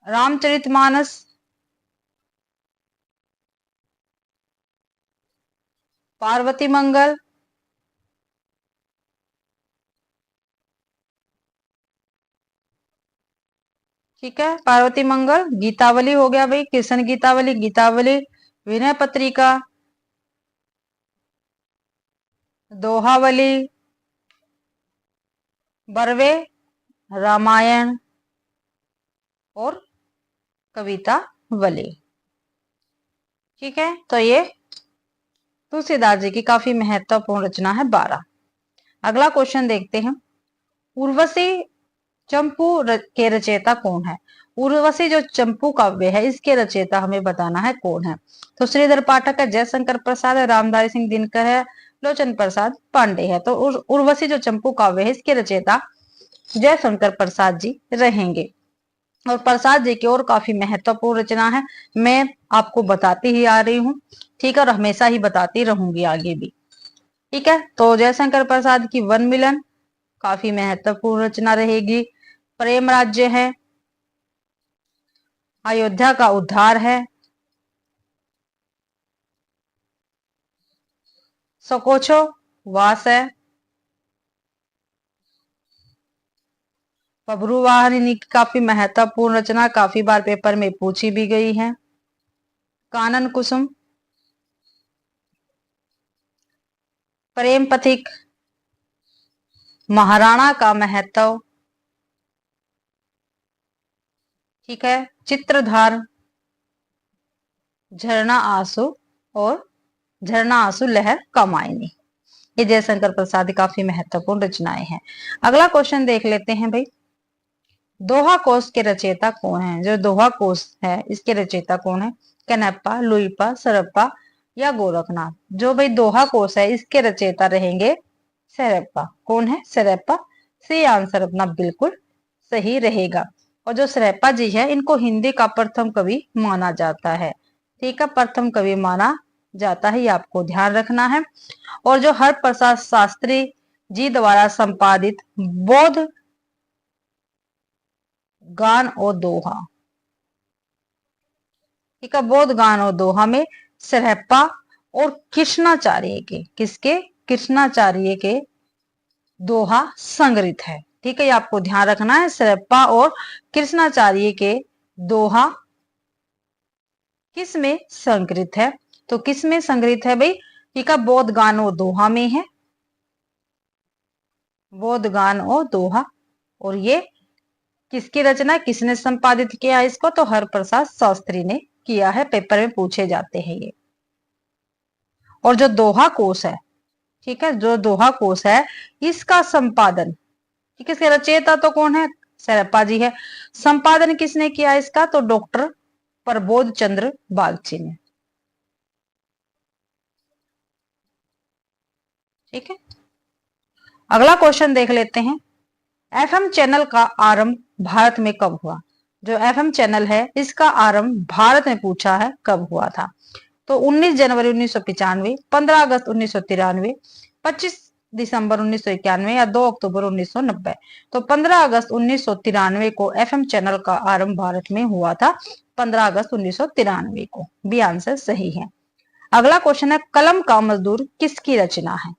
रामचरितमानस, पार्वती मंगल, ठीक है, पार्वती मंगल। गीतावली हो गया भाई, कृष्ण गीतावली, गीतावली, विनय पत्रिका, दोहावली, बरवे, रामायण और कवितावली। ठीक है, तो ये तुलसीदास जी की काफी महत्वपूर्ण रचना है 12। अगला क्वेश्चन देखते हैं, उर्वशी के रचयिता कौन है? उर्वशी जो चंपू काव्य है इसके रचयिता हमें बताना है कौन है। तो श्रीधर पाठक है, जयशंकर प्रसाद है, रामधारी सिंह दिनकर है, लोचन प्रसाद पांडे है। तो उर्वशी जो चंपू काव्य है इसके रचयिता जयशंकर प्रसाद जी रहेंगे। और प्रसाद जी की और काफी महत्वपूर्ण रचना है, मैं आपको बताती ही आ रही हूँ, ठीक है, और हमेशा ही बताती रहूंगी आगे भी, ठीक है। तो जयशंकर प्रसाद की वन मिलन काफी महत्वपूर्ण रचना रहेगी। प्रेम राज्य है, अयोध्या का उद्धार है, सकोचो वास है, बब्रुवाहनी की काफी महत्वपूर्ण रचना, काफी बार पेपर में पूछी भी गई है। कानन कुसुम, प्रेम पथिक, महाराणा का महत्व, ठीक है, चित्रधार, झरना आंसू और झरना आंसू लहर कामायनी, ये जयशंकर प्रसाद की काफी महत्वपूर्ण रचनाएं हैं। अगला क्वेश्चन देख लेते हैं भाई, दोहा कोश के रचयिता कौन है? जो दोहा कोश है इसके रचयिता कौन है? कनप्पा, लुइपा, सरप्पा या गोरखनाथ? जो भाई दोहा कोश है इसके रचयिता रहेंगे सरप्पा। कौन है? सरप्पा। सी आंसर अपना बिल्कुल सही रहेगा। और जो सरप्पा जी है इनको हिंदी का प्रथम कवि माना जाता है, ठीक है, प्रथम कवि माना जाता है, ये आपको ध्यान रखना है। और जो हरप्रसाद शास्त्री जी द्वारा संपादित बौद्ध गान और दोहा, ठीक है, बौद्ध गान और दोहा में सरहप्पा और कृष्णाचार्य के, किसके? कृष्णाचार्य के दोहा संग्रहित है, ठीक है, ये आपको ध्यान रखना है। सरहप्पा और कृष्णाचार्य के दोहा किस में संग्रहित है? तो किस में संग्रहित है भाई? ठीक है, बौद्ध गान और दोहा में है, बौद्ध गान और दोहा। और ये किसकी रचना, किसने संपादित किया इसको? तो हरप्रसाद शास्त्री ने किया है, पेपर में पूछे जाते हैं ये। और जो दोहा कोश है, ठीक है, जो दोहा कोश है इसका संपादन, ठीक है, इसके रचयिता तो कौन है? सरप्पा जी है। संपादन किसने किया इसका? तो डॉक्टर प्रबोध चंद्र बागची ने, ठीक है। अगला क्वेश्चन देख लेते हैं, एफएम चैनल का आरंभ भारत में कब हुआ? जो एफएम चैनल है इसका आरंभ भारत में पूछा है कब हुआ था? तो 19 जनवरी 1995, 15 अगस्त 1993, 25 दिसंबर 1991 या 2 अक्टूबर 1990। तो 15 अगस्त 1993 को एफएम चैनल का आरंभ भारत में हुआ था, 15 अगस्त 1993 को, बी आंसर सही है। अगला क्वेश्चन है, कलम का मजदूर किसकी रचना है?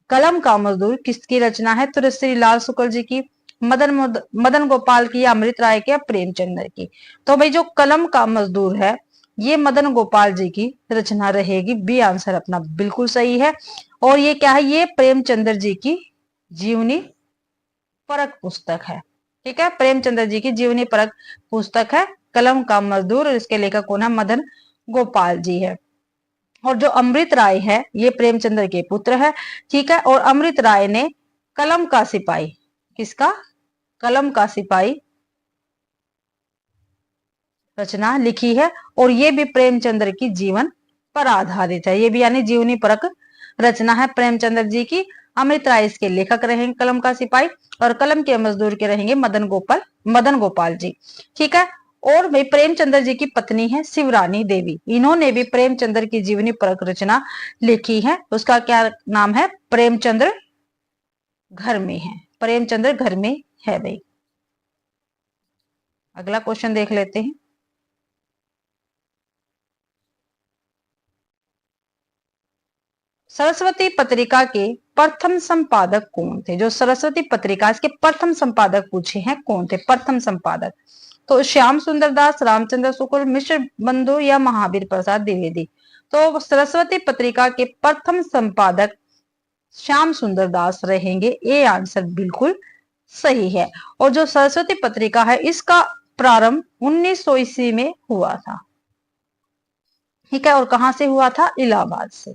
कलम का मजदूर किसकी रचना है? तो श्री लाल शुक्ल जी की, मदन गोपाल की, या अमृत राय की, या प्रेमचंद्र की? तो भाई जो कलम का मजदूर है ये मदन गोपाल जी की रचना रहेगी, बी आंसर अपना बिल्कुल सही है। और ये क्या है? ये प्रेमचंद्र जी की जीवनी परक पुस्तक है, ठीक है, प्रेमचंद्र जी की जीवनी परक पुस्तक है कलम का मजदूर। इसके लेखक कौन है? मदन गोपाल जी है। और जो अमृत राय है ये प्रेमचंद्र के पुत्र है, ठीक है। और अमृत राय ने कलम का सिपाही, किसका? कलम का सिपाही रचना लिखी है, और ये भी प्रेमचंद्र की जीवन पर आधारित है, ये भी यानी जीवनी परक रचना है प्रेमचंद्र जी की। अमृत राय इसके लेखक रहेंगे कलम का सिपाही, और कलम के मजदूर के रहेंगे मदन गोपाल जी, ठीक है। और भाई प्रेमचंद्र जी की पत्नी है शिवरानी देवी, इन्होंने भी प्रेमचंद्र की जीवनी परक रचना लिखी है, उसका क्या नाम है? प्रेमचंद्र घर में है, प्रेमचंद्र घर में है भाई। अगला क्वेश्चन देख लेते हैं, सरस्वती पत्रिका के प्रथम संपादक कौन थे? जो सरस्वती पत्रिका इसके प्रथम संपादक पूछे हैं कौन थे? प्रथम संपादक, तो श्याम सुंदर दास, रामचंद्र शुक्ल, मिश्र बंधु या महावीर प्रसाद द्विवेदी? तो सरस्वती पत्रिका के प्रथम संपादक श्याम सुंदर दास रहेंगे, ए आंसर बिल्कुल सही है। और जो सरस्वती पत्रिका है इसका प्रारंभ 1900 ईस्वी में हुआ था, ठीक है, और कहां से हुआ था? इलाहाबाद से,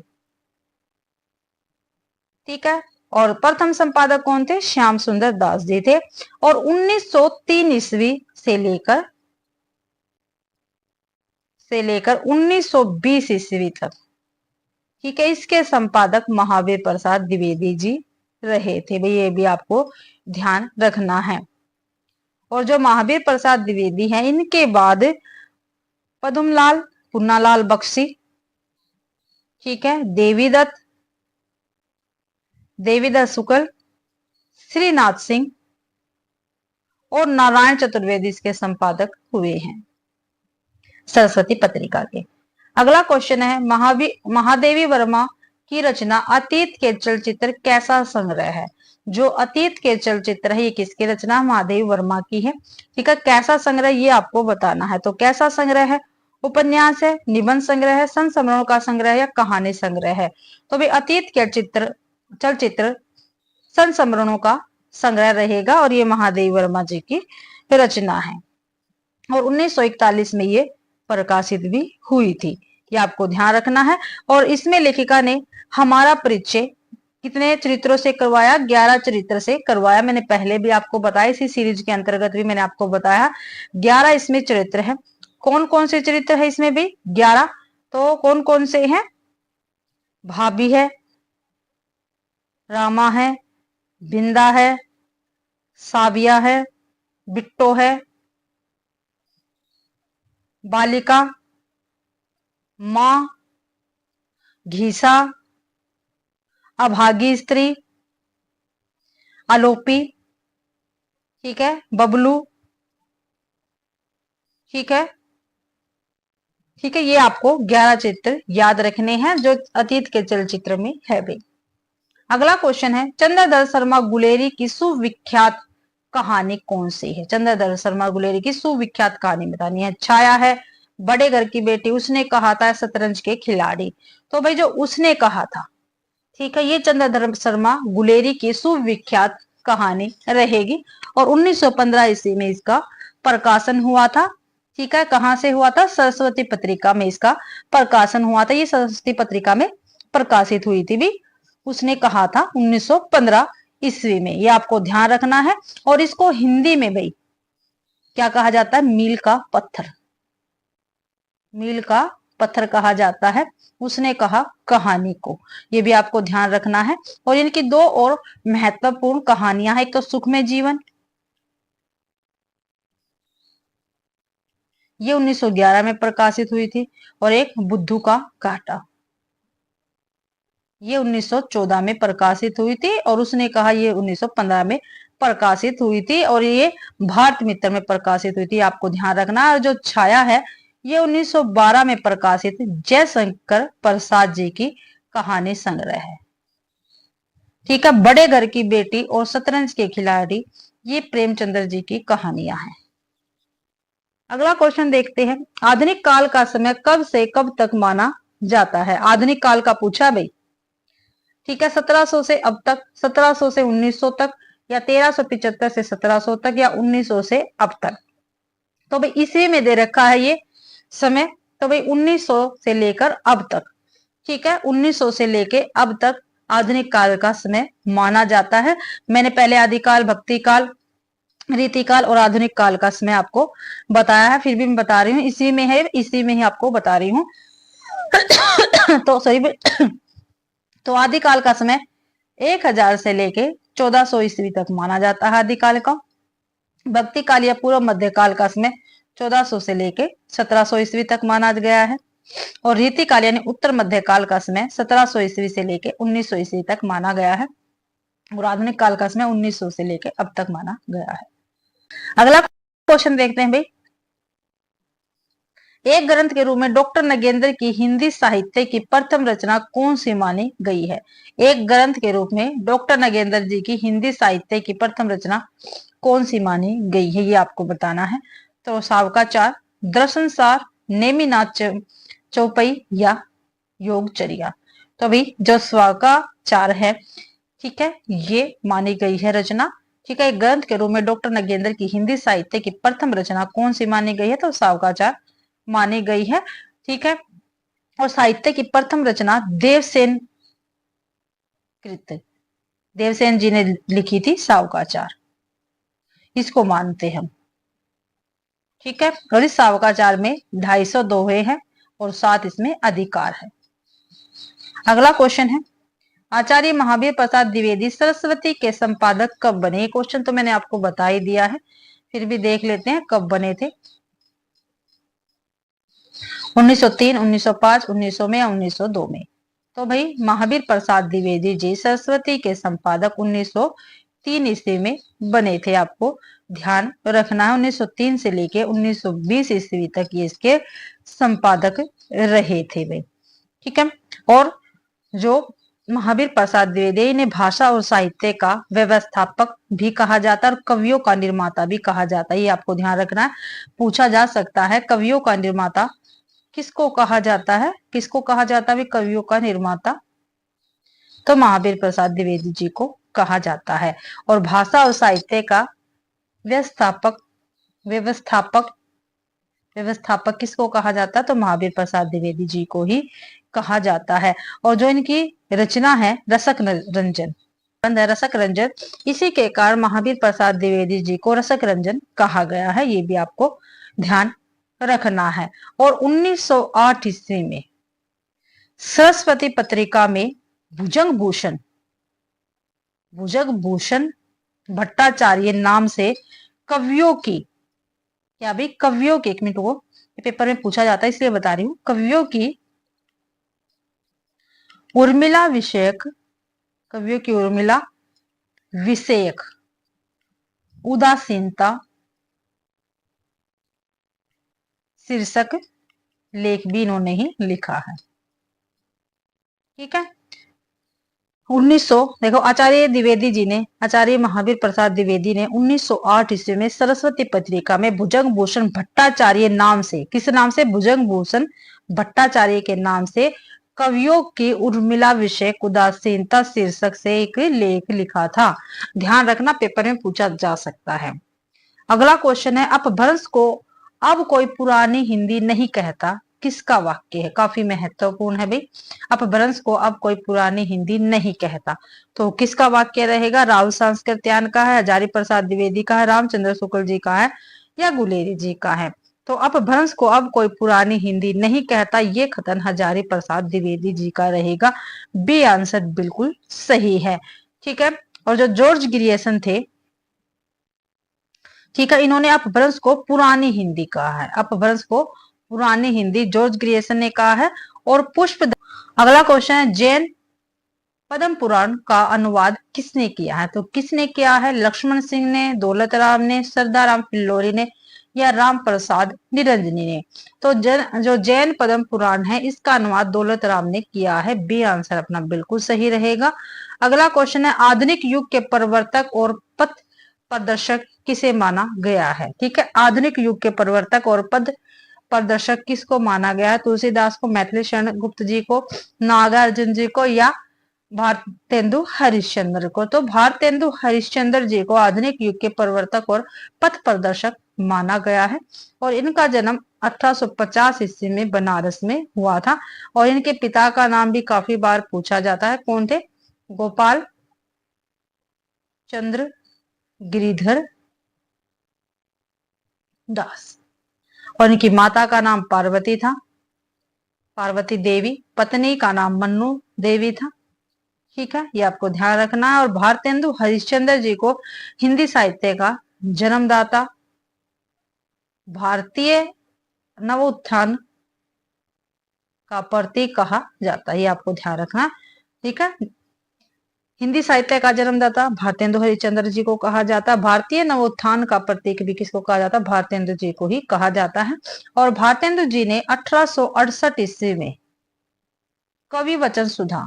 ठीक है। और प्रथम संपादक कौन थे? श्याम सुंदर दास जी थे। और 1903 ईस्वी से लेकर 1920 ईस्वी तक, ठीक है, इसके संपादक महावीर प्रसाद द्विवेदी जी रहे थे भाई, ये भी आपको ध्यान रखना है। और जो महावीर प्रसाद द्विवेदी हैं, इनके बाद पद्मलाल, पुन्नालाल बख्शी, ठीक है, देवीदत्त शुक्ल, श्रीनाथ सिंह और नारायण चतुर्वेदी इसके संपादक हुए हैं सरस्वती पत्रिका के। अगला क्वेश्चन है, महादेवी वर्मा की रचना अतीत के चलचित्र कैसा संग्रह है? जो अतीत के चलचित्र है, ये किसकी रचना? महादेवी वर्मा की है। ठीक है, कैसा संग्रह ये आपको बताना है। तो कैसा संग्रह है? उपन्यास है, निबंध संग्रह है, संस्मरणों का संग्रह या कहानी संग्रह है? तो भाई अतीत के चलचित्र संस्मरणों का संग्रह रहेगा और ये महादेवी वर्मा जी की रचना है। और 1941 में ये प्रकाशित भी हुई थी, ये आपको ध्यान रखना है। और इसमें लेखिका ने हमारा परिचय कितने चरित्रों से करवाया? 11 चरित्र से करवाया। मैंने पहले भी आपको बताया, इसी सीरीज के अंतर्गत भी मैंने आपको बताया 11 इसमें चरित्र है। कौन कौन से चरित्र है इसमें भी? 11। तो कौन कौन से हैं? भाभी है, रामा है, बिंदा है, साबिया है, बिट्टो है, बालिका, मां, घीसा, अभागी स्त्री, आलोपी, ठीक है, बबलू, ठीक है, ठीक है। ये आपको 11 चित्र याद रखने हैं जो अतीत के चलचित्र में है भाई। अगला क्वेश्चन है, चंद्रधर शर्मा गुलेरी की सुविख्यात कहानी कौन सी है? चंद्रधर शर्मा गुलेरी की सुविख्यात कहानी बतानी है। छाया है, बड़े घर की बेटी, उसने कहा था, शतरंज के खिलाड़ी। तो भाई जो उसने कहा था, ठीक है, ये चंद्रधर शर्मा गुलेरी की सुविख्यात कहानी रहेगी। और 1915 ईस्वी में इसका प्रकाशन हुआ था। ठीक है, कहां से हुआ था? सरस्वती पत्रिका में इसका प्रकाशन हुआ था। ये सरस्वती पत्रिका में प्रकाशित हुई थी भी, उसने कहा था 1915 ईस्वी में, ये आपको ध्यान रखना है। और इसको हिंदी में भाई क्या कहा जाता है? मील का पत्थर, मील का पत्थर कहा जाता है। उसने कहा कहानी को, ये भी आपको ध्यान रखना है। और इनकी दो और महत्वपूर्ण कहानियां हैं, एक तो सुखमय जीवन, ये 1911 में प्रकाशित हुई थी, और एक बुद्धू का कांटा, ये 1914 में प्रकाशित हुई थी। और उसने कहा ये 1915 में प्रकाशित हुई थी, और ये भारत मित्र में प्रकाशित हुई थी, आपको ध्यान रखना है। और जो छाया है, ये 1912 में प्रकाशित जयशंकर प्रसाद जी की कहानी संग्रह है। ठीक है, बड़े घर की बेटी और शतरंज के खिलाड़ी, ये प्रेमचंद्र जी की कहानियां हैं। अगला क्वेश्चन देखते हैं, आधुनिक काल का समय कब से कब तक माना जाता है? आधुनिक काल का पूछा भाई, ठीक है, 1700 से अब तक, 1700 से 1900 तक, या 1375 से 1700 तक, या 1900 से अब तक। तो भाई ईस्वी में दे रखा है ये समय, तो भाई 1900 से लेकर अब तक, ठीक है, 1900 से लेकर अब तक आधुनिक काल का समय माना जाता है। मैंने पहले आदिकाल, भक्ति काल, रीतिकाल और आधुनिक काल का समय आपको बताया है, फिर भी मैं बता रही हूँ, इसी में है, इसी में ही आपको बता रही हूँ। तो सही तो आदिकाल का समय 1000 से लेके 1400 ईस्वी तक माना जाता है आदिकाल का। भक्ति काल या पूर्व मध्यकाल का समय 1400 से लेके 1700 ईस्वी तक माना गया है। और रीतिकाल यानी उत्तर मध्यकाल का समय 1700 ईस्वी से लेके 1900 ईस्वी तक माना गया है। और आधुनिक काल का समय 1900 से लेके अब तक माना गया है। अगला क्वेश्चन देखते हैं भाई, एक ग्रंथ के रूप में डॉक्टर नगेंद्र की हिंदी साहित्य की प्रथम रचना कौन सी मानी गई है? एक ग्रंथ के रूप में डॉक्टर नगेंद्र जी की हिंदी साहित्य की प्रथम रचना कौन सी मानी गई है, ये आपको बताना है। तो सावकाचार, दर्शनसार, नेमिनाथ चौपाई या योगचर्या? तो भाई जो स्वाकाचार है, ठीक है, ये मानी गई है रचना। ठीक है, ग्रंथ के रूप में डॉक्टर नगेंद्र की हिंदी साहित्य की प्रथम रचना कौन सी मानी गई है? तो सावकाचार मानी गई है। ठीक है, और साहित्य की प्रथम रचना देवसेन कृत, देवसेन जी ने लिखी थी सावकाचार, इसको मानते हम। ठीक है, और इस सावकाचार में 250 दोहे हैं और 7 इसमें अधिकार है। अगला क्वेश्चन है, आचार्य महावीर प्रसाद द्विवेदी सरस्वती के संपादक कब बने? ये क्वेश्चन तो मैंने आपको बता ही दिया है, फिर भी देख लेते हैं कब बने थे। 1903, 1905, 1900 में या 1902 में। तो भाई महावीर प्रसाद द्विवेदी जी सरस्वती के संपादक 1903 ईस्वी में बने थे। आपको ध्यान रखना है 1903 से लेके 1920 ईस्वी तक ये इसके संपादक रहे थे भाई। ठीक है, और जो महावीर प्रसाद द्विवेदी ने भाषा और साहित्य का व्यवस्थापक भी कहा जाता है और कवियों का निर्माता भी कहा जाता है, ये आपको ध्यान रखना है। पूछा जा सकता है कवियों का निर्माता किसको कहा जाता है, किसको कहा जाता है कवियों का निर्माता? तो महावीर प्रसाद द्विवेदी जी को कहा जाता है। और भाषा और साहित्य का व्यवस्थापक व्यवस्थापक व्यवस्थापक किसको कहा जाता है? तो महावीर प्रसाद द्विवेदी जी को ही कहा जाता है। और जो इनकी रचना है रसक रंजन, रसक रंजन, इसी के कारण महावीर प्रसाद द्विवेदी जी को रसक रंजन कहा गया है, ये भी आपको ध्यान रखना है। और 1908 ईस्वी में सरस्वती पत्रिका में भुजंग भूषण भट्टाचार्य नाम से कवियों की, क्या भाई कवियों की, एक मिनट को पेपर में पूछा जाता है इसलिए बता रही हूं, कवियों की उर्मिला विषयक उदासीनता शीर्षक लेख भी इन्होंने ही लिखा है। ठीक है, 1900 देखो आचार्य महावीर प्रसाद द्विवेदी ने 1908 ईस्वी में सरस्वती पत्रिका में भुजंग भूषण भट्टाचार्य नाम से, किस नाम से? भुजंग भूषण भट्टाचार्य के नाम से कवियों की उर्मिला विषय उदासीनता शीर्षक से एक लेख लिखा था। ध्यान रखना पेपर में पूछा जा सकता है। अगला क्वेश्चन है, अपभ्रंश को अब कोई पुरानी हिंदी नहीं कहता, किसका वाक्य है? काफी महत्वपूर्ण है भाई। अपभ्रंश को अब कोई पुरानी हिंदी नहीं कहता, तो किसका वाक्य रहेगा? राहुल सांस्कृत्यायन का है, हजारी प्रसाद द्विवेदी का है, रामचंद्र शुक्ल जी का है, या गुलेरी जी का है? तो अपभ्रंश को अब कोई पुरानी हिंदी नहीं कहता, ये कथन हजारी प्रसाद द्विवेदी जी का रहेगा। बी आंसर बिल्कुल सही है। ठीक है, और जो जॉर्ज ग्रियर्सन थे, ठीक है, इन्होंने अपभ्रंश को पुरानी हिंदी कहा है, अपभ्रंश को पुरानी हिंदी जॉर्ज ग्रियर्सन ने कहा है। और पुष्प, अगला क्वेश्चन है, जैन पद्म पुराण का अनुवाद किसने किया है? तो किसने किया है? लक्ष्मण सिंह ने, दौलत राम ने, सरदाराम फिल्लोरी ने, या राम प्रसाद निरंजनी ने? तो जो जैन पद्म पुराण है इसका अनुवाद दौलत राम ने किया है। बी आंसर अपना बिल्कुल सही रहेगा। अगला क्वेश्चन है, आधुनिक युग के प्रवर्तक और पथ प्रदर्शक किसे माना गया है? ठीक है, आधुनिक युग के प्रवर्तक और पद प्रदर्शक किसको माना गया है? तुलसीदास को, मैथिली शरण गुप्त जी को, नागार्जुन जी को, या भारतेंदु हरिश्चंद्र को? तो भारतेंदु हरिश्चंद्र जी को आधुनिक युग के प्रवर्तक और पथ प्रदर्शक माना गया है। और इनका जन्म 1850 ईस्वी में बनारस में हुआ था। और इनके पिता का नाम भी काफी बार पूछा जाता है, कौन थे? गोपाल चंद्र गिरिधर दास। और इनकी माता का नाम पार्वती था, पार्वती देवी। पत्नी का नाम मन्नू देवी था। ठीक है, ये आपको ध्यान रखना है। और भारतेंदु हरिश्चंद्र जी को हिंदी साहित्य का जन्मदाता, भारतीय नवोत्थान का प्रतीक कहा जाता है, ये आपको ध्यान रखना। ठीक है, हिंदी साहित्य का जन्मदाता भारतेंदु हरिश्चंद्र जी को कहा जाता है। भारतीय नवोत्थान का प्रतीक भी किसको कहा जाता है? भारतेंदु जी को ही कहा जाता है। और भारतेंदु जी ने 1868 ईस्वी में कवि वचन सुधा,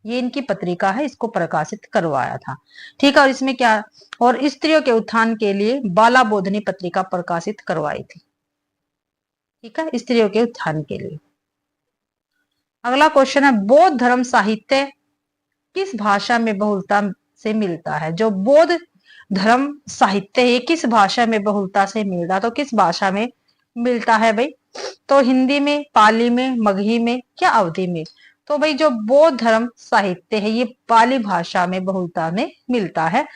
ये इनकी पत्रिका है, इसको प्रकाशित करवाया था। ठीक है, और इसमें क्या, और स्त्रियों के उत्थान के लिए बाला बोधनी पत्रिका प्रकाशित करवाई थी। ठीक है, स्त्रियों के उत्थान के लिए। अगला क्वेश्चन है, बौद्ध धर्म साहित्य किस भाषा में बहुलता से मिलता है? जो बौद्ध धर्म साहित्य है किस भाषा में बहुलता से मिलता, तो किस भाषा में मिलता है भाई? तो हिंदी में, पाली में, मगही में, क्या अवधी में? तो भाई जो बौद्ध धर्म साहित्य है ये पाली भाषा में बहुलता में मिलता है।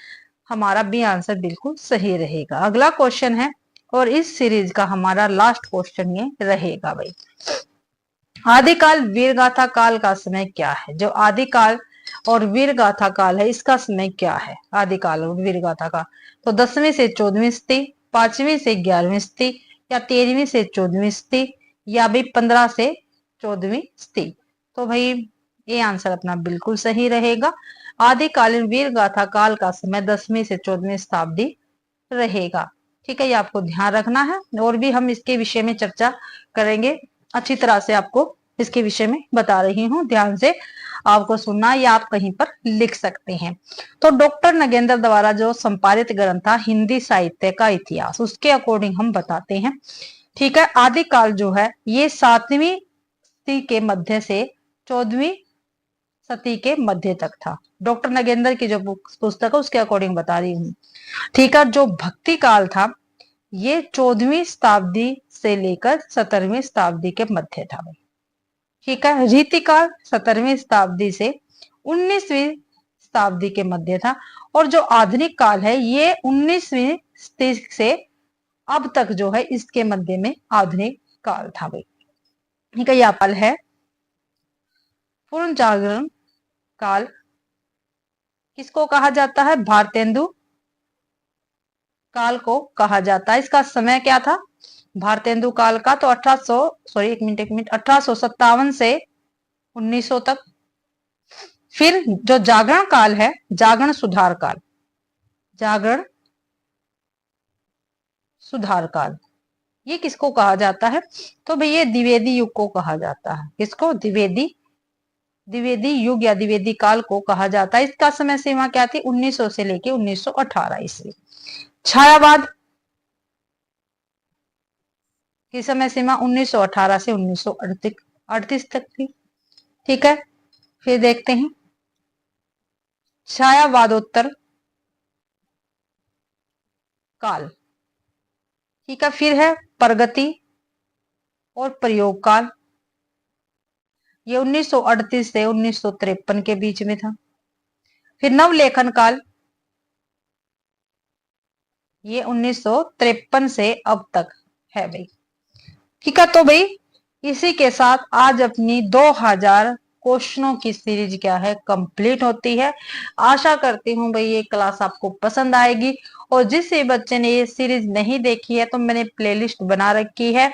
हमारा बी आंसर बिल्कुल सही रहेगा। अगला क्वेश्चन है और इस सीरीज का हमारा लास्ट क्वेश्चन ये रहेगा भाई। आदिकाल वीरगाथा काल का समय क्या है? जो आदिकाल और वीरगाथा काल है इसका समय क्या है? आदिकाल और वीरगाथा का तो 10वीं से 14वीं सदी, 5वीं से 11वीं सदी, या 13वीं से 14वीं सदी, या भाई 15 से 14वीं सदी। तो भाई ये आंसर अपना बिल्कुल सही रहेगा। आदिकालीन वीरगाथा काल का समय 10वीं से 14वीं शताब्दी रहेगा। ठीक है, ये आपको ध्यान रखना है। और भी हम इसके विषय में चर्चा करेंगे, अच्छी तरह से आपको इसके विषय में बता रही हूँ, ध्यान से आपको सुनना या आप कहीं पर लिख सकते हैं। तो डॉक्टर नगेंद्र द्वारा जो संपादित ग्रंथ था हिंदी साहित्य का इतिहास, उसके अकॉर्डिंग हम बताते हैं। ठीक है, आदिकाल जो है ये 7वीं सदी के मध्य से 14वीं सदी के मध्य तक था। डॉक्टर नगेंद्र की जो पुस्तक है उसके अकॉर्डिंग बता रही हूँ। ठीक है, जो भक्ति काल था ये 14वीं शताब्दी से लेकर 17वीं शताब्दी के मध्य था भाई। ठीक है, रीतिकाल 17वीं शताब्दी से 19वीं शताब्दी के मध्य था। और जो आधुनिक काल है ये 19वीं सदी से अब तक जो है इसके मध्य में आधुनिक काल था भाई। ठीक है, यह काल है पूर्ण जागरण काल। किसको कहा जाता है? भारतेंदु काल को कहा जाता है। इसका समय क्या था भारतेंदु काल का? तो 1857 से 1900 तक। फिर जो जागरण काल है, जागरण सुधार काल, जागरण सुधार काल, ये किसको कहा जाता है? तो भाई ये द्विवेदी युग को कहा जाता है। किसको? द्विवेदी युग या द्विवेदी काल को कहा जाता है। इसका समय सीमा क्या थी? 1900 से लेके 1918 ईस्वी। छायावाद की समय सीमा 1918 से 1938 तक थी। ठीक है, फिर देखते हैं छायावादोत्तर काल। ठीक है, फिर है प्रगति और प्रयोग काल, ये 1938 से 1953 के बीच में था। फिर नवलेखन काल, ये 1953 से अब तक है भाई। ठीक है, तो भाई इसी के साथ आज अपनी 2000 क्वेश्चनों की सीरीज क्या है कंप्लीट होती है। आशा करती हूँ भाई ये क्लास आपको पसंद आएगी। और जिस बच्चे ने ये सीरीज नहीं देखी है तो मैंने प्लेलिस्ट बना रखी है,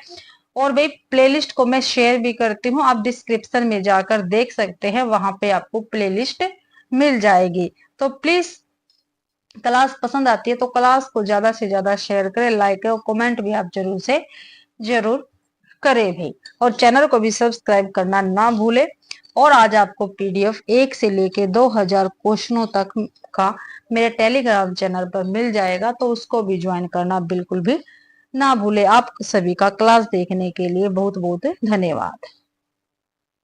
और भाई प्लेलिस्ट को मैं शेयर भी करती हूँ, आप डिस्क्रिप्शन में जाकर देख सकते हैं, वहां पे आपको प्लेलिस्ट मिल जाएगी। तो प्लीज क्लास पसंद आती है तो क्लास को ज्यादा से ज्यादा शेयर करें, लाइक और कमेंट भी आप जरूर से जरूर करें भाई। और चैनल को भी सब्सक्राइब करना ना भूले। और आज आपको पीडीएफ 1 से लेके 2000 क्वेश्चनों तक का मेरे टेलीग्राम चैनल पर मिल जाएगा, तो उसको भी ज्वाइन करना बिल्कुल भी ना भूले। आप सभी का क्लास देखने के लिए बहुत बहुत धन्यवाद।